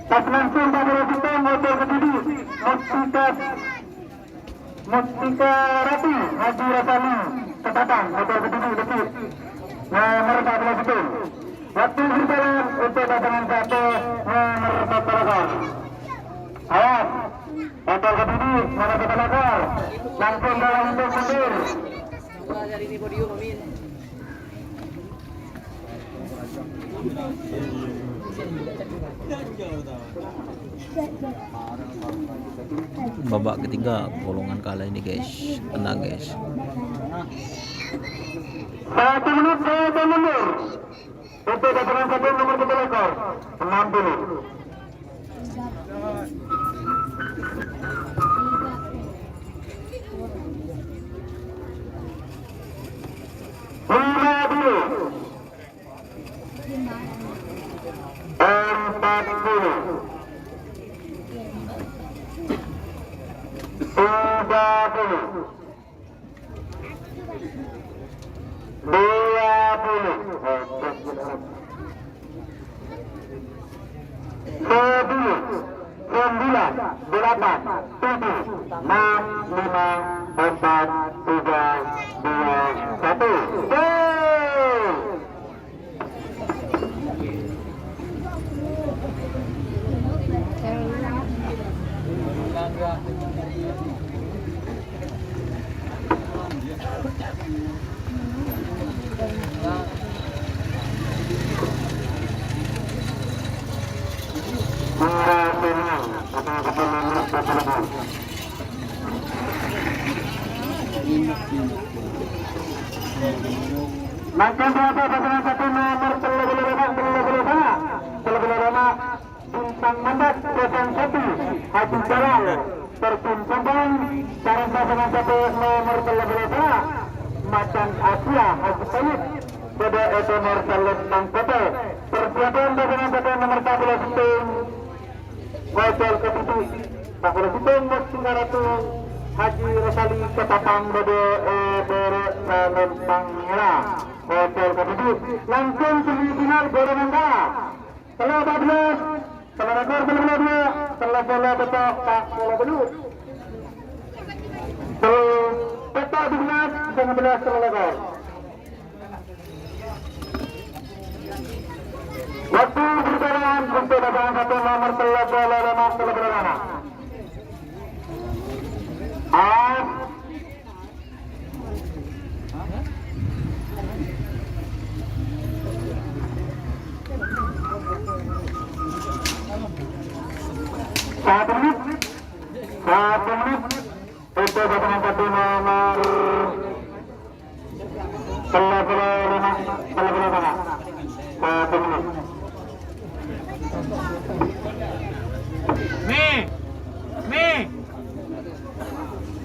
Tas langsung pada Rositom hotel ketujuh. Mustika Rati Haji Rasani Ketatan hotel ketujuh detik. Nomor 14 itu. Waktu berjalan untuk pasangan satu nomor 14. Awas, hotel ketujuh nomor 14. Langsung dalam untuk mundur. Wah, dari ini podium amin. Babak ketiga golongan kalah ini guys, tenang guys. 1 menit saya mundur untuk pasangan satu nomor 14. 60. Makan berapa pasangan satu nomor Telebelorana Bintang Mandat 01 Haji Jalal terjun samping. Sekarang pasangan satu nomor Telebelorana Macan Asia Haji Pelut pada nomor Selentang Kota. Persiapan pasangan satu nomor 14 itu hotel ketujuh 14 itu Mustika Ratu Haji Rosali Ketapang pada Selentang Merah. Hotel ketujuh langsung semifinal golongan A. Kalau 14, kalau rekor 2 bola betok tak bola dulu. Betok dinas dengan belas terlebar. Waktu berjalan untuk datang satu nomor bola nomor bola. Satu menit untuk pasangan satu nomor bola 1 menit.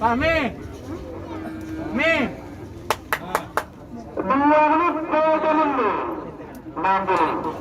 Kami. 2 menit ke dulu. 60.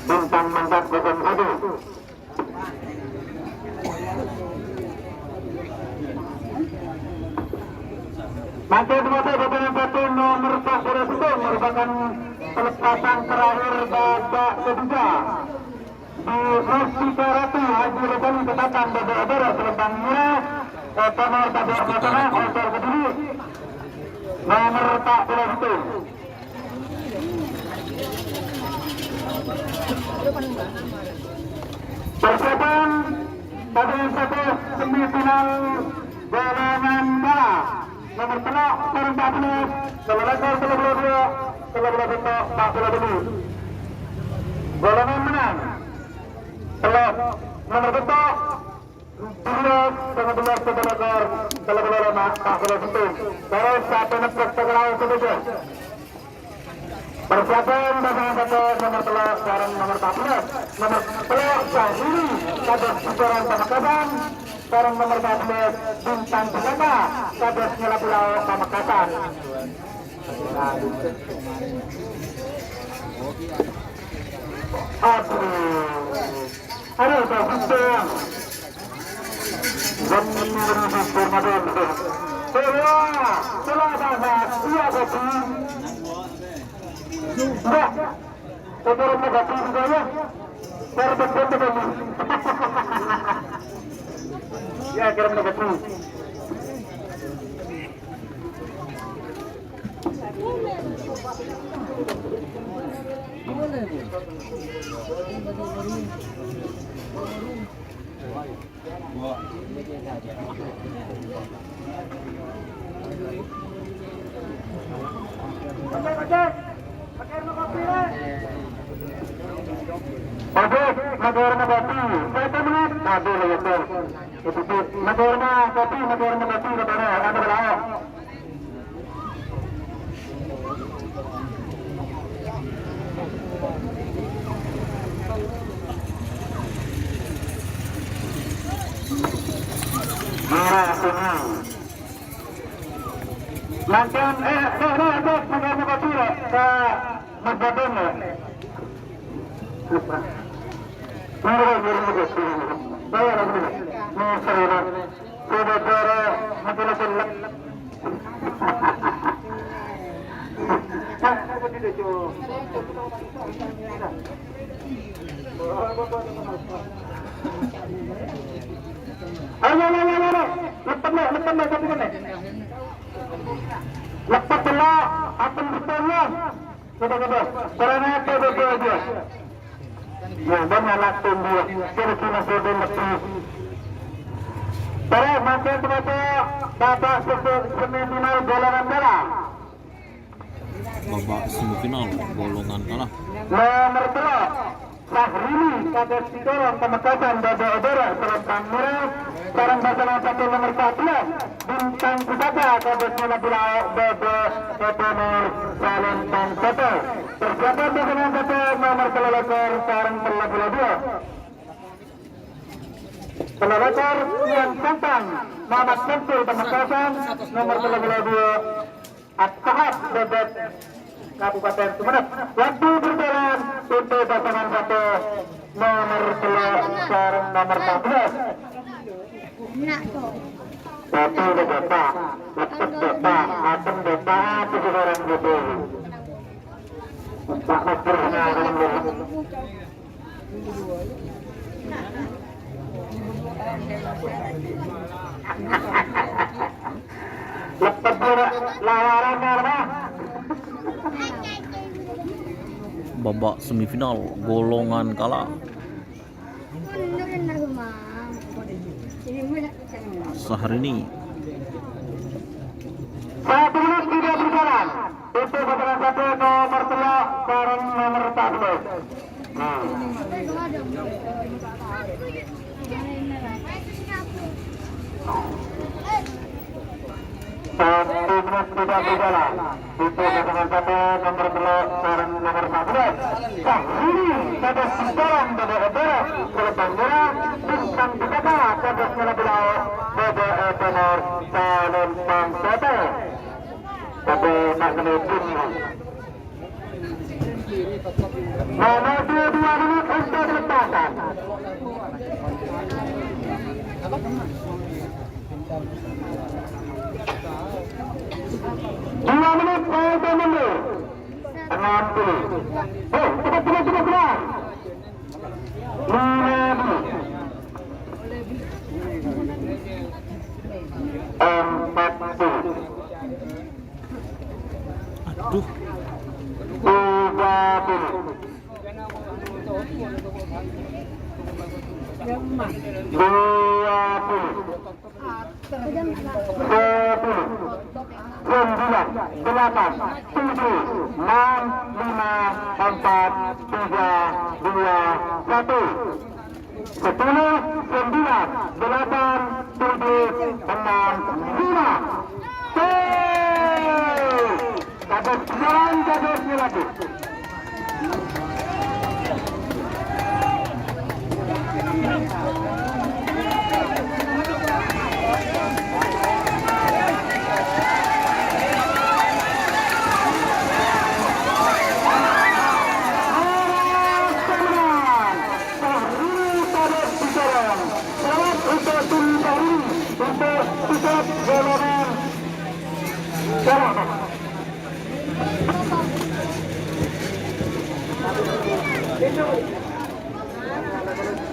Bintang mantap bukan satu. Maka dua satu nomor 41 merupakan pelepasan terakhir babak ketiga. Di Rosti Karatu Haji Rojali tetapkan beberapa selembang merah. Nomor 41 Osor Kediri. Nomor 41. Persiapan pada satu semifinal golongan bola nomor telak turun 40 selesai 32 betok 42 golongan menang telak nomor betok 12 sebelakor selesai 41 terus satu nepuk segelau setuju. Persiapan pasangan satu nomor telak sekarang nomor 14 nomor telak Sahili kados Pujaran Pamekasan sekarang nomor 14 Bintang Pusaka kados Nyala Pulau Pamekasan. Aduh Bintang dan menurut formador telah bahas ia kopi. Enggak, kotoran negatif juga ya. Berbeda dengan ya kirim negatif. Magorna kopi, 1 menit. Aduh, itu. Itu magorna kopi ke mana? Ada berapa? Merah kuning. Makan magorna kopi ke Mas Badon ya. Lepas telah apa betulnya Coba. Karena apa betul aja? Ya, dan anak tumbuh. Kira-kira sudah lebih. Para makin berapa babak semifinal golongan kalah. Babak semifinal golongan kalah. Nomor 3 Sahrini Kades Sidorong Pemekasan Dada Odora Selatan Merah. Sekarang pasangan 1 nomor 14 Bintang Pusaka Kades Mula Pulau Dada Nur Salim Bangsoto. Persiapan pasangan 1 nomor kelelekor sekarang Pulau 2. Kelelekor yang Santang Muhammad Sentul Pemekasan nomor 2 At-Tahab Bebet Kabupaten Sumeneb. Waktu berjalan untuk pasangan 1 nomor 11 sekarang nomor 14. Satu Deta, Lepas Deta, Atem Deta, 7 orang gitu. Pak Masturnya akan lepas lawaran karena Babak semifinal golongan kalah. Sahrini Satu menit tidak berjalan untuk pasangan 1 nomor 3 sekarang nomor 14. Satu menit tidak berjalan untuk pasangan 1 nomor 3 sekarang nomor 14. Sahrini pada sekarang pada Odora Selatan Merah Bintang Pusaka pada Sekolah Pulau pada Tenor Salim Bangsoto. Tapi tak kena bunyi. Menuju 2 menit untuk diletakkan. 2 menit untuk mundur. 60. Cepat. 50. 40. Aduh, Jalan lagi.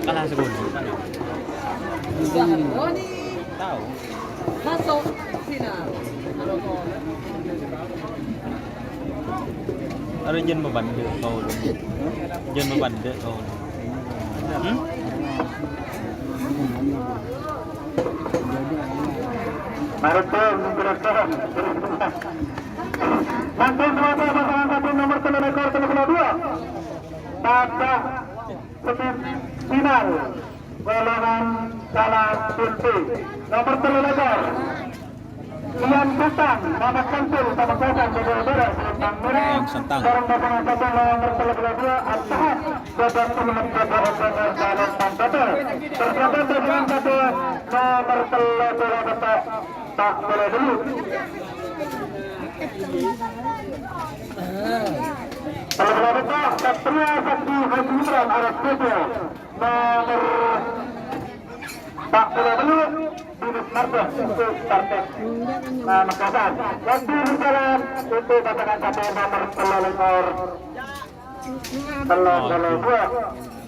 kalah segundo. Oh ni Tahu. masuk sini. Ada jen membantu kau. Jen membantu kau. Marathon bergerak. Nanti pasangan 1 nomor kelelekor 2 pada semifinal golongan kalah kunci nomor kelelekor Ian Santang, Muhammad Sentul, Pemekasan Bogor Selatan Merah. Sekarang pasangan 1 nomor kelelekor 2 At-Tahab Bebet Sumeneb Bogor Salam Bangsoto. Persiapan pasangan 1 nomor kelelekor tak boleh dulu. Kalau kita Satria Sakti Haji Imran Arab Studio nomor tak boleh dulu Binus Marta untuk partai Makassar. Waktu berjalan untuk pasangan 1 nomor kelelekor 2.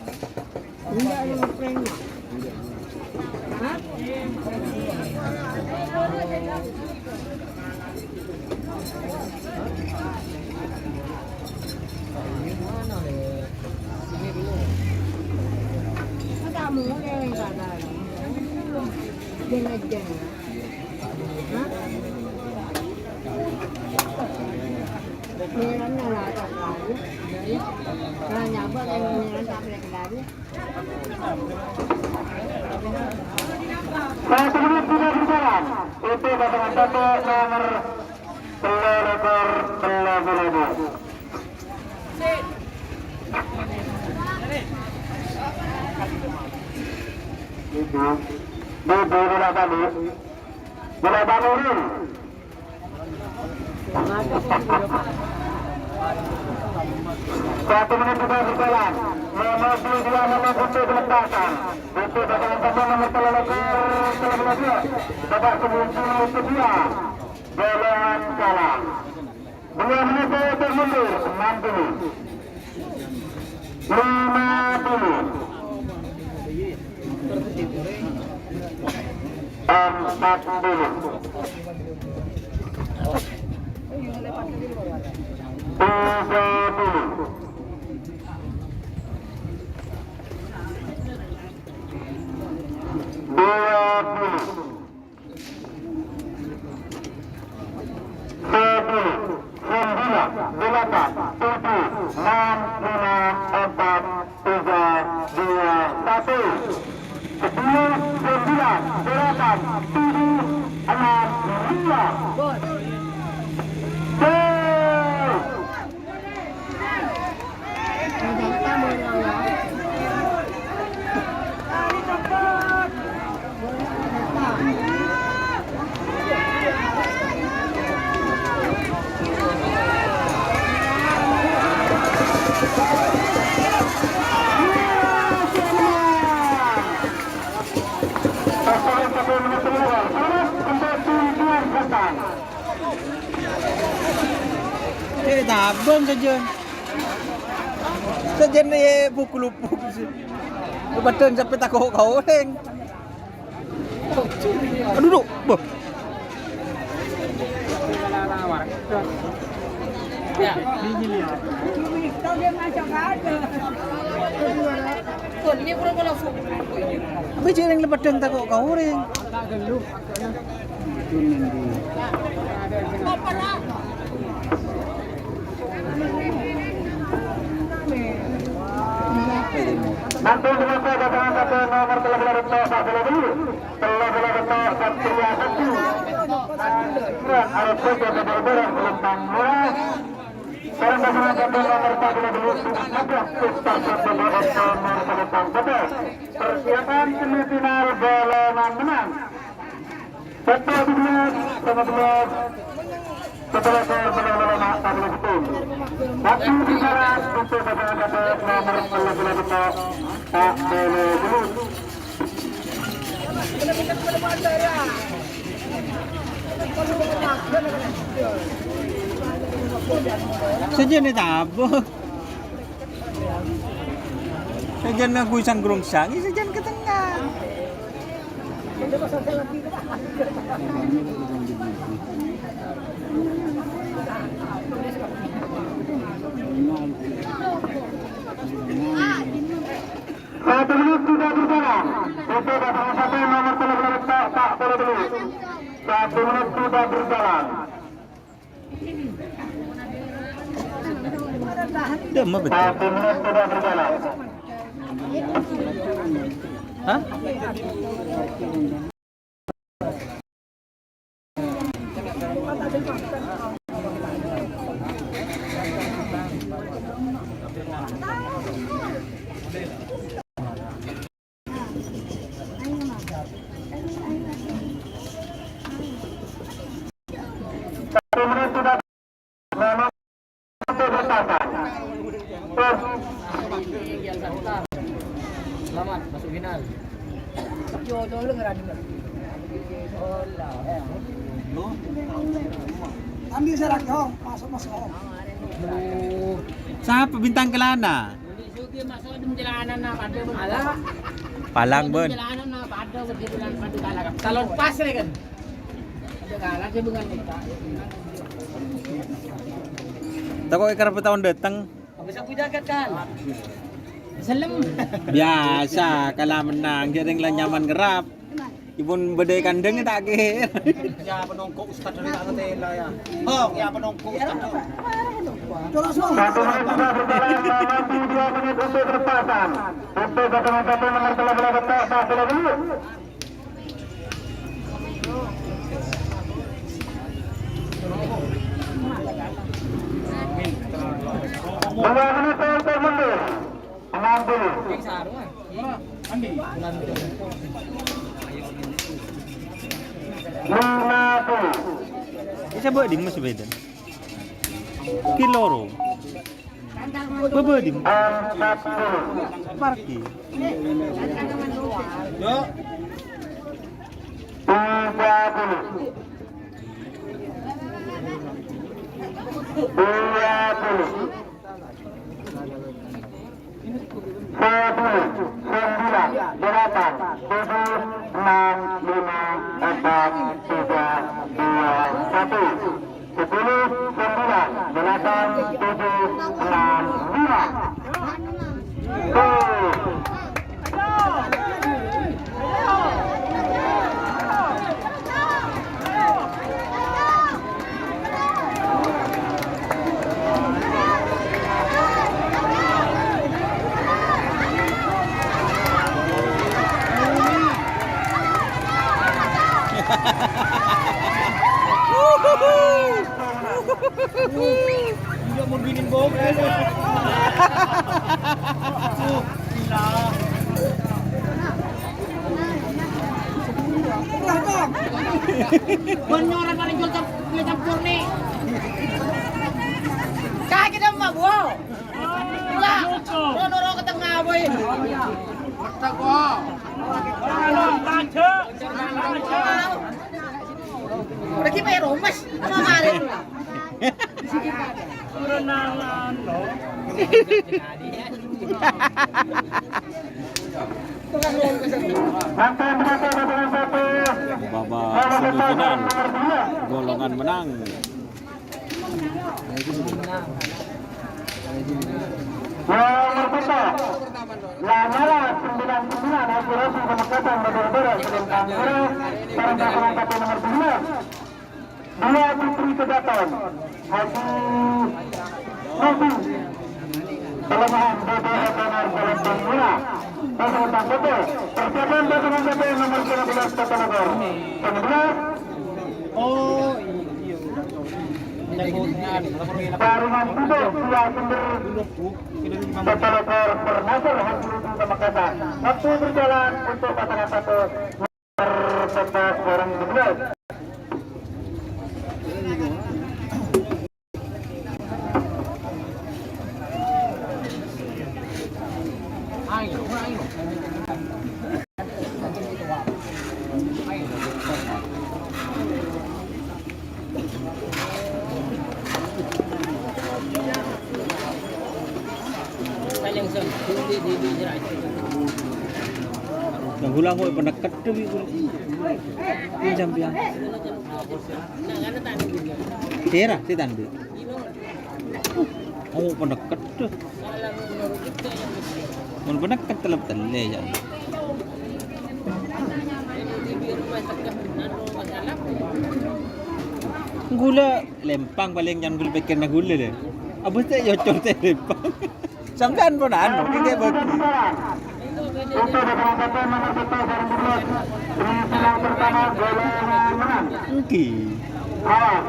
Mana deh? Ini dulu. Kamu yang sana. Jeng-jeng. Hah? Meron na lahat ang lalo. Kaya niya ba kayo meron sa akin ang lalo? Satu menit sudah berjalan. Itu pasangan satu nomor pelebor pelebor. Itu bola tadi. Bola banurin. Satu menit sudah berjalan. Menuju dua nomor untuk diletakkan. Untuk pasangan satu nomor pelebor. Babak sebelum itu dia. Bolaan kalah. 2 menit termundur. 60. 50. Tabung saja. Saja ni pukul-pukul sih. Betul sampai takut kau heng. Duduk. Boh. Ya. Ini berapa langsung? Tapi jangan lepas deng takut kau heng. Nanti selesai pasangan satu nomor telah betul Satria satu. Arus ke berberan melempang murah. Sekarang pasangan satu nomor 14 nomor melempang betul. Persiapan semifinal bola menang. 11 setelah benar-benar tabel itu. Waktu bicara untuk pasangan satu nomor 14 tak boleh dulu. Saja ni tabung. Saja nak guisang gerung sang, saja ke tengah. Satu menit sudah berjalan. Untuk pasangan satu nomor 13 tak boleh dulu. 1 menit sudah berjalan. Demam betul. 1 menit sudah berjalan. Hah? Selamat masuk final. Ambil serak dong, masuk. Siapa bintang kelana? Sugi masuk di jalanan na pada ala. Palang ben. Jalanan na pada begitu lan pada kalah. Salon pas ni kan. Ada kalah dia bungan kita. Tako ikarap tahun datang. Habis aku jagat kan. Selem. Biasa kalah menang jadi yang nyaman gerap. Ibun bedai kandeng tak ke. Ya penongkok ustad dari tak tela ya. Oh, ya penongkok ustad. Satu menit sudah berjalan, masih 2 menit untuk berpasan. Untuk pasangan satu nomor 13 betul, masih dulu. Dua menit untuk mundur. 60. Isa ba di mas beda? Kiloro. Baba di parki. Yo. Tidak mau binin bom. Beneran paling jual campur nih. Kaki dah mak gua. Lah, dorong ke tengah boy. Tak kok. Udah kita ya romes, sama malin. Babak semifinal golongan menang. Lanyala 99 akurasi Pamekasan Badara Selengkang para pasangan satu nomor 12. Dua putri kedaton Haji Novi Pelemahan BBH Benar Selengkang Murah pasangan satu persiapan pasangan satu nomor 13 Kota Nagor 11 Oh iya. Tarungan Tubuh Dua Sumber Setelah Pernasar Hasil Pamekasan. Waktu berjalan untuk pasangan satu nomor 11 orang 11. Yang gulang ko panakat tu bi gulang. Pinjam piang. Tera si tandi. Oh panakat tu. Mun panakat telap telle ya. Gula lempang paling jangan gula pikir na gula deh. Abis tu yo cote lempang. Sampai pun anu kita bagi. Untuk pasangan satu nomor 11 orang 11. Semifinal pertama golongan menang. Okey. Awas.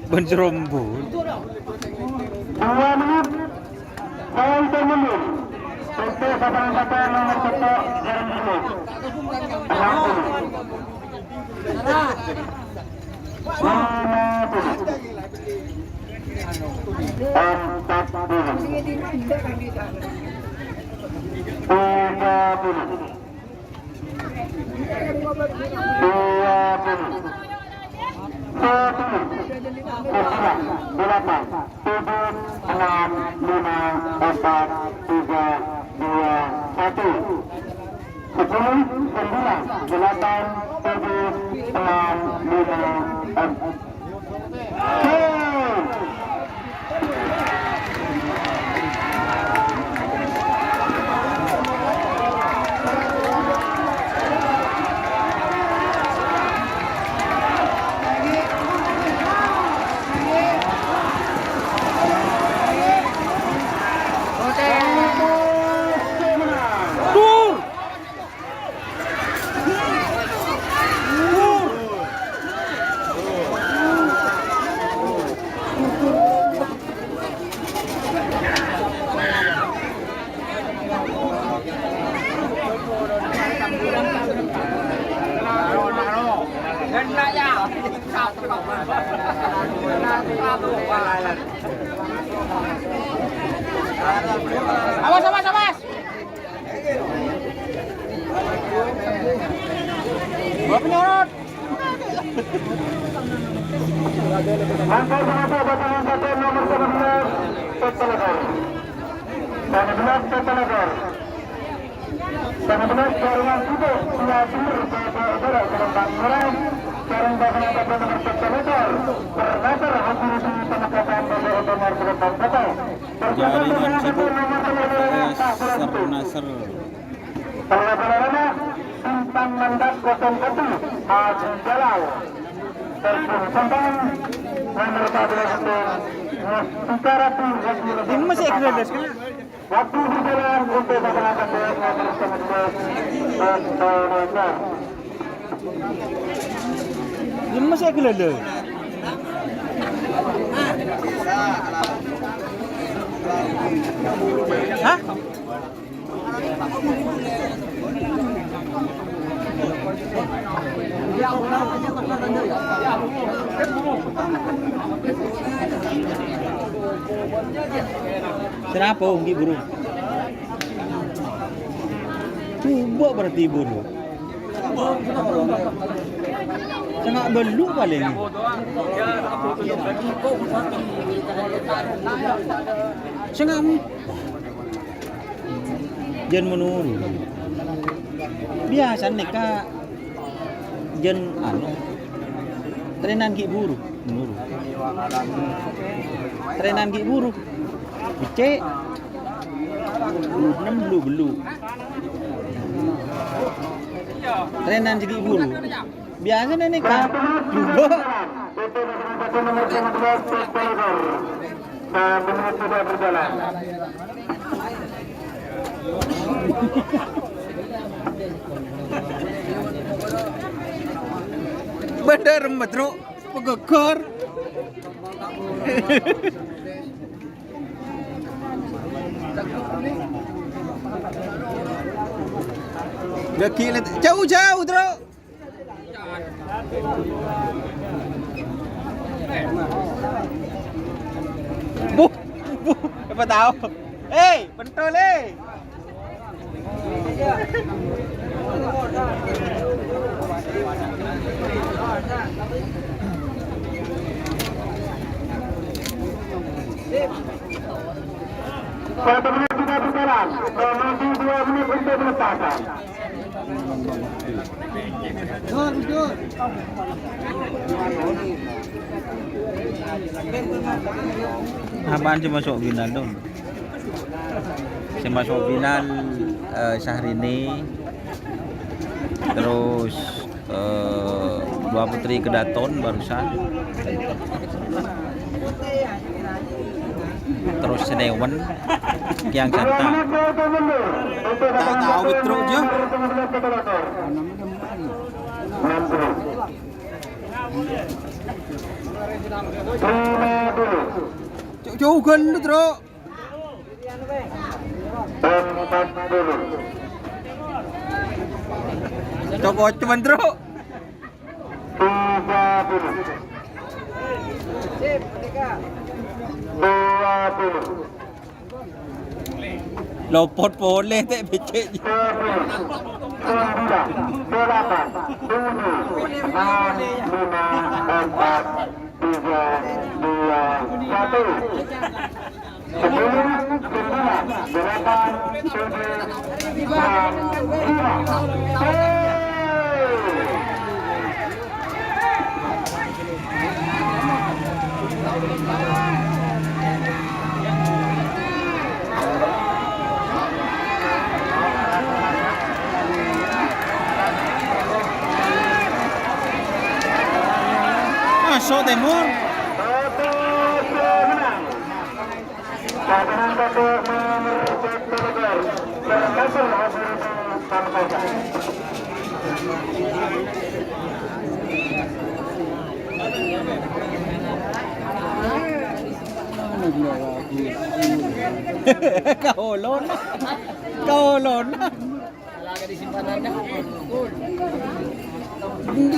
Bencerombo. 2 menit untuk mundur untuk pasangan satu nomor 1 orang 10. 20. 30. 20. 20. Awas, awas, awas. Bawa penyorot. Angka semata batangan satu nomor 17 Petalagor. 17 Petalagor. 17 jaringan itu dua timur saudara Kelembang Merah. Sekarang batangan satu nomor Petalagor. Bermeter hampir di penekapan dari nomor Kelembang Kota. Jaringan sibuk Nasr. Pelajarannya Simpang Mandat 01 Haji Jalal. Terpungkang nomor 11 Mustaratu Ini masih gratis kan? waktu berjalan untuk melakukan nomor 11 Ini masih gratis. Hah? Kenapa unggi burung? Coba berarti burung. Sangat beluk paling. Sangat jen menurun. Biasa neka jen anu. Trenan ki buruk menurun. Trenan ki buruk. Cek. Belu belu. Trenan segi bulu. Biasa nih kan. Juga. Menit sudah berjalan. Bener metro pegekor. Gak jauh-jauh, Bro. Bu, apa tahu? Pentol, Satu menit sudah berjalan, masih 2 menit untuk meletakkan. Apaan sih masuk final dong? Masuk final Syahrini, terus dua putri Kedaton barusan, terus Senewen Kiang Santa. Tak tahu betul je. Jauh kan lu Tro. Coba cuman Tro. Lopot boleh tak becek je. 9, 8, 7, 6, 5, 4, 3, Masuk Timur. Kaulon. Kaulon. Alaga di simpanannya.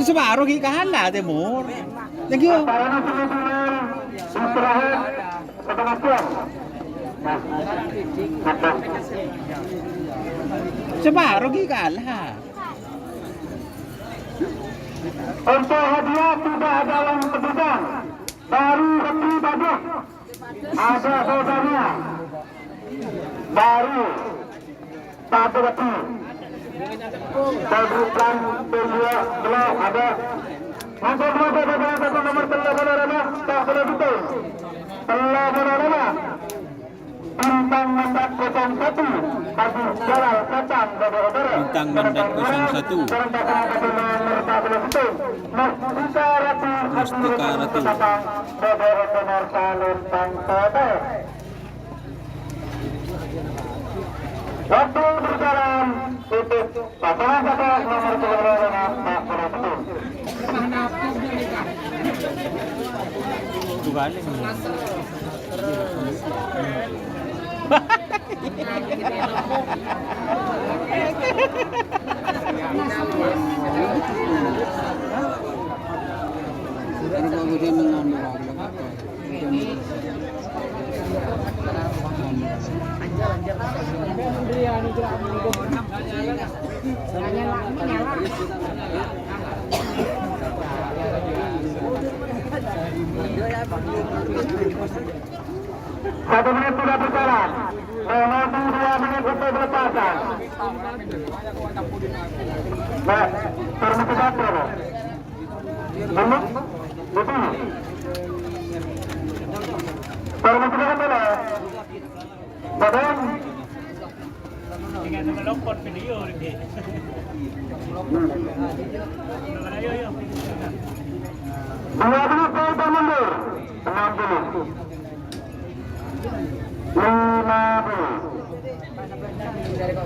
Separuh ki kalah Timur. Thank you. Separuh ki kalah. Untuk hadiah tidak ada yang kebutuhan. Baru lebih bagus. Ada saudaranya. Baru satu lagi. Terbuklan kedua belum ada. Masuk satu nomor telah berada tak boleh betul. Telah berada. Bintang mandat 01 bagi Jalal Kacang saudara-saudara. Bintang mandat 01. Perempuan nomor tak boleh betul. Mustika Ratu. Mustika Ratu. Saudara-saudara salun tangkota. Waktu berjalan tutup pasangan nomor 2 tak boleh betul. Itu kali. Satu menit sudah berjalan. Menunggu 2 menit untuk berlepasan. Baik, permisi satu. Menit, betul. Permisi satu lah. Badan. Tinggal melopot video ni. Ayo ayo. 2 menit kita mundur. 60. 01 Haji Jalal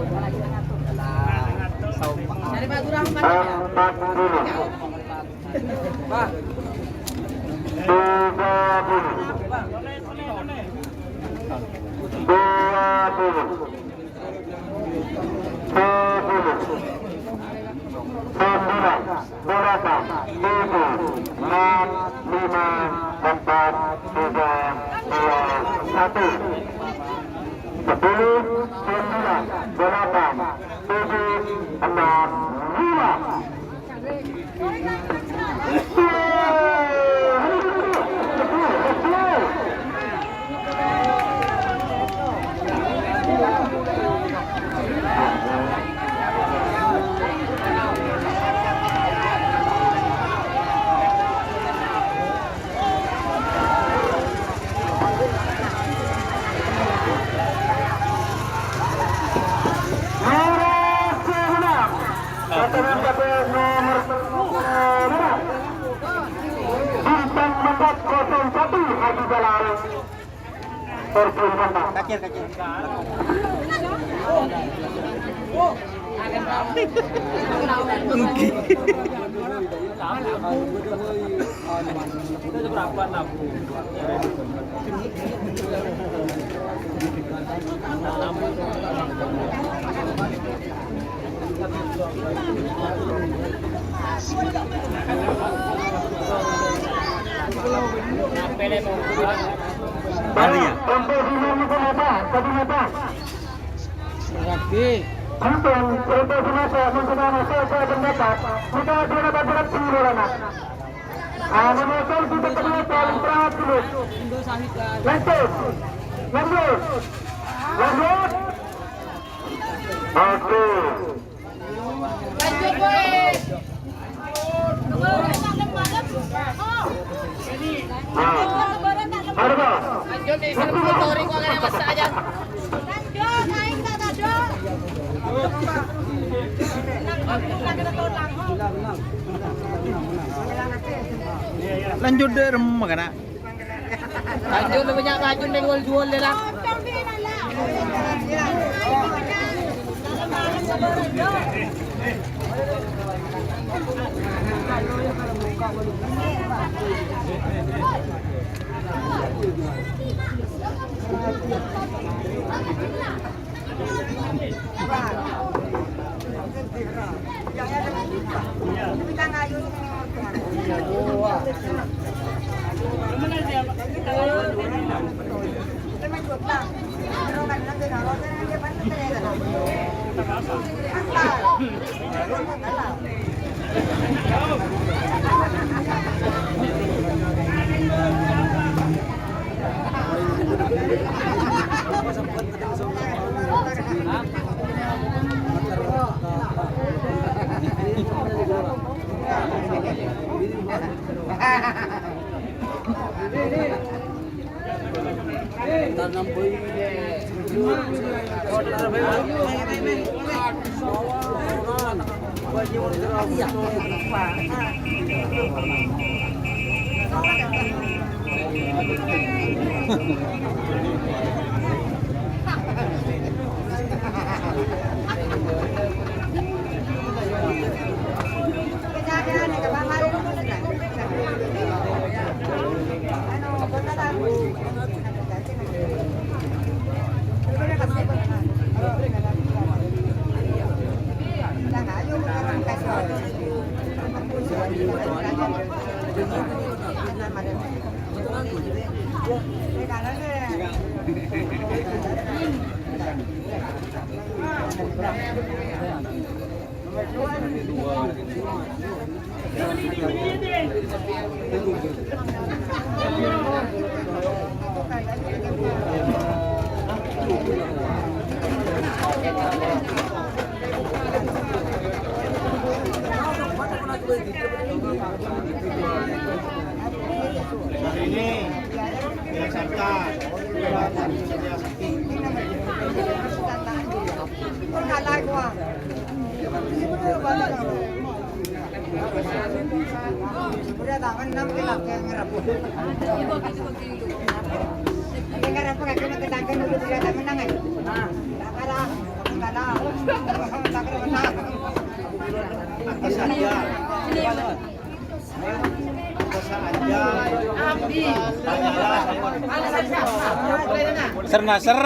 Perjuangan. Kacir. Maria. Untuk dinamakan apa? Apa? Rapi. Untuk dinamakan saya pendapat. Kita dapat berat 10 anak. Menyusul kita kedua paling terakhir. Lanjut. Oke. Lanjut, boy. Harga. Lanjut nih, motorik kok kena masa aja. Lanjut, naik tak ada. Lanjut deh remah kana. Lanjut banyak lanjut nih jual deh lah. Ser naser.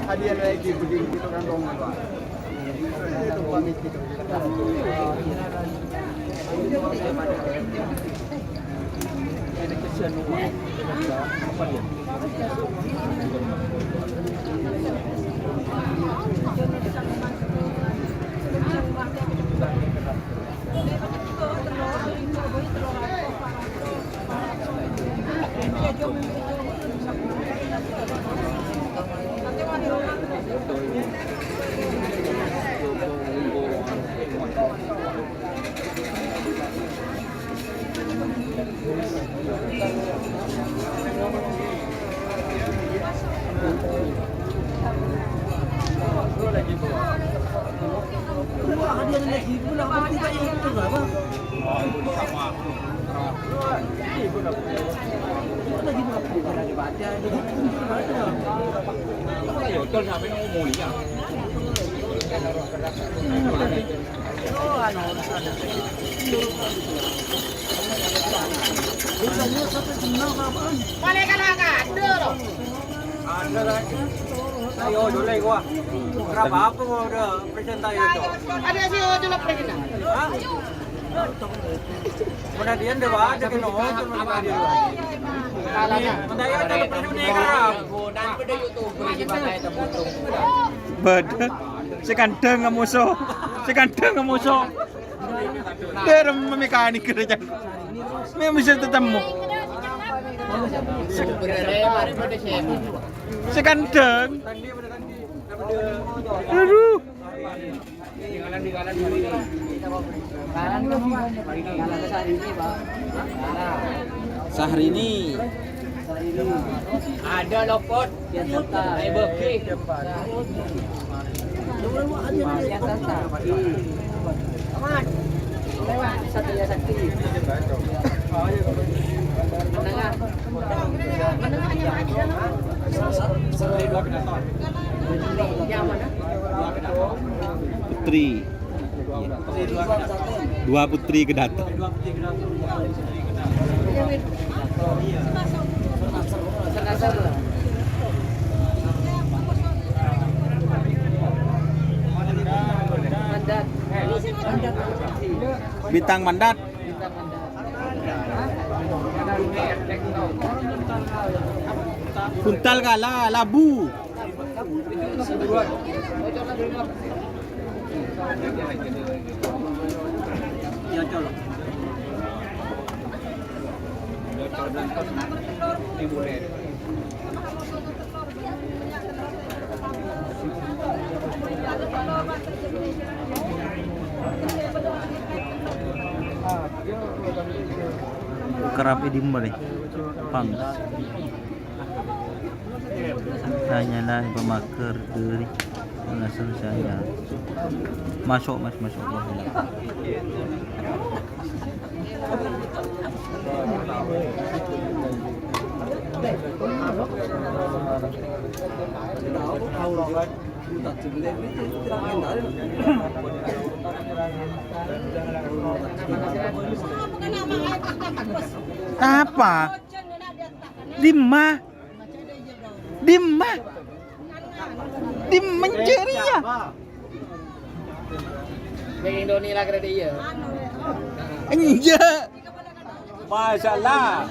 Hadiah lagi begini kita kan rombongan Pak. Itu pamit kita. Ini kesian rumah. Apa dia? Ayo, dulu gua. Berapa apa udah presentasi itu? Ada sih ojol presiden. Kemudian dia ada di nomor itu dia. Kalanya. Mandaya ada presiden Arab. Beda. Si kandeng nggak musuh. Si kandeng nggak musuh. Dia mekanik kerja. Memang bisa ketemu. Si kandeng. Aduh. Sahrini. Ada lopot yang serta beki. Aman. Lewat Satya Sakti. Menengah. Menengahnya yang mana? Putri. Dua putri kedatang. Bintang mandat. Kuntal kalah, labu. Kerap dimba deh, pang. Tanyalah pemakar dari alasan saya. Masuk mas, masuk. Apa? Dimma ceria. Yang Indonesia lah kira dia. Enggak. Masalah.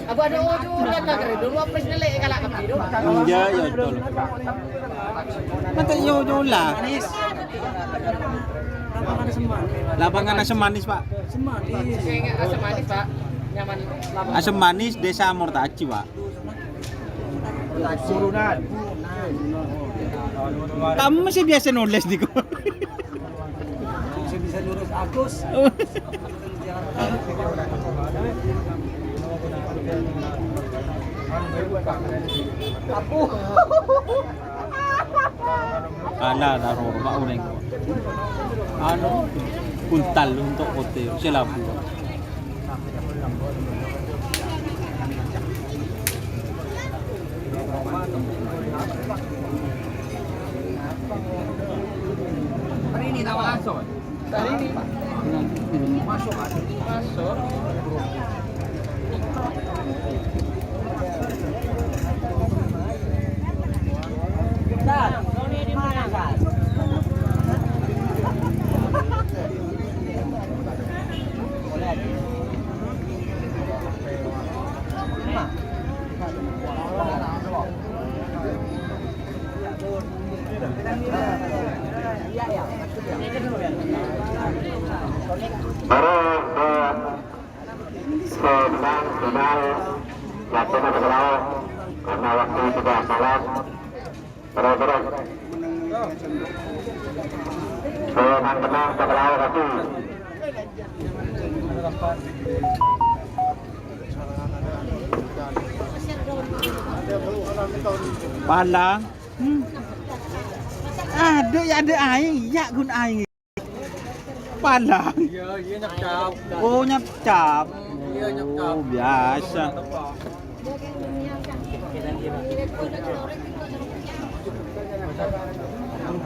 Abu ada ojol kan lah kira dulu apa sih lek kalau kami dulu. Iya, ya betul. Mata yo lah. Lapangan asam manis, Pak. Asam manis, Pak. Nyaman. Asam manis Desa Mortaci, Pak. Turunan. Kamu masih biasa nulis di kok. Bisa lurus Agus. Ala taruh Pak Uneng. Anu kuntal untuk kote selabu. Hari ini tahu masuk. Hari ini Pak. Masuk. Baru sedang Laksana Sekelau karena waktu sudah malam. Terus tenang Sekelau kasih. Palang. Ada ya ada air, ya gun air. Palang. Iya nyap-cap. Oh nyap-cap. Iya nyap-cap. Oh biasa.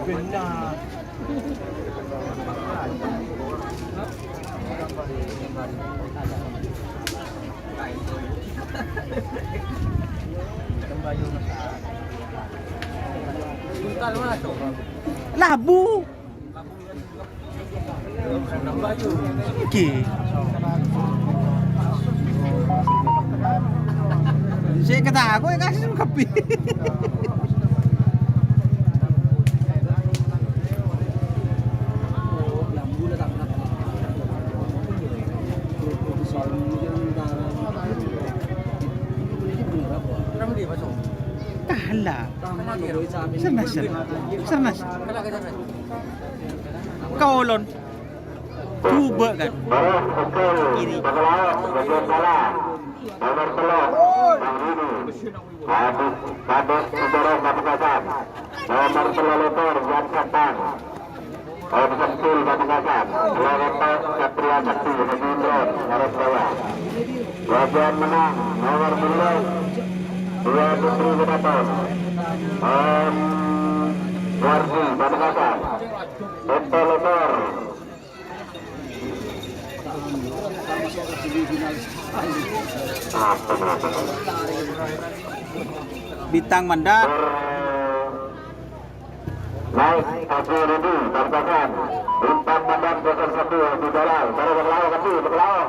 Benar. Labu. Oke. Saya kata aku yang kasih kopi. Kalah. Sana. Kolon. Coba kan. Ini Sekelau bagian kalah. Nomor telur Bang Rini. Kadek Udara Kapekasan. Nomor telur lebar Jan Satan. Sekil Kapekasan. Lewetok Satria Sakti Hajindron Harus Bawah. Bagian menang nomor 11 Dua Putri Benaton. Wardi Kapekasan. Tempo lebar. Bintang mandat. Naik kaki Rudi Kapekasan. Bintang mandat 01 di Jalal. Baru Sekelau kasih Sekelau.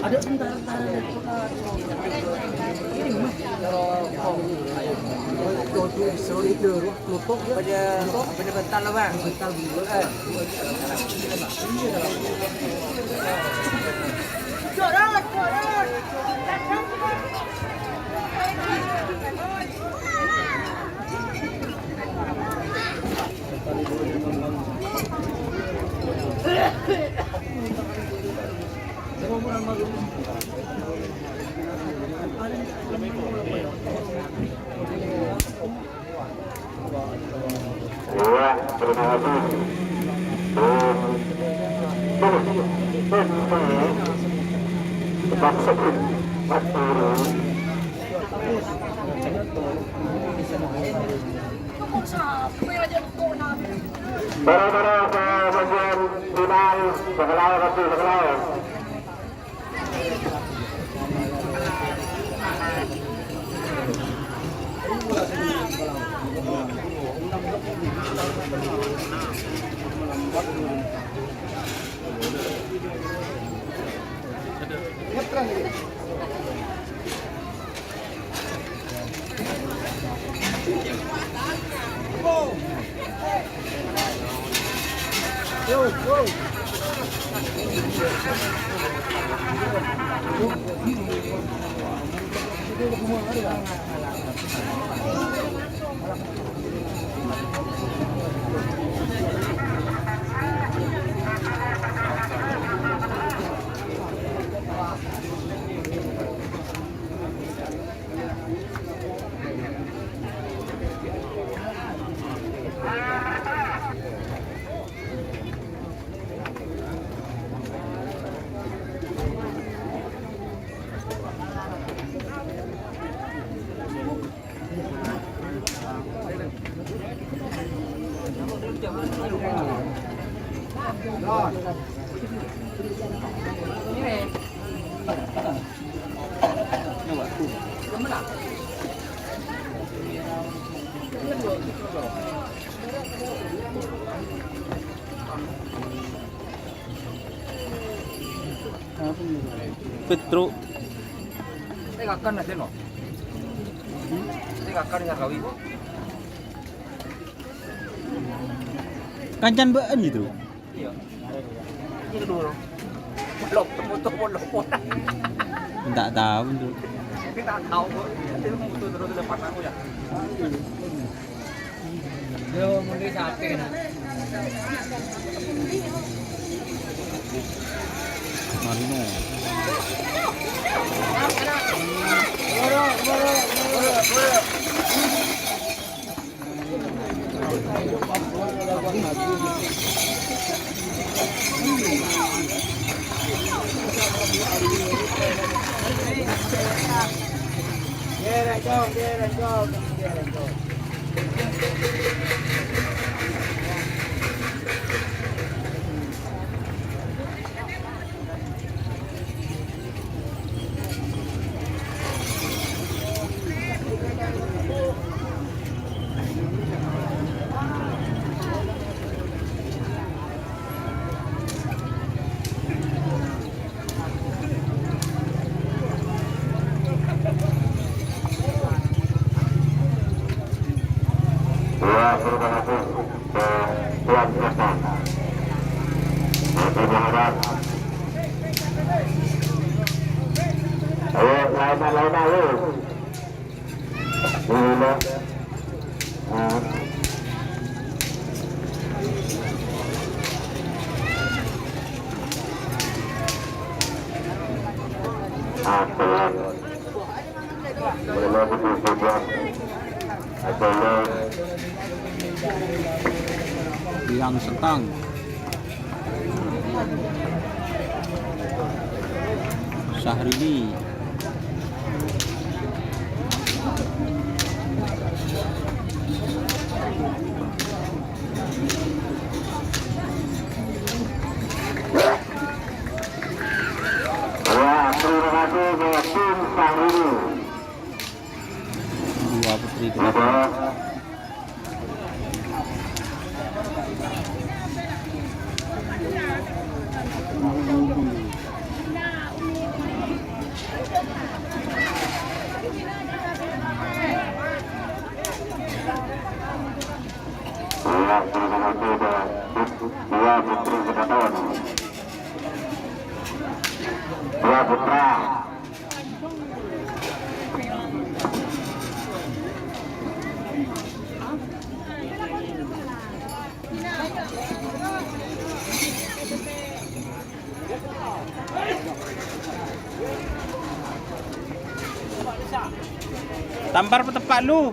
Ada bentar-bentar bentar lah bang. Bentar dulu kan. Ya, terima kasih. Tetap sekut, Baru-baru ke bagian final sekelai kasih sekelai. Petro Akan natin no. Akan nga kawin. kancan bean gitu. Iya. Ini dulu. Lok temu Enggak tahu tuh. Kita tahu kok. Itu mutu terus di depan aku ya. Yo mungkin sampai kan. Marino. Tuan Kota. Masih berharap. Ayo, lain ayo. Dulu. Boleh betul buat. Yang setang. Syahrini. Ya, terima kasih buat tim Syahrini. Dua putri Ada kenapa? ya, terima kasih buat dua putri keraton. Dua putra. Tampar petepak lu.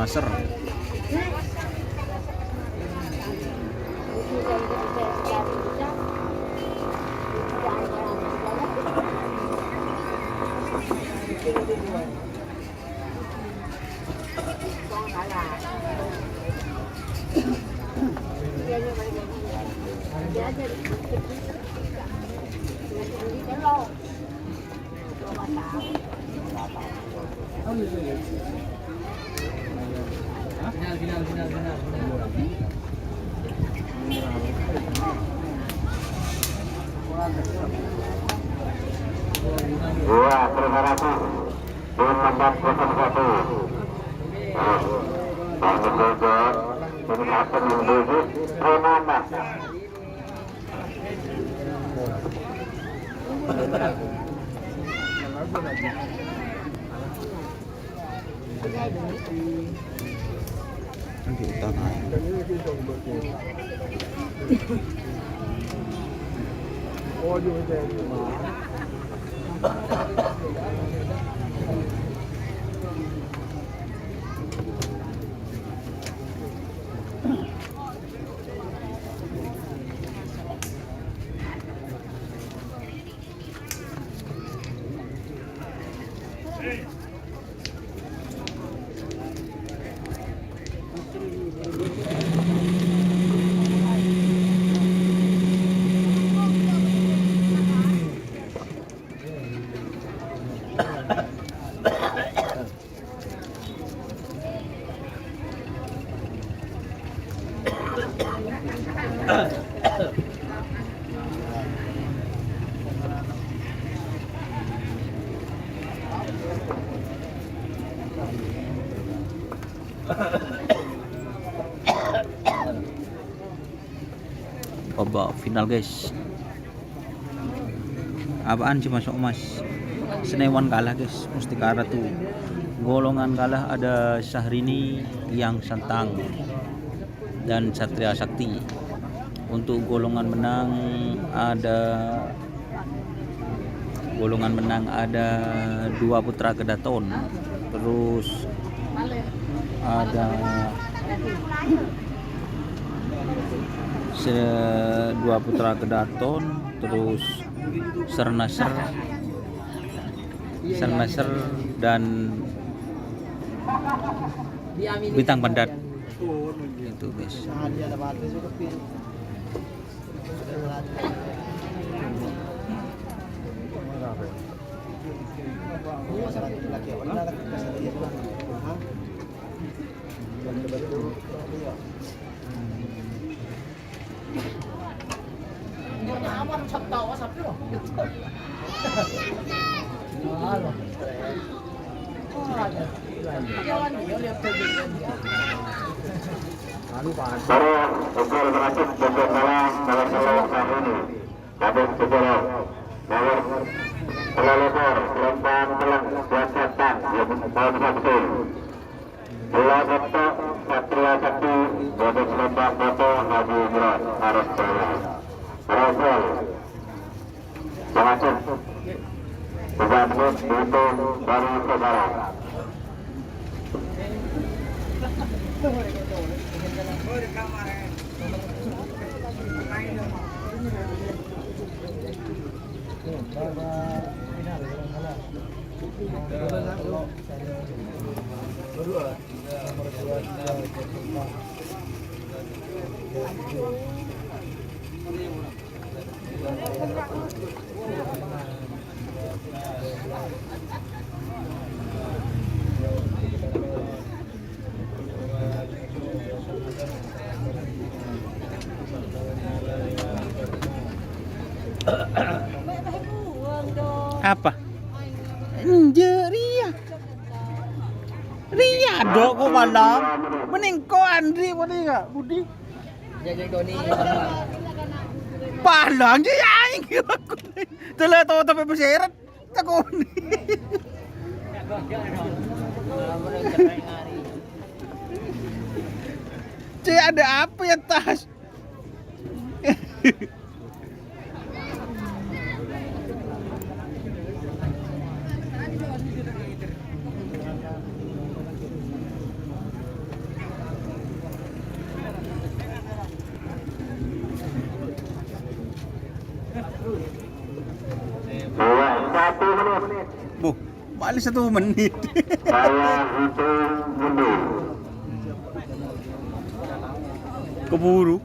Nasr. Ya, terima kasih. Tim nomor 01. Bang Jojo, ini akan menuju Renanda. Di utara. Babak final guys. Apaan sih masuk emas? Senewan kalah guys. Mustikara tuh. Golongan kalah ada Syahrini, Yang Santang, dan Satria Sakti. Untuk golongan menang ada dua Putra Kedaton. Terus ada dua Putra Kedaton, terus Sernasr dan Bintang Pandat. Itu guys. Baru ukur berhasil untuk dalam ini. Habis sejarah nomor pelopor lempang telang siasatan yang tahun 1. Bola kotak Satria Sakti Bodo Selembang Boto Haji Imran Arif Jaya. Rasul Pengasih Bebanus Boto dari Saudara. Apa? Anjeria. Ria dok ko malam. Mending ko Andri mending enggak Budi. Jadi kau ni Palang je aing. Telah tahu tapi berseret. Takut. Cik ada apa ya tas? Satu menit. Bu, balik 1 menit. Saya hitung mundur. Keburu.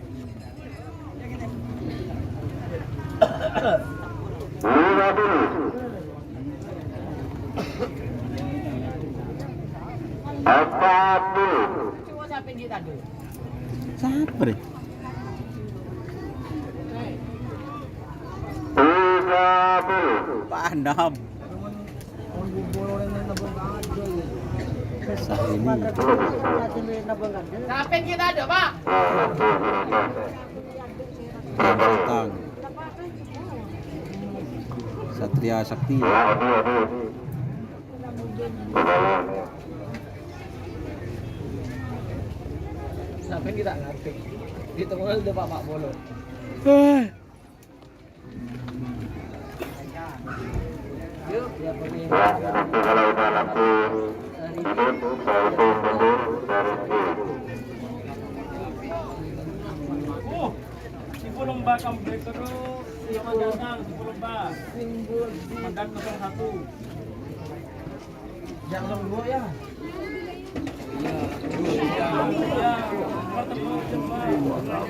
50. 40. Siapa deh? 30. Pak Andam. Sahrini. Kapan kita ada, Pak? Datang. Satria Sakti. Sampai kita ngerti. Di tengah ada Pak Bolo. Yuk, ya pergi. Kalau udah lampu hidup, saya hitung mundur dari Oh, si Pulumba komplek terus. Siapa datang si Pulumba? Mandat 01. Jangan dulu ya. Ya, bertemu jemaah.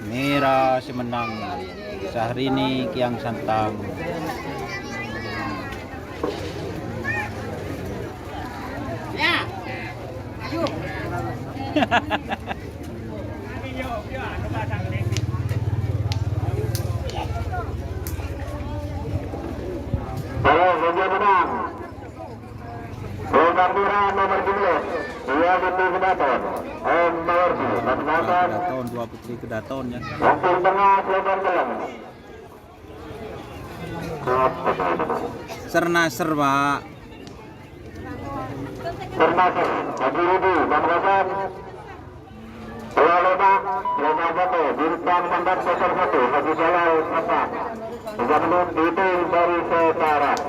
Merah si menang. Syahrini Kiang Santang. Ya. Yuk. Halo, Raja menang. Nomor merah nomor 12. Dua putri kedaton. Om Mawardi, Kedaton. Kedaton, 2 putri kedaton ya. Langsung tengah Selatan Kelang. Sernaser, Pak. Termasuk Haji Rudi, Bangkasan. Pulau Lebak, Lomba Batu, Bintang Mandat 01, Haji Jalal, Sabah. 3 menit dihitung dari sekarang.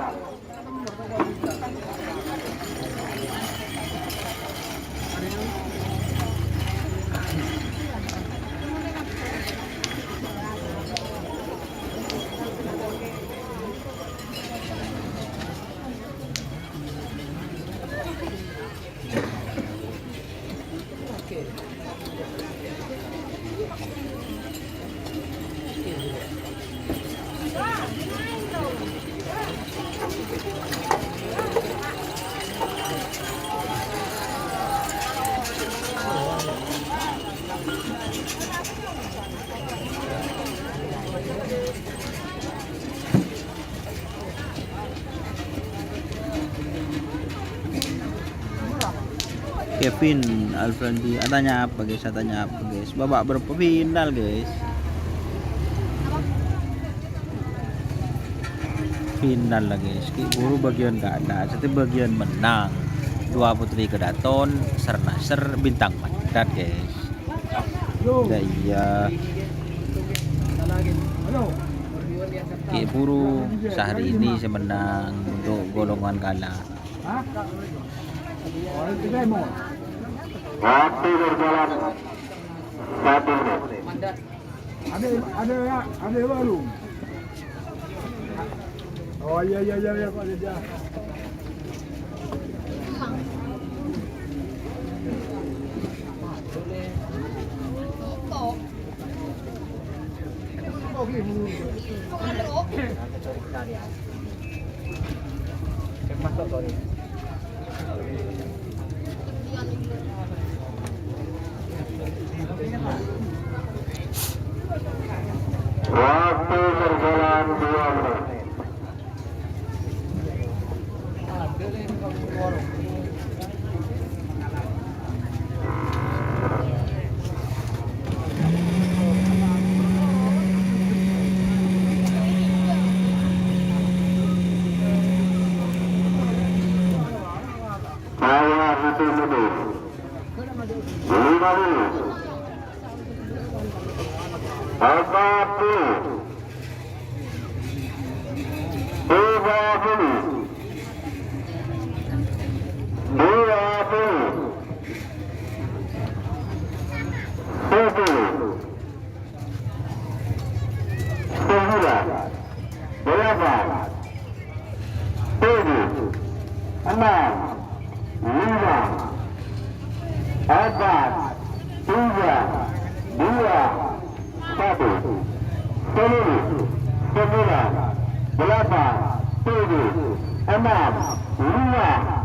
Kevin Alfrendi, tanya apa guys? Tanya apa guys? Babak berapa final guys? Final lah guys. Baru bagian kalah, satu bagian menang. 2 putri Kedaton, Sernasar, Bintang Mandat guys. Udah iya. Ki Buru sehari ini saya menang untuk golongan kalah. Waktu berjalan 1 menit. Ada baru. Oh iya Pak Deja. Waktu berjalan 2 menit. Saya 1 menit. 5 menit. 40. 30. 20. 10. 9. 8. 7. 6. 5. 4. 3. 2. 1. 10. 9. 8. 7. 6. 5.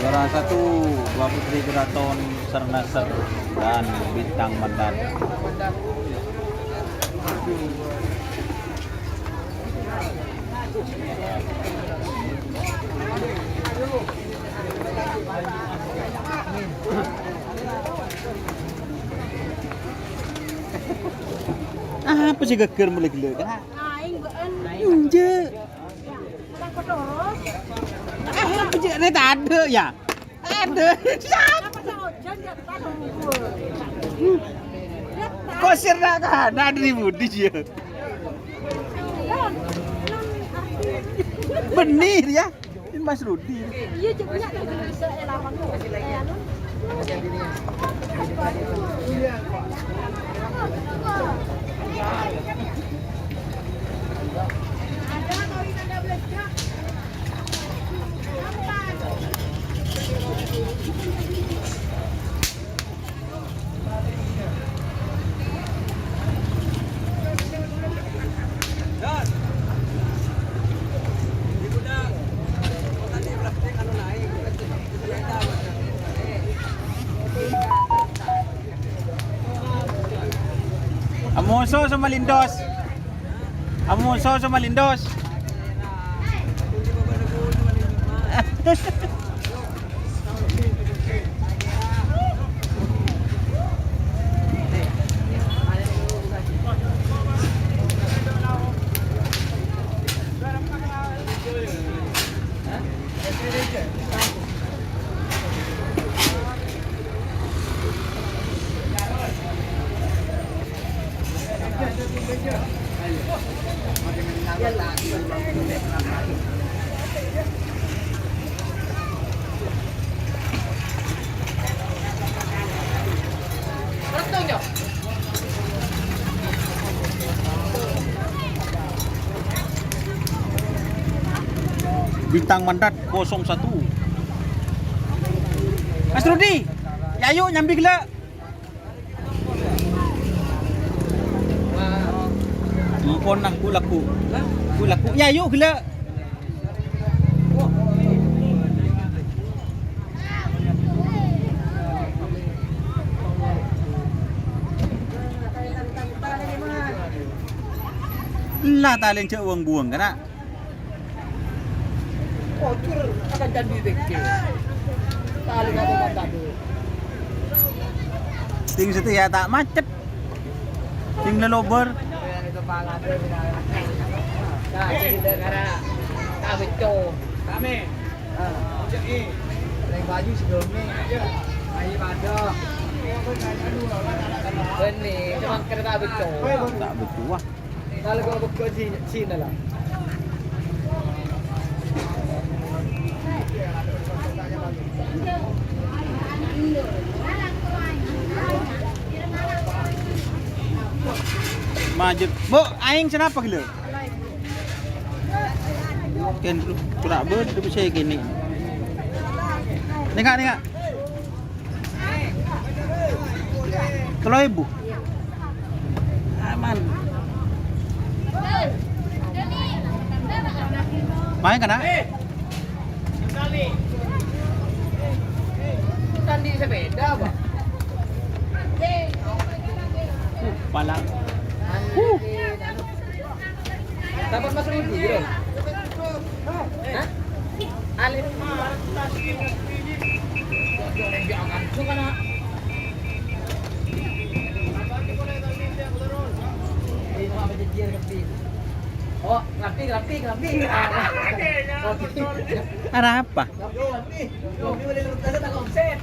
Juara 1 2 putri Kedaton, Sernasar dan Bintang Mandat. Apa sih geger mulai gila kan? Aing beun. Je. Bang Pedoros. Apa je ini tak ada ya? Ada. Apa hujan dia tak nunggu. Kok sirna kan ada di Budi ya. Bener ya. Ini Mas Rudi. Iya jadinya bisa elaman tuh. Amuso sama Lindos. Amuso sama Lindos. Bintang Mandat 01. Mas Rudi, ya yuk nyambi gila. Mumpun lah ku laku. Ya yuk gila. Lah talen cek uang buang kana. Kotor akan jadi deke. Tali kata mata dulu. Ting situ ya tak macet. Ting lelober. Yang itu pangan deh. Nah, jadi karena tak beco. Kami. Yang baju sebelumnya. Ayo pada. Ini cuma kereta beco. Tak betul. Kalau kau beco Cina lah. Maju. Bu, aing kenapa gila? Kan pula ber tu saya gini. Nengak. Kalau ibu. Aman. Main kana? Tadi sepeda apa? Palang. Dapat Mas Rudi gitu. Hah? Alif. Jangan suka nak. Oh, ngerti. Ada apa? Ngerti. Boleh lurus tak omset.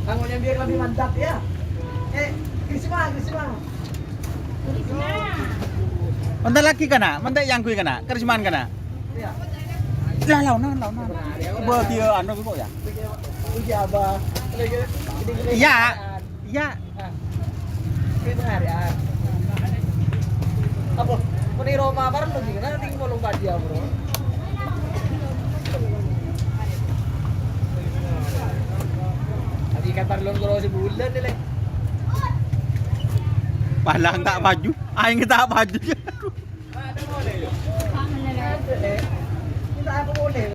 Bangunnya biar lebih mantap ya. Krisma. Mantai lagi kana? Mantai yang kui kana? Karisman kana? Iya. Lah launan. Buat dia anu kok ya? Uji apa? Iya. Kita harian. Apa? Kuni Roma bareng lagi kan nanti mau lompat dia, Bro. Tadi kan parlon kalau sebulan deh. Palang tak baju. Aing tak baju. Kita apa boleh?